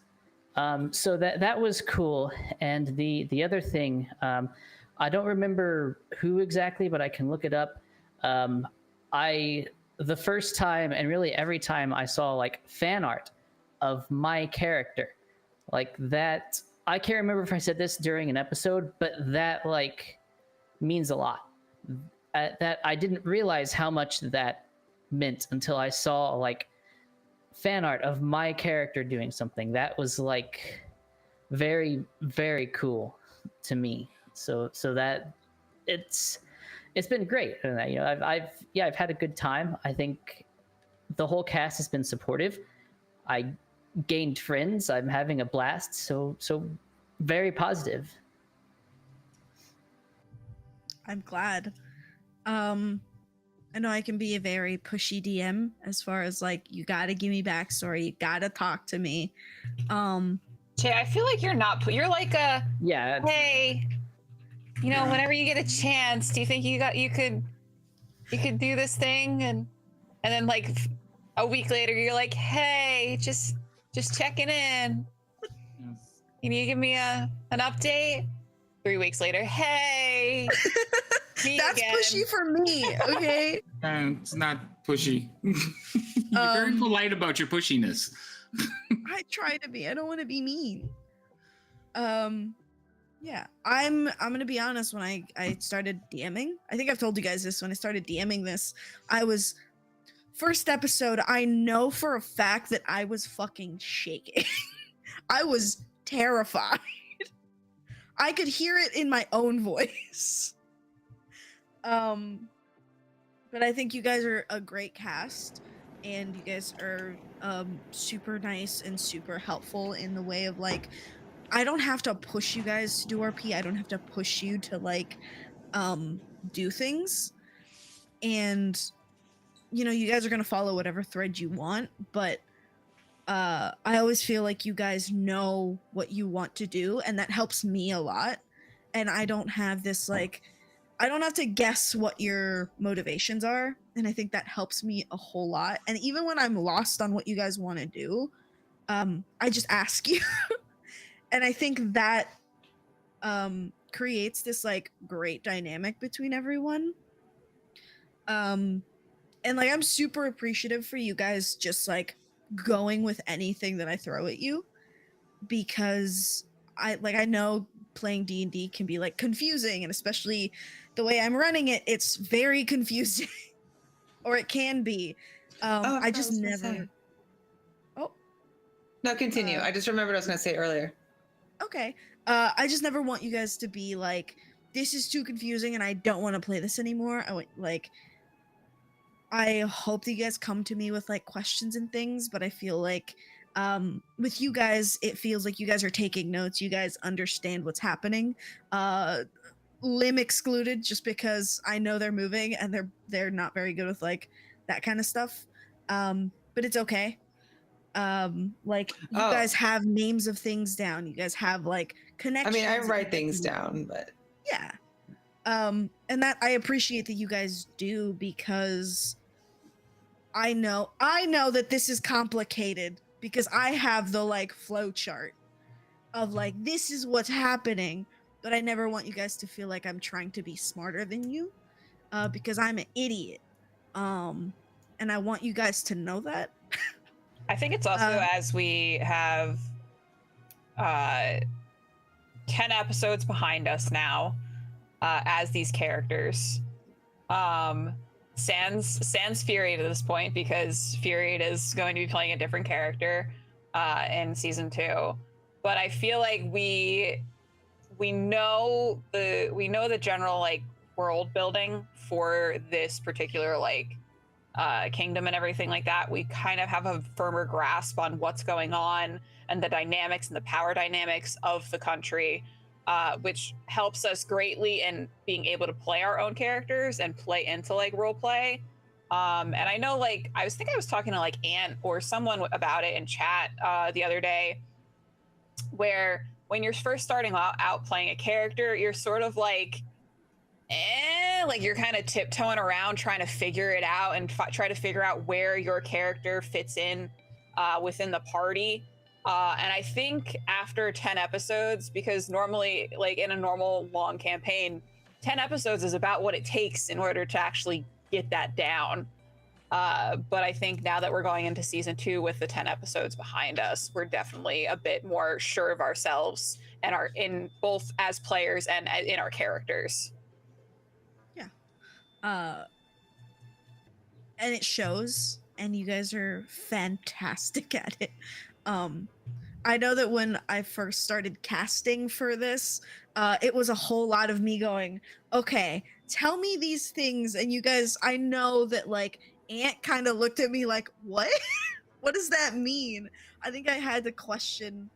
So that was cool. And the other thing, I don't remember who exactly, but I can look it up. The first time and really every time I saw like fan art of my character, like that, I can't remember if I said this during an episode, but that like means a lot. That I didn't realize how much that mint until I saw like fan art of my character doing something. That was like very, very cool to me. So that it's been great. And you know, I've had a good time. I think the whole cast has been supportive. I gained friends. I'm having a blast. So very positive. I'm glad. I know I can be a very pushy DM as far as like, you gotta give me backstory, you gotta talk to me. Jay, I feel like you're not. You're like a Yeah. hey, you know, whenever you get a chance, do you think you could do this thing and then like a week later you're like, hey, just checking in. You need to give me an update. 3 weeks later, hey. That's again. pushy for me, okay? It's not pushy. You're very polite about your pushiness. I try to be. I don't want to be mean. Yeah, I'm gonna be honest. When I started DMing, I think I've told you guys this. When I started DMing this, I was first episode. I know for a fact that I was fucking shaking. I was terrified. I could hear it in my own voice. But I think you guys are a great cast, and you guys are super nice and super helpful in the way of like, I don't have to push you guys to do RP. I don't have to push you to like do things. And you know, you guys are gonna follow whatever thread you want, but I always feel like you guys know what you want to do, and that helps me a lot. And I don't have this like, I don't have to guess what your motivations are, and I think that helps me a whole lot. And even when I'm lost on what you guys want to do, I just ask you. And I think that creates this like great dynamic between everyone. And like, I'm super appreciative for you guys just like going with anything that I throw at you, because I know playing D&D can be like confusing, and especially the way I'm running it, it's very confusing. Or it can be. I just never. Oh. No, continue. I just remembered I was going to say earlier. Okay. I just never want you guys to be like, this is too confusing and I don't want to play this anymore. I hope that you guys come to me with like questions and things, but I feel like with you guys, it feels like you guys are taking notes. You guys understand what's happening. Limb excluded, just because I know they're moving and they're not very good with like that kind of stuff. But it's okay. Like, you guys have names of things down. You guys have like connections. I mean, I write things down, but yeah. And that I appreciate that you guys do, because I know that this is complicated, because I have the like flow chart of like, this is what's happening, but I never want you guys to feel like I'm trying to be smarter than you, because I'm an idiot. And I want you guys to know that. I think it's also as we have 10 episodes behind us now as these characters. Sans Furiate at this point, because Furiate is going to be playing a different character in season 2. But I feel like we know the general like world building for this particular like kingdom and everything like that. We kind of have a firmer grasp on what's going on and the dynamics and the power dynamics of the country, which helps us greatly in being able to play our own characters and play into like role play. And I know like I was talking to like Ant or someone about it in chat the other day, where when you're first starting out playing a character, you're sort of like like you're kind of tiptoeing around trying to figure it out and try to figure out where your character fits in within the party. And I think after 10 episodes, because normally like in a normal long campaign, 10 episodes is about what it takes in order to actually get that down. But I think now that we're going into season 2 with the 10 episodes behind us, we're definitely a bit more sure of ourselves and are in both as players and in our characters. and it shows, and you guys are fantastic at it. I know that when I first started casting for this, it was a whole lot of me going, okay, tell me these things. And you guys, I know that like Ant kind of looked at me like, what? What does that mean? I think I had to question,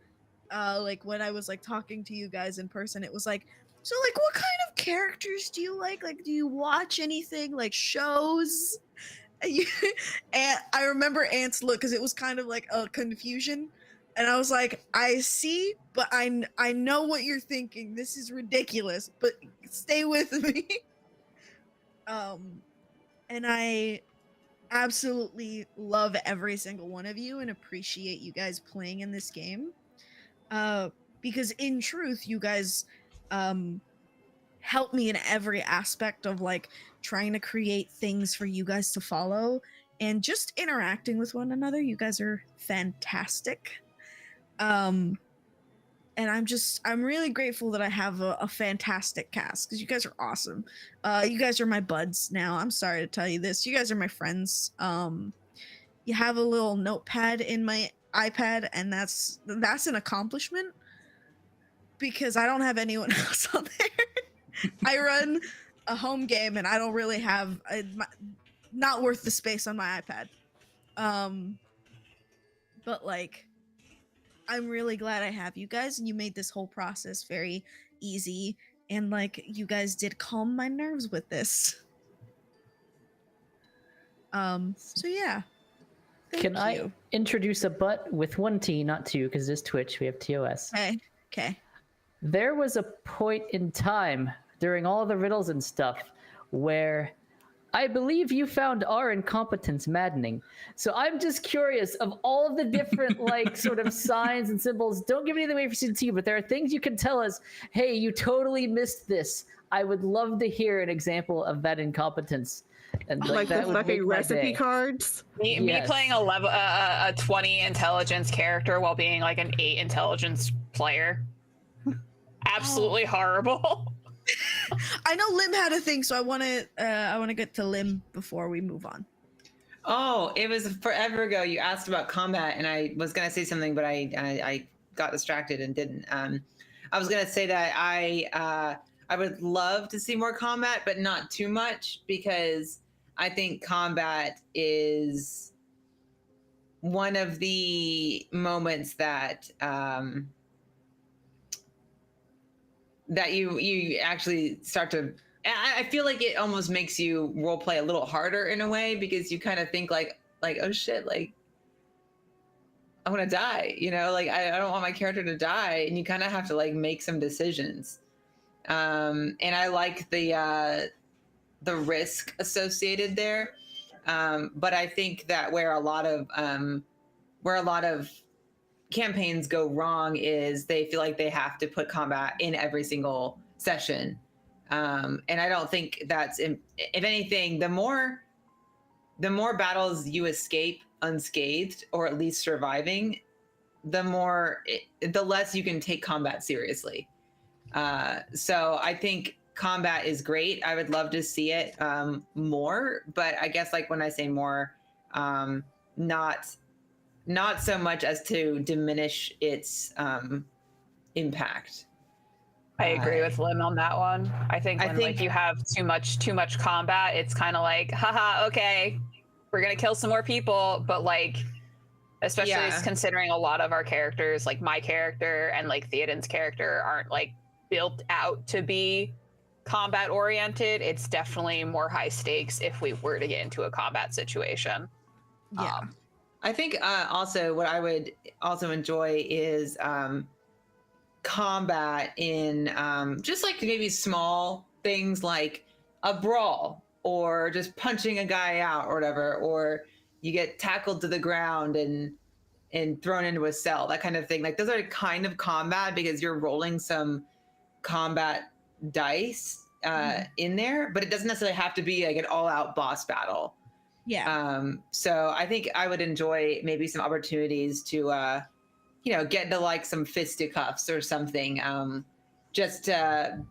like when I was like talking to you guys in person, it was like, so like what kind of characters do you like? Like, do you watch anything like shows? And I remember Ant's look because it was kind of like a confusion. And I was like, I see, but I know what you're thinking. This is ridiculous, but stay with me. And I absolutely love every single one of you and appreciate you guys playing in this game. Because in truth, you guys help me in every aspect of like trying to create things for you guys to follow and just interacting with one another. You guys are fantastic. And I'm really grateful that I have a fantastic cast because you guys are awesome. You guys are my buds now. I'm sorry to tell you this. You guys are my friends. You have a little notepad in my iPad, and that's an accomplishment because I don't have anyone else on there. I run a home game, and I don't really have not worth the space on my iPad. But like, I'm really glad I have you guys, and you made this whole process very easy, and like you guys did calm my nerves with this. So yeah. Can I introduce a butt with one T, not two, because it's Twitch. We have TOS. Okay. There was a point in time during all the riddles and stuff where I believe you found our incompetence maddening. So I'm just curious of all of the different like sort of signs and symbols. Don't give anything away for season 2, but there are things you can tell us. Hey, you totally missed this. I would love to hear an example of that incompetence. And Like that the would make fucking my recipe day. cards. Me Yes. playing a 20 intelligence character while being like an 8 intelligence player. Absolutely horrible. I know Lim had a thing, so I want to get to Lim before we move on. Oh, it was forever ago. You asked about combat, and I was gonna say something, but I got distracted and didn't. I was gonna say that I would love to see more combat, but not too much, because I think combat is one of the moments that that you actually start to. I feel like it almost makes you role play a little harder in a way, because you kind of think like oh shit, like I want to die, you know, like I don't want my character to die, and you kind of have to like make some decisions. And I like the risk associated there, but I think that where a lot of campaigns go wrong is they feel like they have to put combat in every single session. And I don't think that's, if anything, the more battles you escape unscathed, or at least surviving, the less you can take combat seriously. So I think combat is great. I would love to see it more, but I guess like when I say more, not so much as to diminish its impact. I agree with Lim on that one. I think like you have too much combat, it's kind of like, haha, okay, we're gonna kill some more people, but like, especially considering a lot of our characters, like my character and like Theoden's character, aren't like built out to be combat oriented. It's definitely more high stakes if we were to get into a combat situation. Yeah. I think also what I would also enjoy is combat in just like maybe small things like a brawl, or just punching a guy out or whatever, or you get tackled to the ground and thrown into a cell, that kind of thing. Like those are kind of combat because you're rolling some combat dice in there, but it doesn't necessarily have to be like an all-out boss battle. Yeah. So I think I would enjoy maybe some opportunities to get into like some fisticuffs or something, just to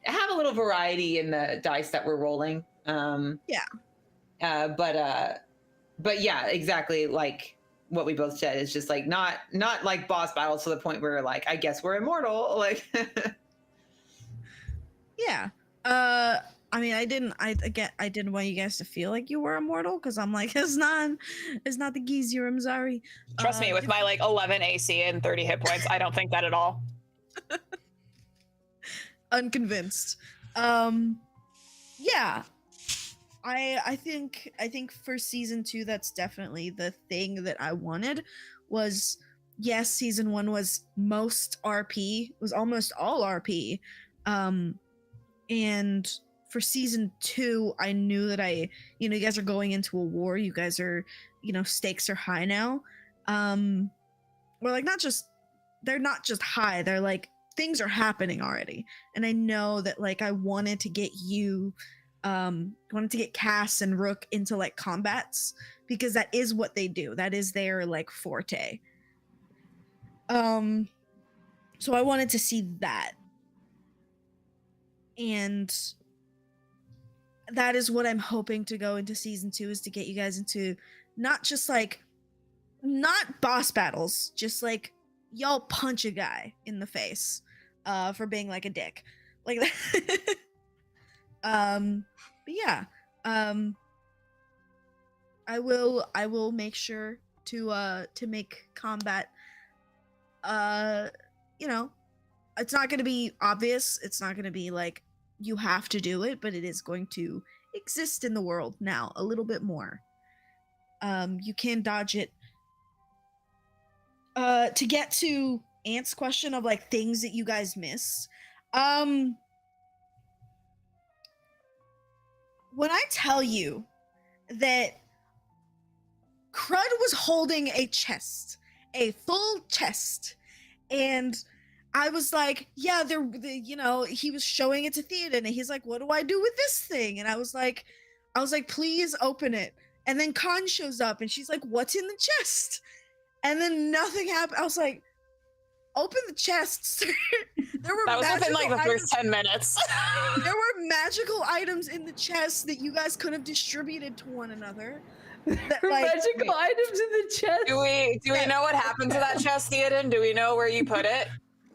have a little variety in the dice that we're rolling. Yeah. But yeah, exactly like what we both said. It's just like not like boss battles to the point where like I guess we're immortal. Like Yeah. I mean, I didn't want you guys to feel like you were immortal because I'm like, it's not the Geezer. I'm sorry. Trust me, with my like 11 AC and 30 hit points, I don't think that at all. Unconvinced. Yeah. I think for season 2, that's definitely the thing that I wanted. Was yes, season 1 was most RP, was almost all RP. And for season 2, I knew that you guys are going into a war. You guys are, stakes are high now. Or like they're not just high, they're like things are happening already. And I know that like I wanted to get Cass and Rook into like combats because that is what they do. That is their like forte. So I wanted to see that. And that is what I'm hoping to go into season 2, is to get you guys into not boss battles, just like y'all punch a guy in the face for being like a dick. Like that. But yeah. I will make sure to make combat it's not going to be obvious. It's not going to be like you have to do it, but it is going to exist in the world now a little bit more. You can dodge it. To get to Ant's question of like things that you guys miss. When I tell you that Crud was holding a chest, a full chest, and I was like, yeah, he was showing it to Theoden, and he's like, what do I do with this thing? And I was like, please open it. And then Khan shows up, and she's like, what's in the chest? And then nothing happened. I was like, open the chest. There were that was within like the items. first 10 minutes. There were magical items in the chest that you guys could have distributed to one another. That, like, magical items in the chest. Do we know what happened to that chest, Theoden? Do we know where you put it?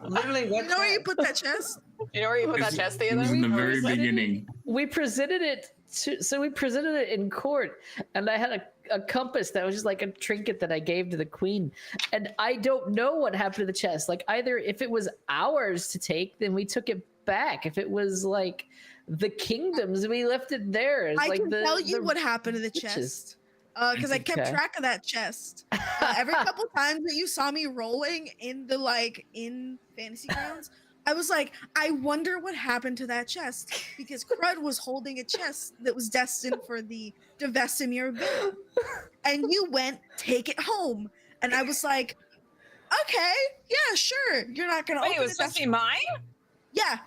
literally what you know where you put that chest? You know where you put that chest, It was Theoden? in the very beginning. We presented it in court, and I had a compass that was just like a trinket that I gave to the queen, and I don't know what happened to the chest. Like, either if it was ours to take, then we took it back. If it was like the kingdom's, we left it there. I like can tell you what happened to the chest. Because I kept Okay. track of that chest. Every couple times that you saw me rolling in Fantasy Grounds, I was like, I wonder what happened to that chest, because Crud was holding a chest that was destined for the Vesemir villa, and you went, take it home, and I was like, okay, yeah, sure, you're not gonna. Wait, open it was supposed to be mine? Yeah.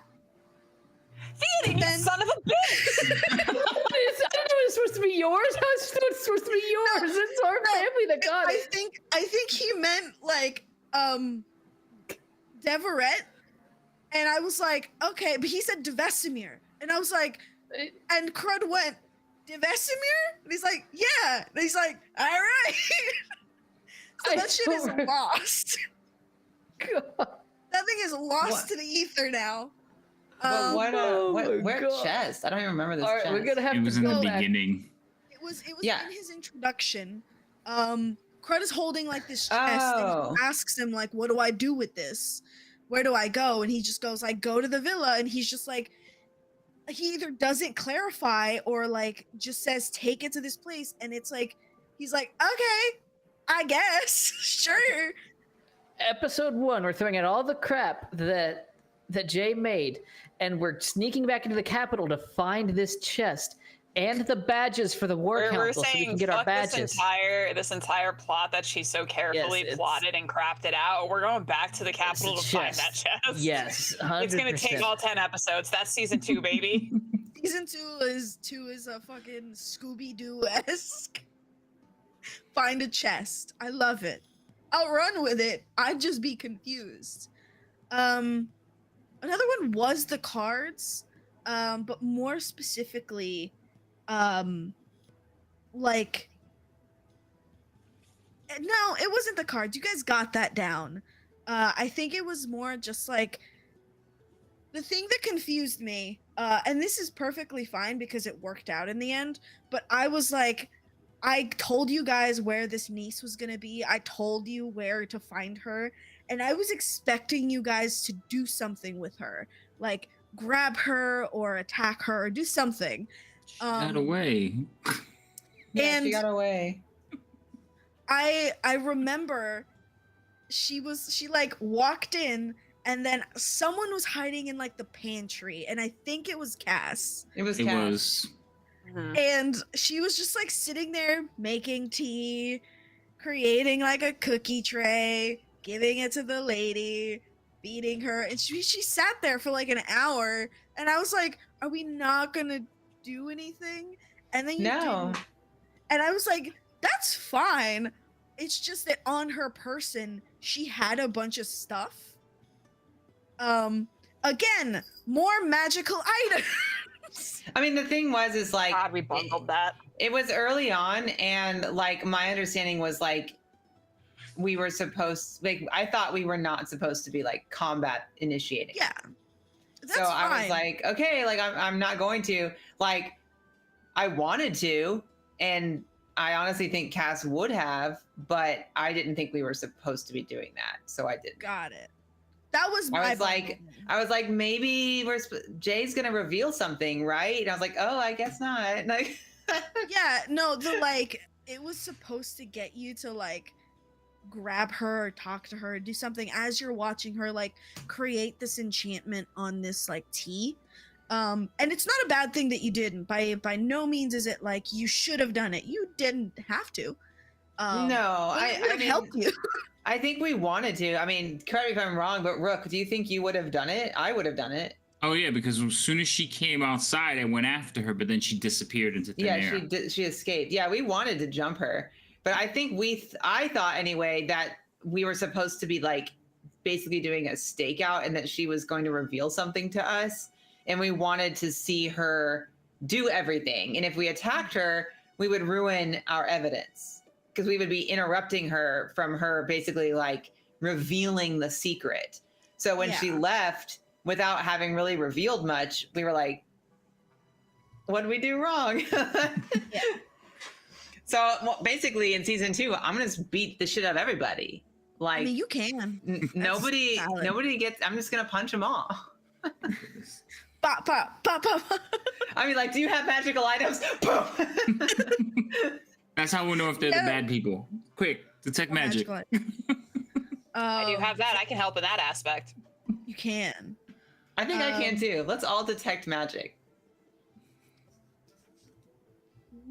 Theoden, you son of a bitch! I don't know it's supposed to be yours. How is it supposed to be yours? It's our family that got I it. think he meant like Deverett, and I was like, okay, but he said Vesemir, and I was like, and Crud went, Vesemir, and he's like, yeah, and he's like, all right. So that shit is lost. God. That thing is lost What? to the ether now. But oh my where God. chest? I don't even remember this All right, chest. we're gonna have It was to in go the back. beginning. It was Yeah. in his introduction. Crud is holding like this chest, and Oh. he asks him like, what do I do with this? Where do I go? And he just goes like, go to the villa. And he's just like, he either doesn't clarify or like just says, take it to this place. And it's like, he's like, okay, I guess, sure. Episode 1, we're throwing out all the crap that Jay made, and we're sneaking back into the capital to find this chest and the badges for the war We're council, so we saying can get our fuck badges. this entire plot that she so carefully Yes, it's- plotted and crafted out. We're going back to the capital to find that chest. Yes, 100%. It's gonna take all 10 episodes. That's season 2, baby. Season 2 is a fucking Scooby-Doo-esque. Find a chest. I love it. I'll run with it. I'd just be confused. Another one was the cards, but more specifically, like no, it wasn't the cards. You guys got that down. I think it was more just like the thing that confused me, and this is perfectly fine because it worked out in the end, but I was like, I told you guys where this niece was gonna be. I told you where to find her, and I was expecting you guys to do something with her, like grab her or attack her or do something. Got away. Yeah, she And got away. I remember she like walked in and then someone was hiding in like the pantry and I think it was Cass. It was It Cass. was. And she was just like sitting there making tea, creating like a cookie tray, giving it to the lady, feeding her, and she sat there for like an hour and I was like, are we not gonna do anything? And then you No. didn't. And I was like, that's fine. It's just that on her person, she had a bunch of stuff. Again, more magical items. I mean, the thing is like, God, we bungled that. it was early on, and like my understanding was like we were supposed, like I thought we were not supposed to be like combat initiating. Yeah. That's So I was fine. like, okay, like I'm not going to. Like, I wanted to, and I honestly think Cass would have, but I didn't think we were supposed to be doing that, so I didn't. Got it. That was my I was like, maybe Jay's gonna reveal something, right? And I was like, oh, I guess not. Like, yeah, no, the like it was supposed to get you to like grab her or talk to her, do something as you're watching her like create this enchantment on this like tea. And it's not a bad thing that you didn't. By no means is it like you should have done it. You didn't have to. no, It would have mean, helped you. I think we wanted to. I mean, correct me if I'm wrong, but Rook, do you think you would have done it? I would have done it. Oh yeah, because as soon as she came outside, I went after her, but then she disappeared into thin air. She escaped. Yeah, we wanted to jump her, but I think I thought anyway that we were supposed to be like basically doing a stakeout, and that she was going to reveal something to us, and we wanted to see her do everything. And if we attacked her, we would ruin our evidence because we would be interrupting her from her basically like revealing the secret. So when she Yeah. left without having really revealed much, we were like, what did we do wrong? Yeah. So well, basically in season 2, I'm going to beat the shit out of everybody. Like I mean, you can. nobody valid. gets, I'm just going to punch them all. Pop, pop, pop, pop. I mean, like, do you have magical items? Boom. That's how we'll know if they're Yeah. the bad people. Quick, detect magic. I I do have that. I can help in that aspect. You can. I think I can too. Let's all detect magic.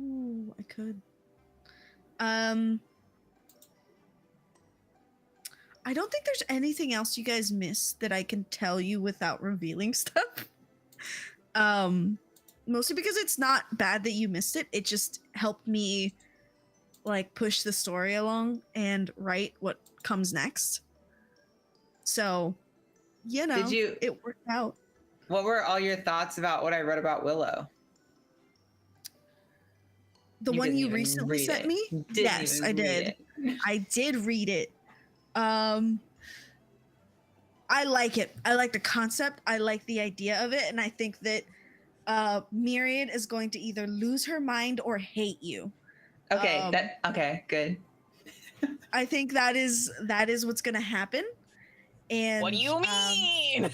Ooh, I could. I don't think there's anything else you guys missed that I can tell you without revealing stuff. Mostly because it's not bad that you missed it. It just helped me like push the story along and write what comes next. So, you know, it worked out. What were all your thoughts about what I wrote about Willow? The You one didn't you even recently read sent it. me? Didn't Yes, even I read did. it. I did read it. I like it. I like the concept. I like the idea of it, and I think that Myriad is going to either lose her mind or hate you. Okay, okay, good. I think that is what's going to happen. And What do you mean?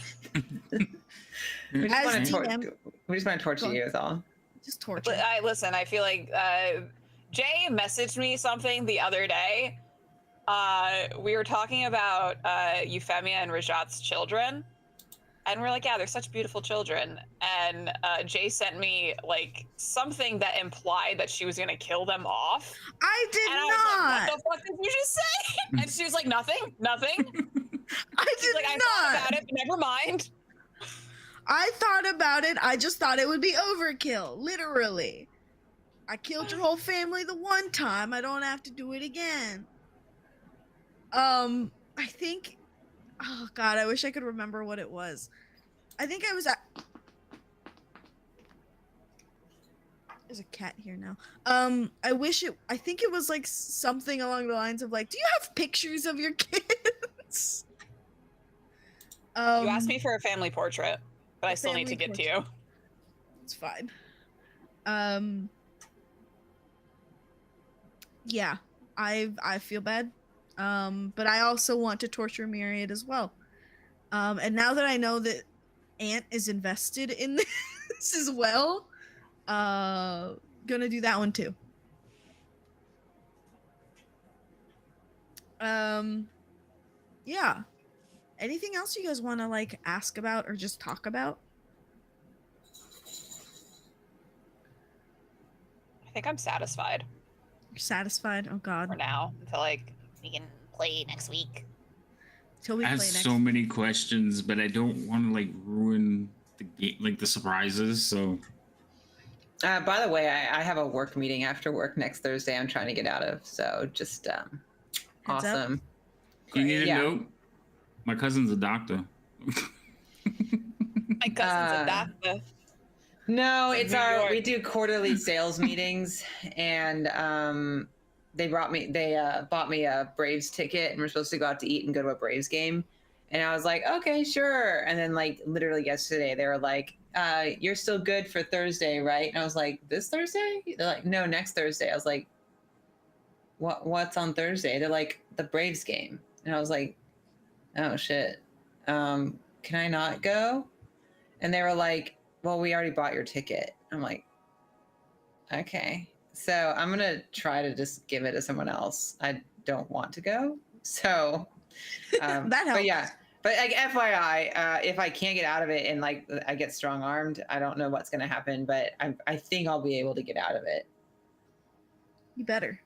We just As want to DM torture Go on. you is all. just torture. Listen, I feel like Jay messaged me something the other day. We were talking about Euphemia and Rajat's children. And we're like, yeah, they're such beautiful children. And Jay sent me like something that implied that she was gonna kill them off. I did And I not. was like, what the fuck did you just say? And she was like, nothing. I She's did like, I not. thought about it, but never mind. I thought about it. I just thought it would be overkill. Literally. I killed your whole family the one time. I don't have to do it again. I think, oh god, I wish I could remember what it was. I think I was at, There's a cat here now. I think it was like something along the lines of like, do you have pictures of your kids? You asked me for a family portrait, but I still need to get to you. It's fine. Yeah, I feel bad. But I also want to torture Myriad as well. And now that I know that Ant is invested in this as well, gonna do that one too. Yeah. Anything else you guys want to like ask about or just talk about? I think I'm satisfied You're satisfied? Oh God. for now until like we can play next week. Till we I have play next. so many questions, but I don't want to like ruin the game, like the surprises. So, By the way, I have a work meeting after work next Thursday. I'm trying to get out of. So just up. awesome. do you need a Yeah. note? My cousin's a doctor. My cousin's a doctor. No, From it's New our York. we do quarterly sales meetings, and they bought me a Braves ticket, and we're supposed to go out to eat and go to a Braves game. And I was like, okay, sure. And then like literally yesterday, they were like, you're still good for Thursday, right? And I was like, this Thursday? They're like, no, next Thursday. I was like, what's on Thursday? They're like, the Braves game. And I was like, oh shit. Can I not go? And they were like, well, we already bought your ticket. I'm like, okay. So I'm gonna try to just give it to someone else. I don't want to go. So That But helps. yeah. But like FYI, if I can't get out of it and like I get strong armed, I don't know what's gonna happen, but I think I'll be able to get out of it. You better.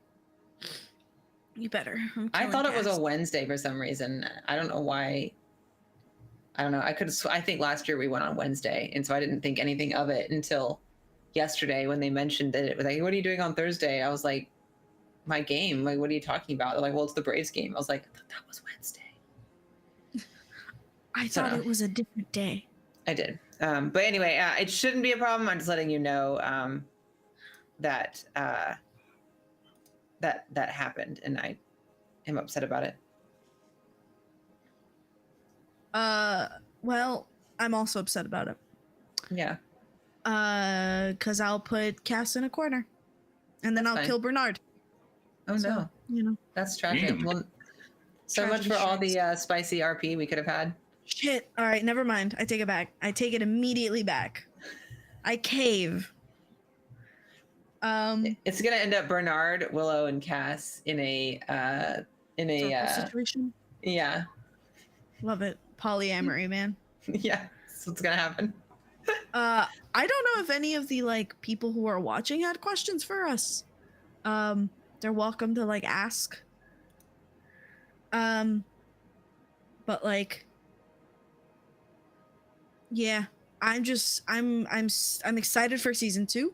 You better. I thought it was a Wednesday for some reason. I don't know why. I don't know. I think last year we went on Wednesday, and so I didn't think anything of it until yesterday when they mentioned that it was like, "What are you doing on Thursday?" I was like, "My game." Like, what are you talking about? They're like, "Well, it's the Braves game." I was like, "I thought that was Wednesday." I thought So- it was a different day. I did. But anyway, it shouldn't be a problem. I'm just letting you know that that happened, and I am upset about it. Well, I'm also upset about it. Yeah. Cause I'll put Cass in a corner, and then That's I'll fine. kill Bernard. Oh So, no, you know, that's tragic. Damn. Well, so much Tragedy for all strikes. the spicy RP we could have had. shit. All right, never mind. I take it back. I take it immediately back. I cave. It's gonna end up Bernard, Willow, and Cass in a Circle situation. yeah. Love it. Polyamory, man. Yeah, that's what's gonna happen. I don't know if any of the like people who are watching had questions for us. They're welcome to like ask. But like, yeah, I'm excited for season 2.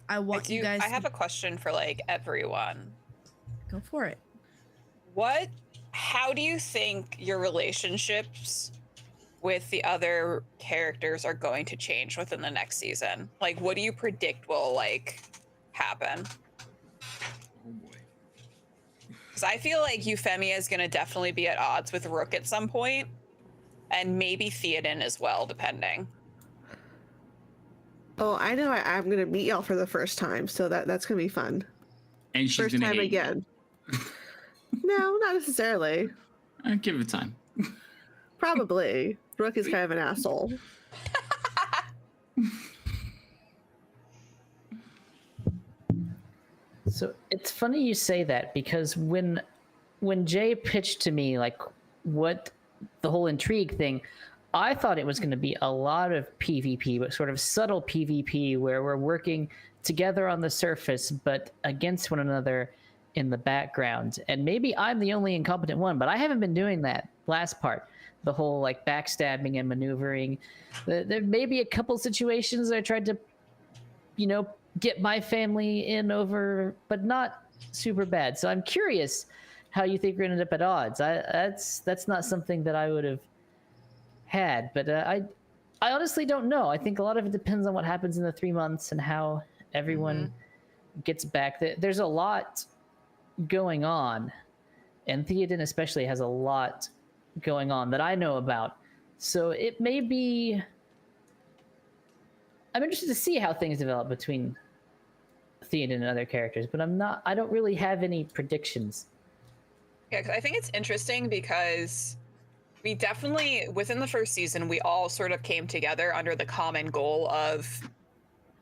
I want you guys. I have a question for like everyone. Go for it. How do you think your relationships with the other characters are going to change within the next season? Like, what do you predict will like happen? Oh boy. Because I feel like Euphemia is going to definitely be at odds with Rook at some point, and maybe Theoden as well, depending. Oh, I know I'm gonna meet y'all for the first time, so that's gonna be fun. And she's First gonna time hate you. again. No, not necessarily. Give it time. Probably. Rook is kind of an asshole. So it's funny you say that, because when Jay pitched to me like what the whole intrigue thing, I thought it was going to be a lot of PvP, but sort of subtle PvP where we're working together on the surface but against one another in the background. And maybe I'm the only incompetent one, but I haven't been doing that last part. The whole like backstabbing and maneuvering. There may be a couple situations I tried to, get my family in over, but not super bad. So I'm curious how you think we're gonna end up at odds. That's not something that I would have had, but I honestly don't know. I think a lot of it depends on what happens in the 3 months and how everyone gets back. There's a lot going on, and Theoden especially has a lot going on that I know about. So it may be. I'm interested to see how things develop between Theoden and other characters, but I don't really have any predictions. Yeah, because I think it's interesting because we definitely, within the first season, we all sort of came together under the common goal of,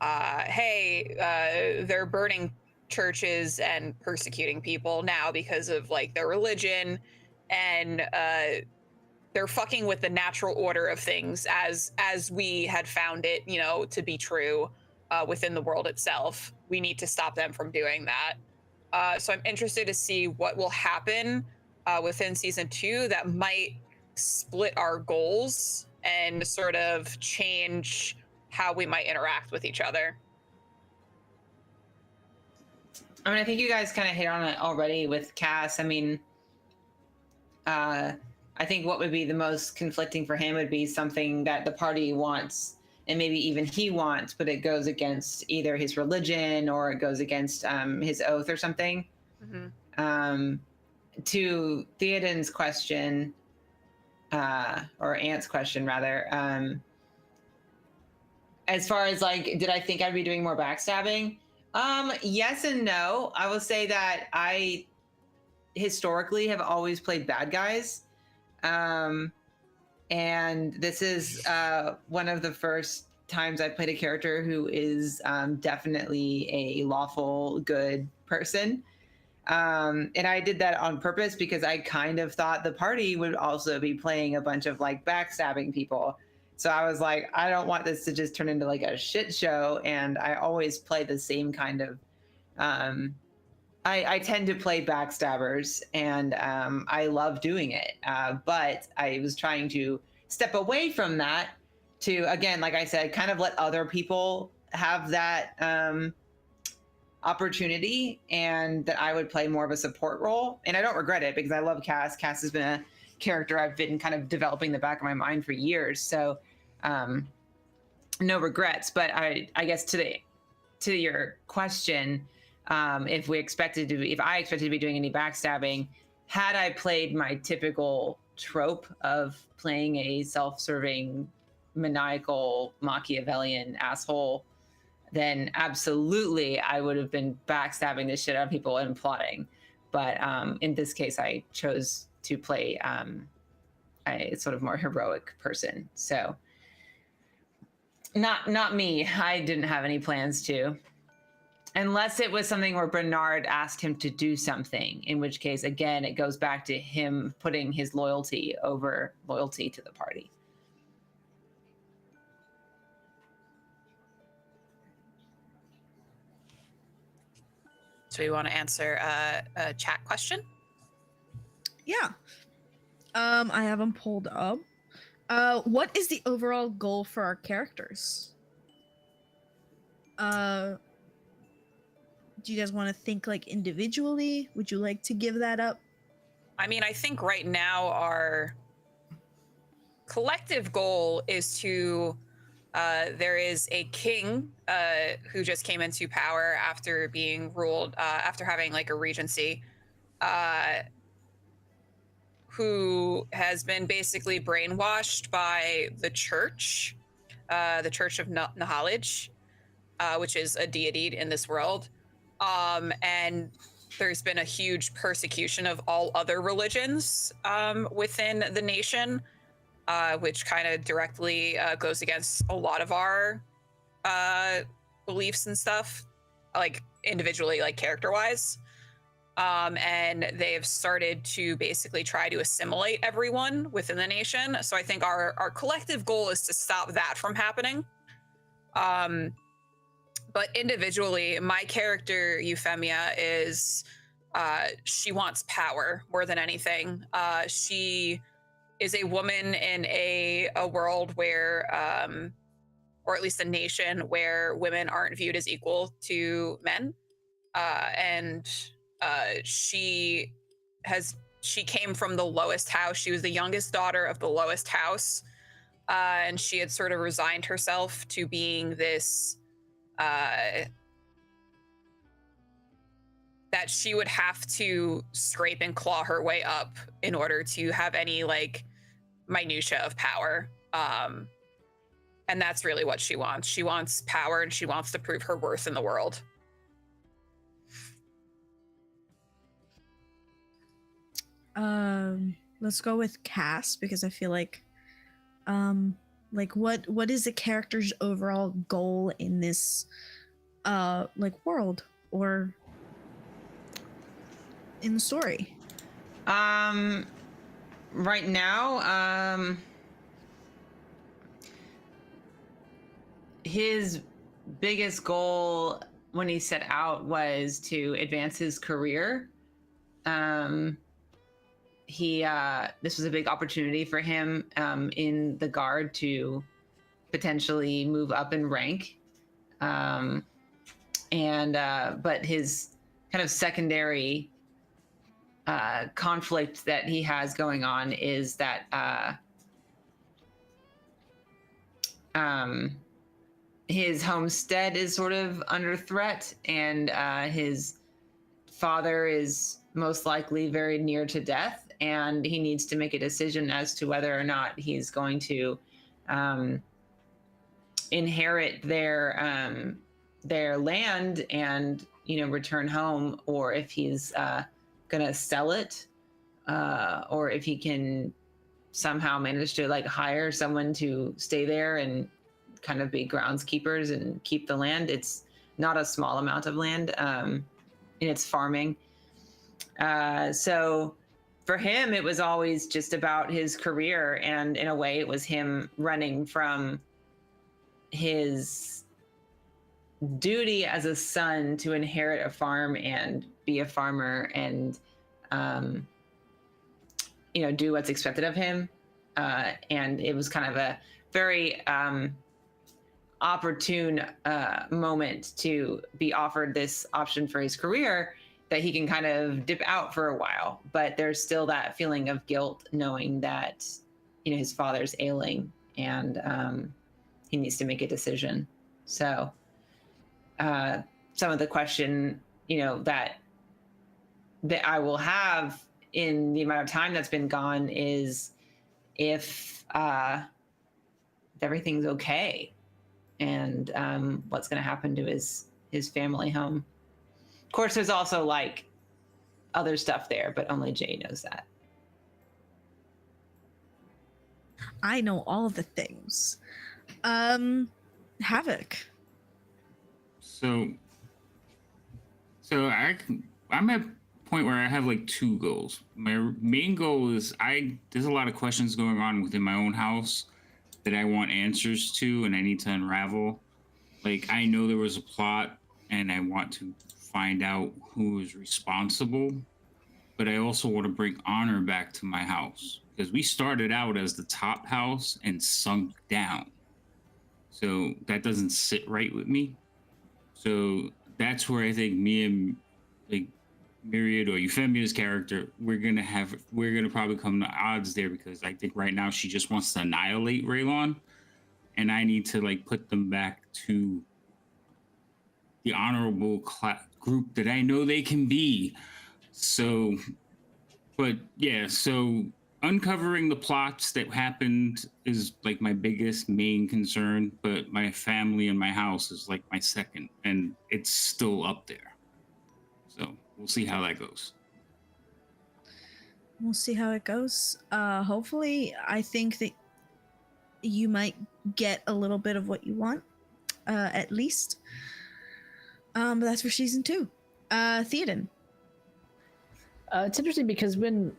hey, they're burning churches and persecuting people now because of like their religion, and they're fucking with the natural order of things as we had found it, you know, to be true within the world itself. We need to stop them from doing that. So I'm interested to see what will happen within season 2 that might split our goals and sort of change how we might interact with each other. I mean, I think you guys kind of hit on it already with Cass. I mean, I think what would be the most conflicting for him would be something that the party wants, and maybe even he wants, but it goes against either his religion or it goes against his oath or something. To Theoden's question, or Ant's question rather, as far as like, did I think I'd be doing more backstabbing? Yes and no. I will say that I historically have always played bad guys. And this is one of the first times I've played a character who is definitely a lawful good person. And I did that on purpose because I kind of thought the party would also be playing a bunch of like backstabbing people. So I was like, I don't want this to just turn into like a shit show. And I always play the same kind of, I tend to play backstabbers, and I love doing it. But I was trying to step away from that to, again, like I said, kind of let other people have that opportunity, and that I would play more of a support role. And I don't regret it because I love Cass. Cass has been a character I've been kind of developing in the back of my mind for years. So no regrets. But I guess to your question, if I expected to be doing any backstabbing, had I played my typical trope of playing a self-serving, maniacal, Machiavellian asshole, then absolutely I would have been backstabbing the shit out of people and plotting. But in this case, I chose to play a sort of more heroic person. So not me. I didn't have any plans to. Unless it was something where Bernard asked him to do something, in which case, again, it goes back to him putting his loyalty over loyalty to the party. So we want to answer a chat question? Yeah. I have them pulled up. What is the overall goal for our characters? Do you guys want to think like individually? Would you like to give that up? I mean, I think right now our collective goal is to, there is a king who just came into power after being ruled, after having like a regency, who has been basically brainwashed by the Church of Nahalij, which is a deity in this world. And there's been a huge persecution of all other religions within the nation, which kind of directly goes against a lot of our beliefs and stuff, like individually, like character-wise. And they've started to basically try to assimilate everyone within the nation. So I think our collective goal is to stop that from happening. But individually, my character, Euphemia, is she wants power more than anything. She is a woman in a world where, or at least a nation where women aren't viewed as equal to men. And she came from the lowest house. She was the youngest daughter of the lowest house. And she had sort of resigned herself to being this that she would have to scrape and claw her way up in order to have any like minutia of power. And that's really what she wants. She wants power and she wants to prove her worth in the world. Let's go with Cass because I feel like what is the character's overall goal in this like world or in the story? Right now, his biggest goal when he set out was to advance his career. This was a big opportunity for him in the guard to potentially move up in rank. But his kind of secondary conflict that he has going on is that his homestead is sort of under threat, and his father is most likely very near to death, and he needs to make a decision as to whether or not he's going to inherit their land and return home, or if he's gonna sell it, or if he can somehow manage to like hire someone to stay there and kind of be groundskeepers and keep the land. It's not a small amount of land, and it's farming. So for him, it was always just about his career, and in a way, it was him running from his duty as a son to inherit a farm and be a farmer and do what's expected of him. And it was kind of a very opportune moment to be offered this option for his career that he can kind of dip out for a while, but there's still that feeling of guilt knowing that his father's ailing and he needs to make a decision. So some of the question that I will have in the amount of time that's been gone is if everything's okay, and what's going to happen to his family home. Of course, there's also like other stuff there, but only Jay knows that. I know all of the things. Havoc. So I'm at a point where I have like two goals. My main goal is there's a lot of questions going on within my own house that I want answers to, and I need to unravel. Like, I know there was a plot and I want to find out who is responsible, but I also want to bring honor back to my house because we started out as the top house and sunk down. So that doesn't sit right with me. So that's where I think me and like Myriad or Euphemia's character, we're gonna probably come to odds there, because I think right now she just wants to annihilate Raylon, and I need to like put them back to the honorable group that I know they can be. So, but yeah, so uncovering the plots that happened is like my biggest main concern, but my family and my house is like my second, and it's still up there. So we'll see how that goes. We'll see how it goes. Hopefully, I think that you might get a little bit of what you want, at least. But that's for season 2. Theoden. It's interesting because when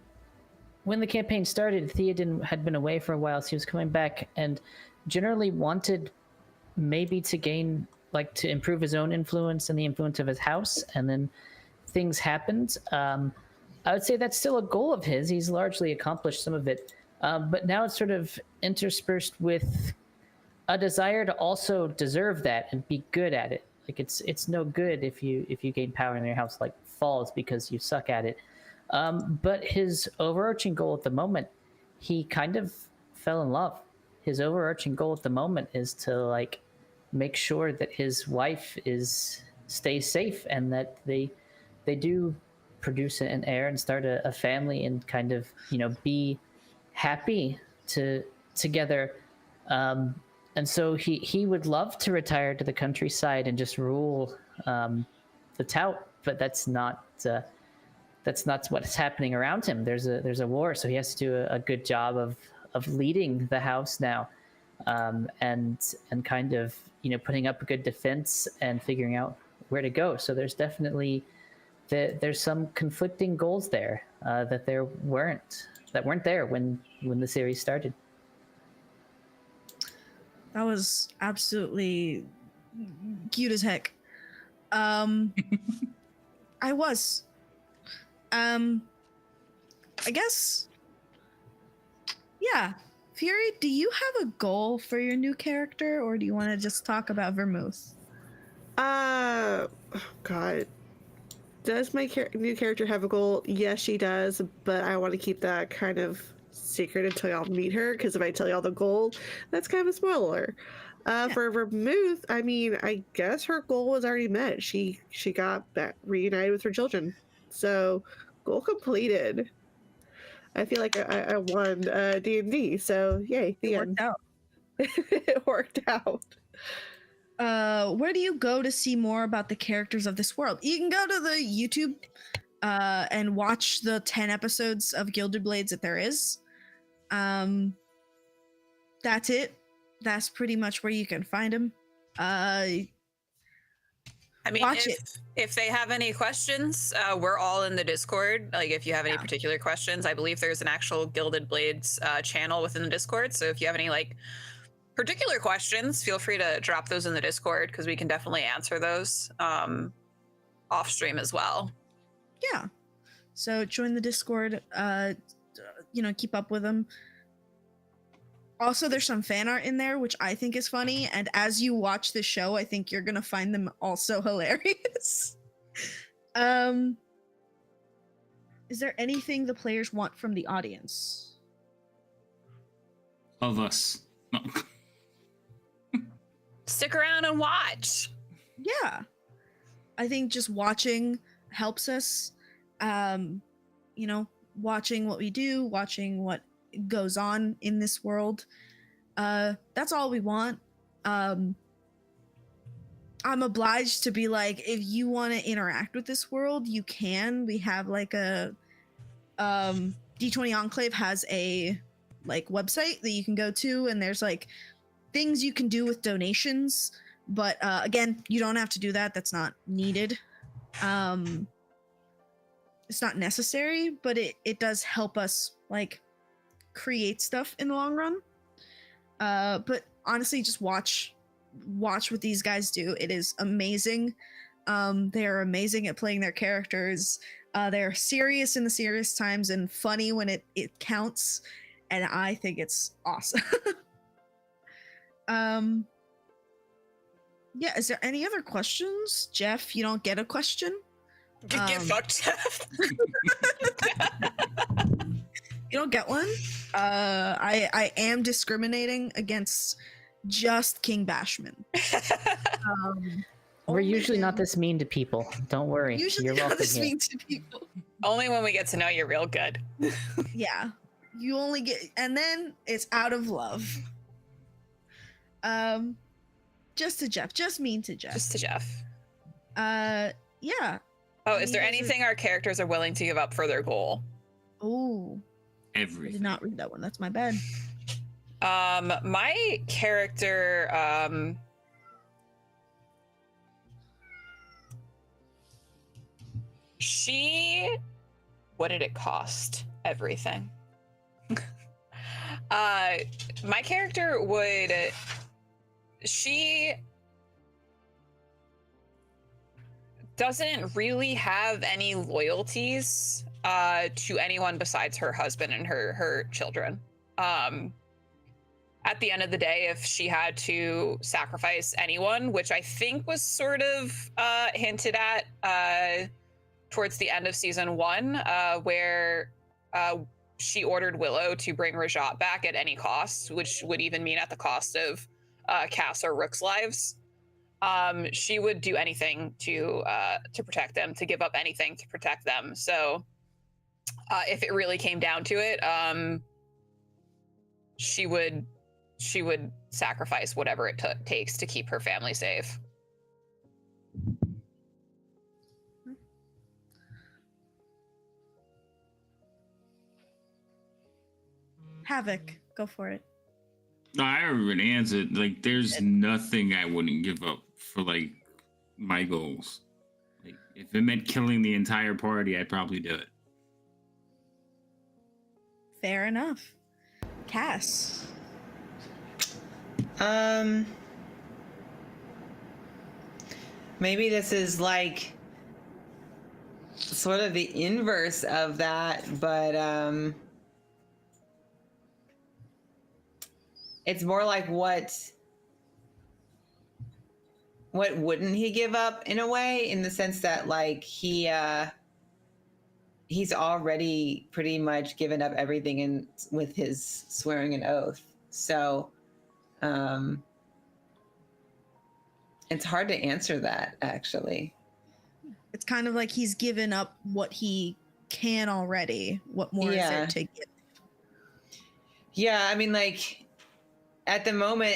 the campaign started, Theoden had been away for a while, so he was coming back and generally wanted maybe to gain, like, to improve his own influence and the influence of his house, and then things happened. I would say that's still a goal of his. He's largely accomplished some of it, but now it's sort of interspersed with a desire to also deserve that and be good at it. Like, it's no good if you gain power in your house, like, falls because you suck at it. But his overarching goal at the moment, he kind of fell in love. His overarching goal at the moment is to like make sure that his wife stays safe and that they they do produce an heir and start a family and kind of, you know, be happy together. And so he would love to retire to the countryside and just rule the tout, but that's not what's happening around him. There's a war, so he has to do a good job of leading the house now, and kind of, you know, putting up a good defense and figuring out where to go. So there's definitely there's some conflicting goals there that weren't there when the series started. That was absolutely cute as heck. I was. I guess. Yeah. Fury, do you have a goal for your new character, or do you want to just talk about Vermouth? Oh God. Does my new character have a goal? Yes, she does, but I want to keep that kind of secret until y'all meet her, because if I tell y'all the goal, that's kind of a spoiler. For Vermouth, I mean, I guess her goal was already met. She got back reunited with her children, so goal completed. I feel like I won D&D, so yay, the end. Worked out. It worked out. Where do you go to see more about the characters of this world? You can go to the YouTube and watch the 10 episodes of Gilded Blades that there is. That's it. That's pretty much where you can find them. I mean, watch if they have any questions, we're all in the Discord. Like, if you have any particular questions, I believe there's an actual Gilded Blades channel within the Discord. So if you have any like particular questions, feel free to drop those in the Discord, because we can definitely answer those off stream as well. Yeah. So join the Discord. You know, keep up with them. Also, there's some fan art in there, which I think is funny. And as you watch the show, I think you're gonna find them also hilarious. Is there anything the players want from the audience? Of us. Stick around and watch. Yeah. I think just watching helps us. You know, watching what we do, watching what goes on in this world. That's all we want. I'm obliged to be like, if you want to interact with this world, you can. We have like a D20 Enclave has a like website that you can go to, and there's like things you can do with donations, but again, you don't have to do that. That's not needed. It's not necessary, but it does help us like create stuff in the long run. But honestly, just watch what these guys do. It is amazing. They are amazing at playing their characters. They're serious in the serious times and funny when it counts, and I think it's awesome. Yeah, is there any other questions? Jeff, you don't get a question? Get fucked, Jeff. You don't get one? I am discriminating against just King Bashman. We're usually not this mean to people. Don't worry. Usually You're not welcome this here. mean to people. Only when we get to know you real good. Yeah. You only get, and then it's out of love. Just to Jeff. Just mean to Jeff. Just to Jeff. Yeah. Oh, is there anything our characters are willing to give up for their goal? Oh. I Everything. did not read that one. That's my bad. My character, what did it cost? Everything. My character she doesn't really have any loyalties to anyone besides her husband and her children. At the end of the day, if she had to sacrifice anyone, which I think was sort of hinted at towards the end of season 1, where she ordered Willow to bring Rajat back at any cost, which would even mean at the cost of Cass or Rook's lives. she would do anything to protect them, to give up anything to protect them. So if it really came down to it, she would sacrifice whatever it takes to keep her family safe. Havoc, go for it. No, I already answered. Like, there's nothing I wouldn't give up for like my goals. Like, if it meant killing the entire party, I'd probably do it. Fair enough. Cass. Maybe this is like sort of the inverse of that, but it's more like what wouldn't he give up in a way, in the sense that like he's already pretty much given up everything in with his swearing an oath. So it's hard to answer that, actually. It's kind of like he's given up what he can already. What more is there to give? Yeah, I mean, like, at the moment,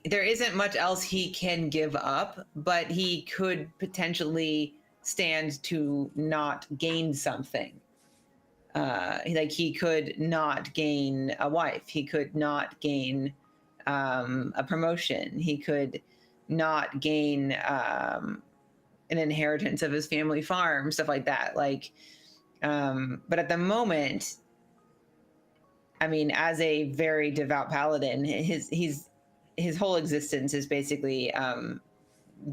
there isn't much else he can give up, but he could potentially stand to not gain something. Like, he could not gain a wife. He could not gain a promotion. He could not gain an inheritance of his family farm, stuff like that. Like, but at the moment, I mean, as a very devout paladin, his whole existence is basically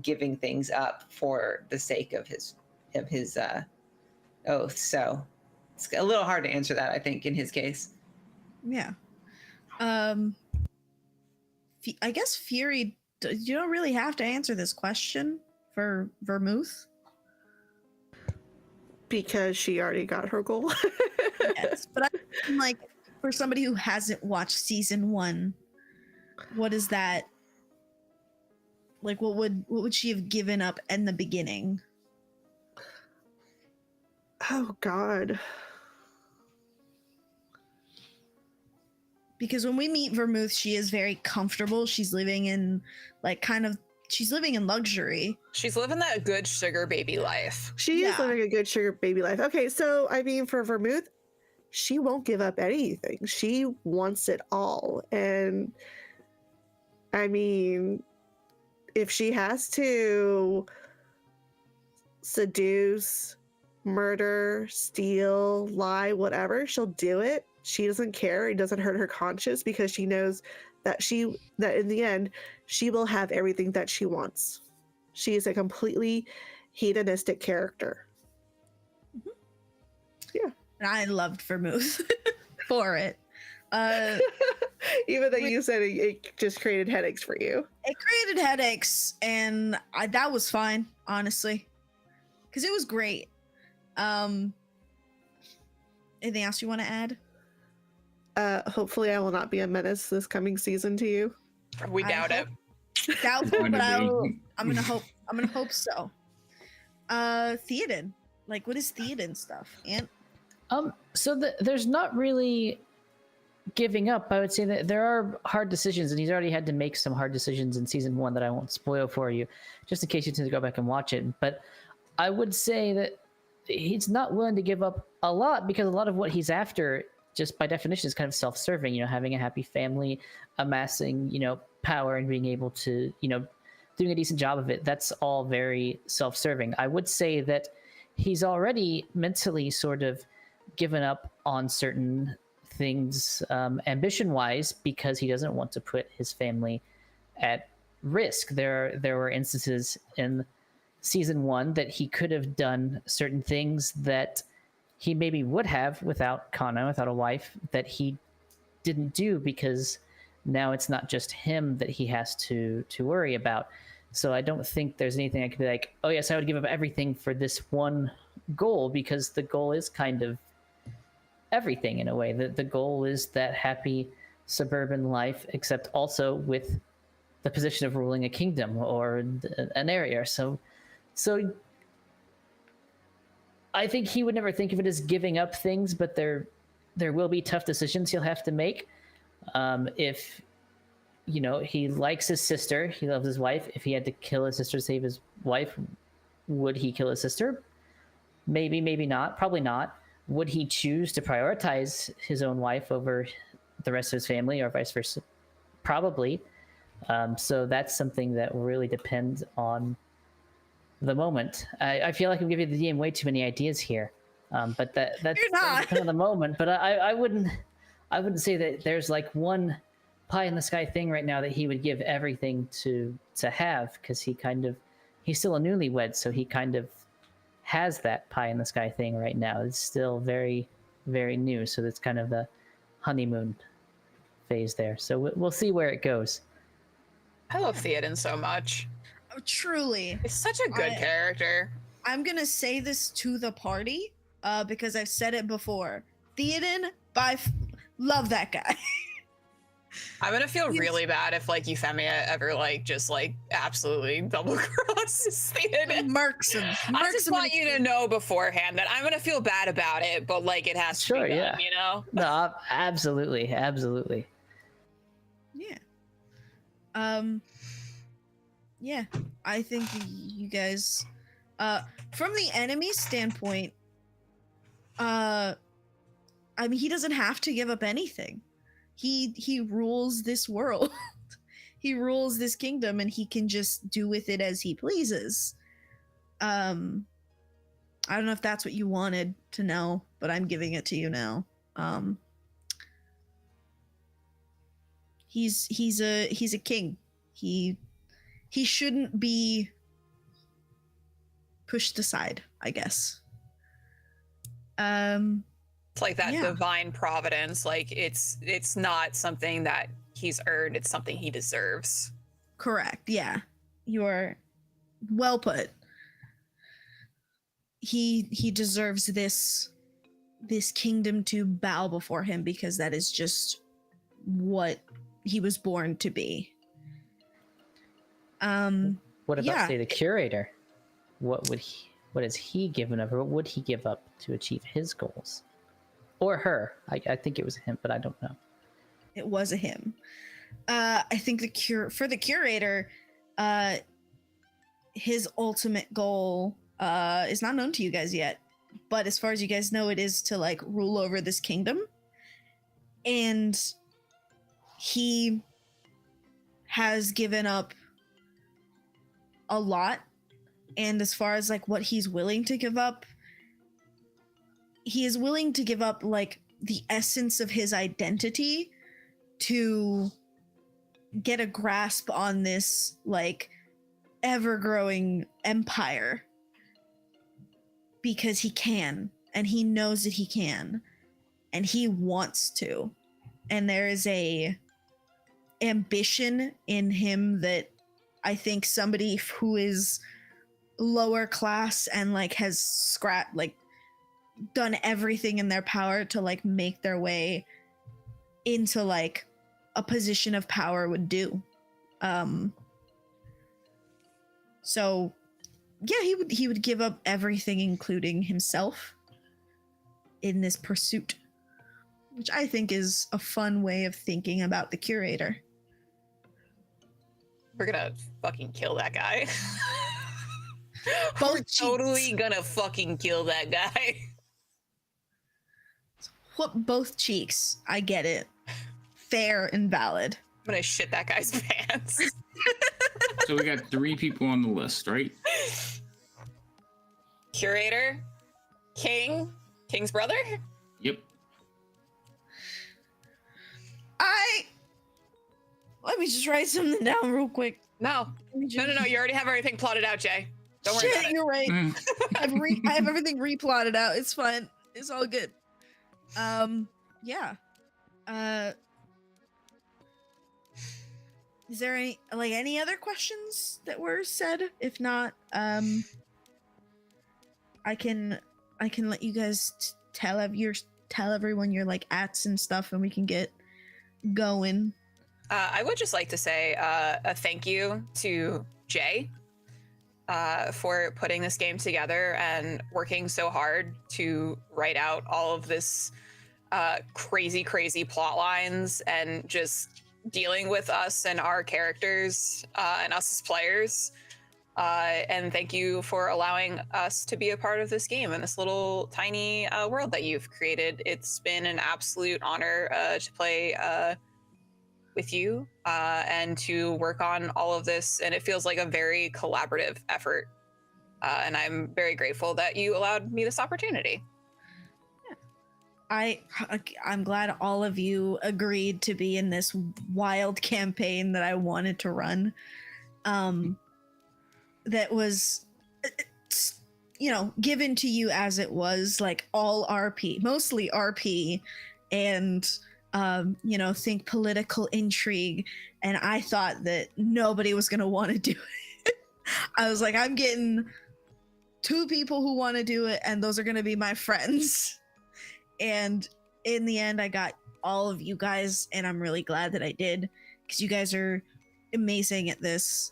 giving things up for the sake of his oath. So it's a little hard to answer that, I think, in his case. Yeah. I guess Fury, you don't really have to answer this question for Vermouth. Because she already got her goal. Yes, but I mean, like, for somebody who hasn't watched season 1, what is that? Like, what would she have given up in the beginning? Oh God. Because when we meet Vermouth, she is very comfortable. She's living in she's living in luxury. She's living that good sugar baby life. She is living a good sugar baby life. Okay, so I mean, for Vermouth, she won't give up anything. She wants it all. And I mean, if she has to seduce, murder, steal, lie, whatever, she'll do it. She doesn't care. It doesn't hurt her conscience, because she knows that in the end, she will have everything that she wants. She is a completely hedonistic character. Mm-hmm. Yeah. And I loved Vermouth for it. Even though you said it just created headaches for you. It created headaches, and that was fine, honestly, because it was great. Anything else you want to add? Hopefully I will not be a menace this coming season to you. We doubt it. Doubtful, but I'm gonna hope. I'm gonna hope so. Theoden, like, what is Theoden stuff? And So there's not really giving up. I would say that there are hard decisions, and he's already had to make some hard decisions in season 1 that I won't spoil for you, just in case you tend to go back and watch it. But I would say that he's not willing to give up a lot, because a lot of what he's after, just by definition, is kind of self-serving. You know, having a happy family, amassing, power, and being able to, doing a decent job of it. That's all very self-serving. I would say that he's already mentally sort of given up on certain things, ambition-wise, because he doesn't want to put his family at risk. There were instances in season 1 that he could have done certain things that he maybe would have without Kana, without a wife, that he didn't do, because now it's not just him that he has to worry about. So I don't think there's anything I could be like, oh yes, I would give up everything for this one goal, because the goal is kind of everything in a way. The goal is that happy suburban life, except also with the position of ruling a kingdom or an area. So I think he would never think of it as giving up things, but there will be tough decisions he'll have to make. If he likes his sister, he loves his wife. If he had to kill his sister to save his wife, would he kill his sister? Maybe, maybe not. Probably not. Would he choose to prioritize his own wife over the rest of his family, or vice versa? Probably. So that's something that really depends on the moment. I feel like I'm giving the DM way too many ideas here, but that's You're not. kind of the moment. But I wouldn't say that there's like one pie in the sky thing right now that he would give everything to have, because he's still a newlywed, so he kind of has that pie in the sky thing right now. It's still very, very new, so that's kind of the honeymoon phase there. So we'll see where it goes. I love Theoden so much. Oh, truly. He's such a good character. I'm gonna say this to the party, because I've said it before. Theoden, love that guy. I'm gonna feel really bad if like Euphemia ever just absolutely double crosses Theoden. Murks him. I just want you to know beforehand that I'm gonna feel bad about it, but like it has to be done, you know? No, absolutely. Yeah. Yeah, I think you guys, from the enemy standpoint, I mean, he doesn't have to give up anything. He rules this world. He rules this kingdom, and he can just do with it as he pleases. I don't know if that's what you wanted to know, but I'm giving it to you now. He's a king. He shouldn't be pushed aside, I guess. It's like that divine providence. Like it's not something that he's earned, it's something he deserves. Correct. Yeah. You're well put. He deserves this kingdom to bow before him, because that is just what he was born to be. What about say the curator? What has he given up, or what would he give up to achieve his goals? Or her? I think it was him, but I don't know. It was a him. I think for the curator, his ultimate goal is not known to you guys yet, but as far as you guys know, it is to like rule over this kingdom. And he has given up a lot, and as far as like what he's willing to give up, he is willing to give up like the essence of his identity to get a grasp on this like ever-growing empire, because he can, and he knows that he can, and he wants to, and there is a ambition in him that I think somebody who is lower class and like has done everything in their power to like make their way into like a position of power would do. So yeah, he would give up everything, including himself, in this pursuit, which I think is a fun way of thinking about the curator. We're gonna fucking kill that guy. Both We're totally gonna fucking kill that guy. Whoop both cheeks. I get it. Fair and valid. I'm gonna shit that guy's pants. So we got 3 people on the list, right? Curator, King's brother. Yep. Let me just write something down real quick. No. You already have everything plotted out, Jay. Don't worry about it. You're right. I have everything replotted out. It's fine. It's all good. Yeah. Is there any other questions that were said? If not, I can let you guys tell everyone your like ats and stuff, and we can get going. I would just like to say a thank you to Jay for putting this game together and working so hard to write out all of this crazy plot lines and just dealing with us and our characters and us as players. And thank you for allowing us to be a part of this game and this little tiny world that you've created. It's been an absolute honor to play with you and to work on all of this. And it feels like a very collaborative effort. And I'm very grateful that you allowed me this opportunity. I'm glad all of you agreed to be in this wild campaign that I wanted to run. That was, given to you as it was, like all RP, mostly RP, and think political intrigue. And I thought that nobody was gonna want to do it. I was like, I'm getting 2 people who want to do it, and those are gonna be my friends. And in the end, I got all of you guys, and I'm really glad that I did, because you guys are amazing at this.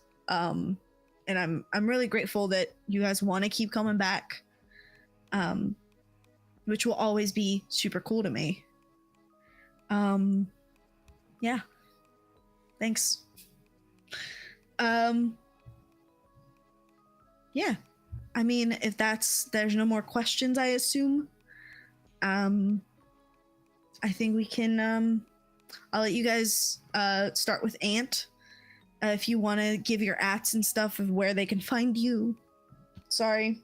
And I'm really grateful that you guys want to keep coming back, which will always be super cool to me. Yeah. Thanks. Yeah. I mean, if there's no more questions, I assume. I think we can, I'll let you guys start with Ant. If you want to give your ats and stuff of where they can find you. Sorry.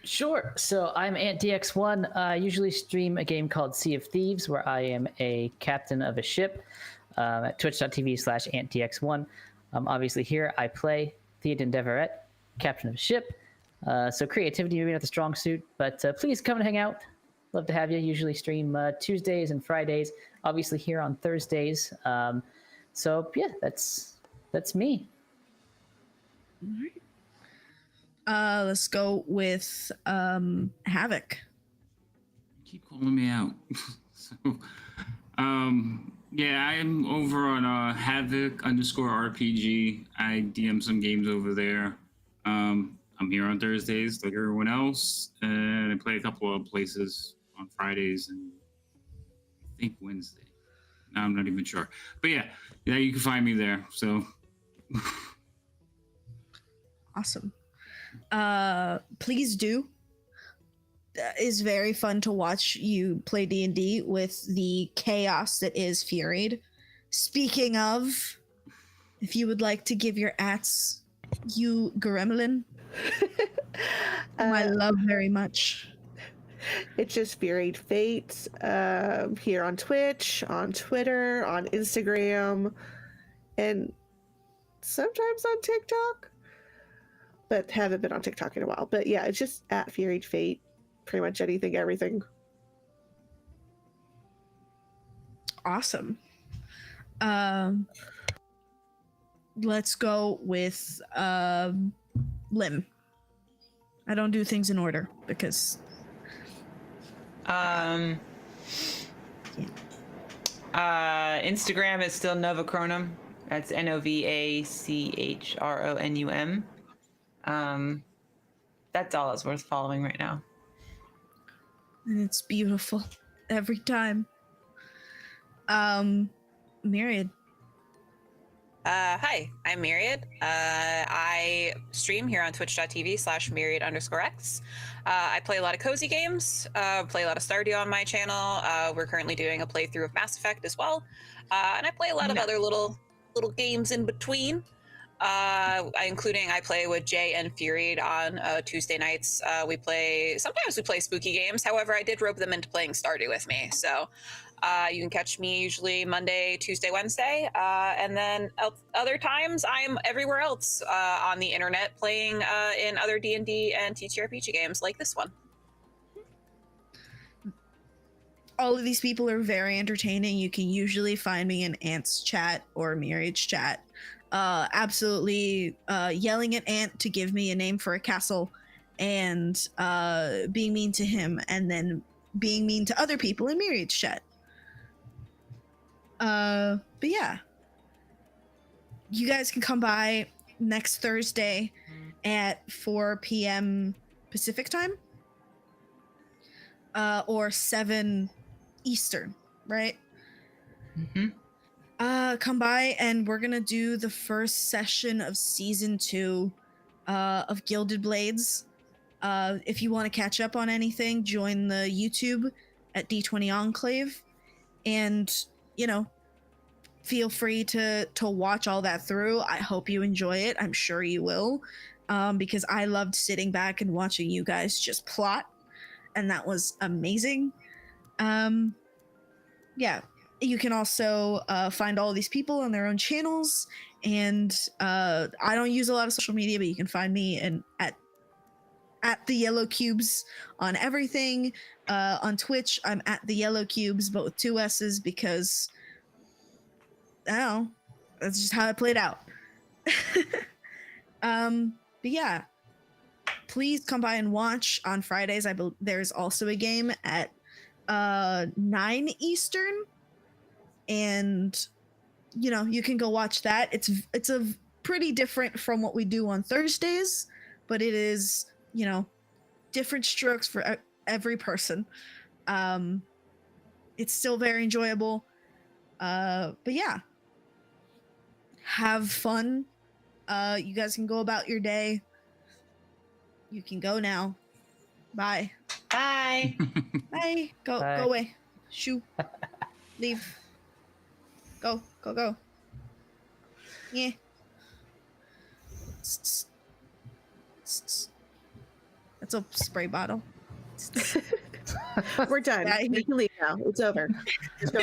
Sure. So I'm AntDX1. I usually stream a game called Sea of Thieves, where I am a captain of a ship at twitch.tv/AntDX1. Obviously here I play Theoden Deverett, captain of a ship. So creativity maybe not the strong suit, but please come and hang out. Love to have you. Usually stream Tuesdays and Fridays. Obviously here on Thursdays. So yeah, that's me. All right. Let's go with Havoc. Keep calling me out. So, yeah, I'm over on Havoc_RPG. I DM some games over there. I'm here on Thursdays like everyone else, and I play a couple of places on Fridays and I think Wednesday. No, I'm not even sure, but yeah, you can find me there. So Awesome. Please do. It's very fun to watch you play D&D with the chaos that is Furied. Speaking of, if you would like to give your ats, you gremlin, I love very much. It's just Buried Fate here on Twitch, on Twitter, on Instagram, and sometimes on TikTok. But haven't been on TikTok in a while. But yeah, it's just at Buried Fate. Pretty much anything, everything. Awesome. Let's go with Lim. I don't do things in order because Instagram is still Novachronum. That's NOVACHRONUM. That's all that's worth following right now. and it's beautiful every time. Myriad. Hi, I'm Myriad. I stream here on twitch.tv/Myriad_X. I play a lot of cozy games, play a lot of Stardew on my channel. We're currently doing a playthrough of Mass Effect as well. And I play a lot of other little games in between. I play with Jay and Fury on Tuesday nights. Sometimes we play spooky games. However, I did rope them into playing Stardew with me. So you can catch me usually Monday, Tuesday, Wednesday. And then other times I'm everywhere else on the internet playing in other D&D and TTRPG games like this one. All of these people are very entertaining. You can usually find me in Ant's chat or Myriad's chat. Absolutely yelling at Ant to give me a name for a castle and being mean to him and then being mean to other people in Myriad's chat. But yeah, you guys can come by next Thursday at 4 p.m. Pacific time, or 7 Eastern, right? Come by and we're gonna do the first session of season 2 of Gilded Blades. If you want to catch up on anything, join the YouTube at D20 Enclave, and feel free to watch all that through. I hope you enjoy it. I'm sure you will, because I loved sitting back and watching you guys just plot, and that was amazing. Yeah, you can also find all these people on their own channels, and I don't use a lot of social media, but you can find me at the Yellow Cubes on everything. On Twitch, I'm at the Yellow Cubes, but with 2 S's, because I don't know, that's just how it played out. But yeah, please come by and watch on Fridays. There's also a game at 9 Eastern, and you can go watch that. It's a pretty different from what we do on Thursdays, but it is different strokes for every person. It's still very enjoyable. But yeah, have fun. You guys can go about your day. You can go now. Bye. Bye. Bye. Go Bye. Go away. Shoo. Leave. Go. Yeah. That's a spray bottle. We're done. Yeah, You can leave now. It's over. Just go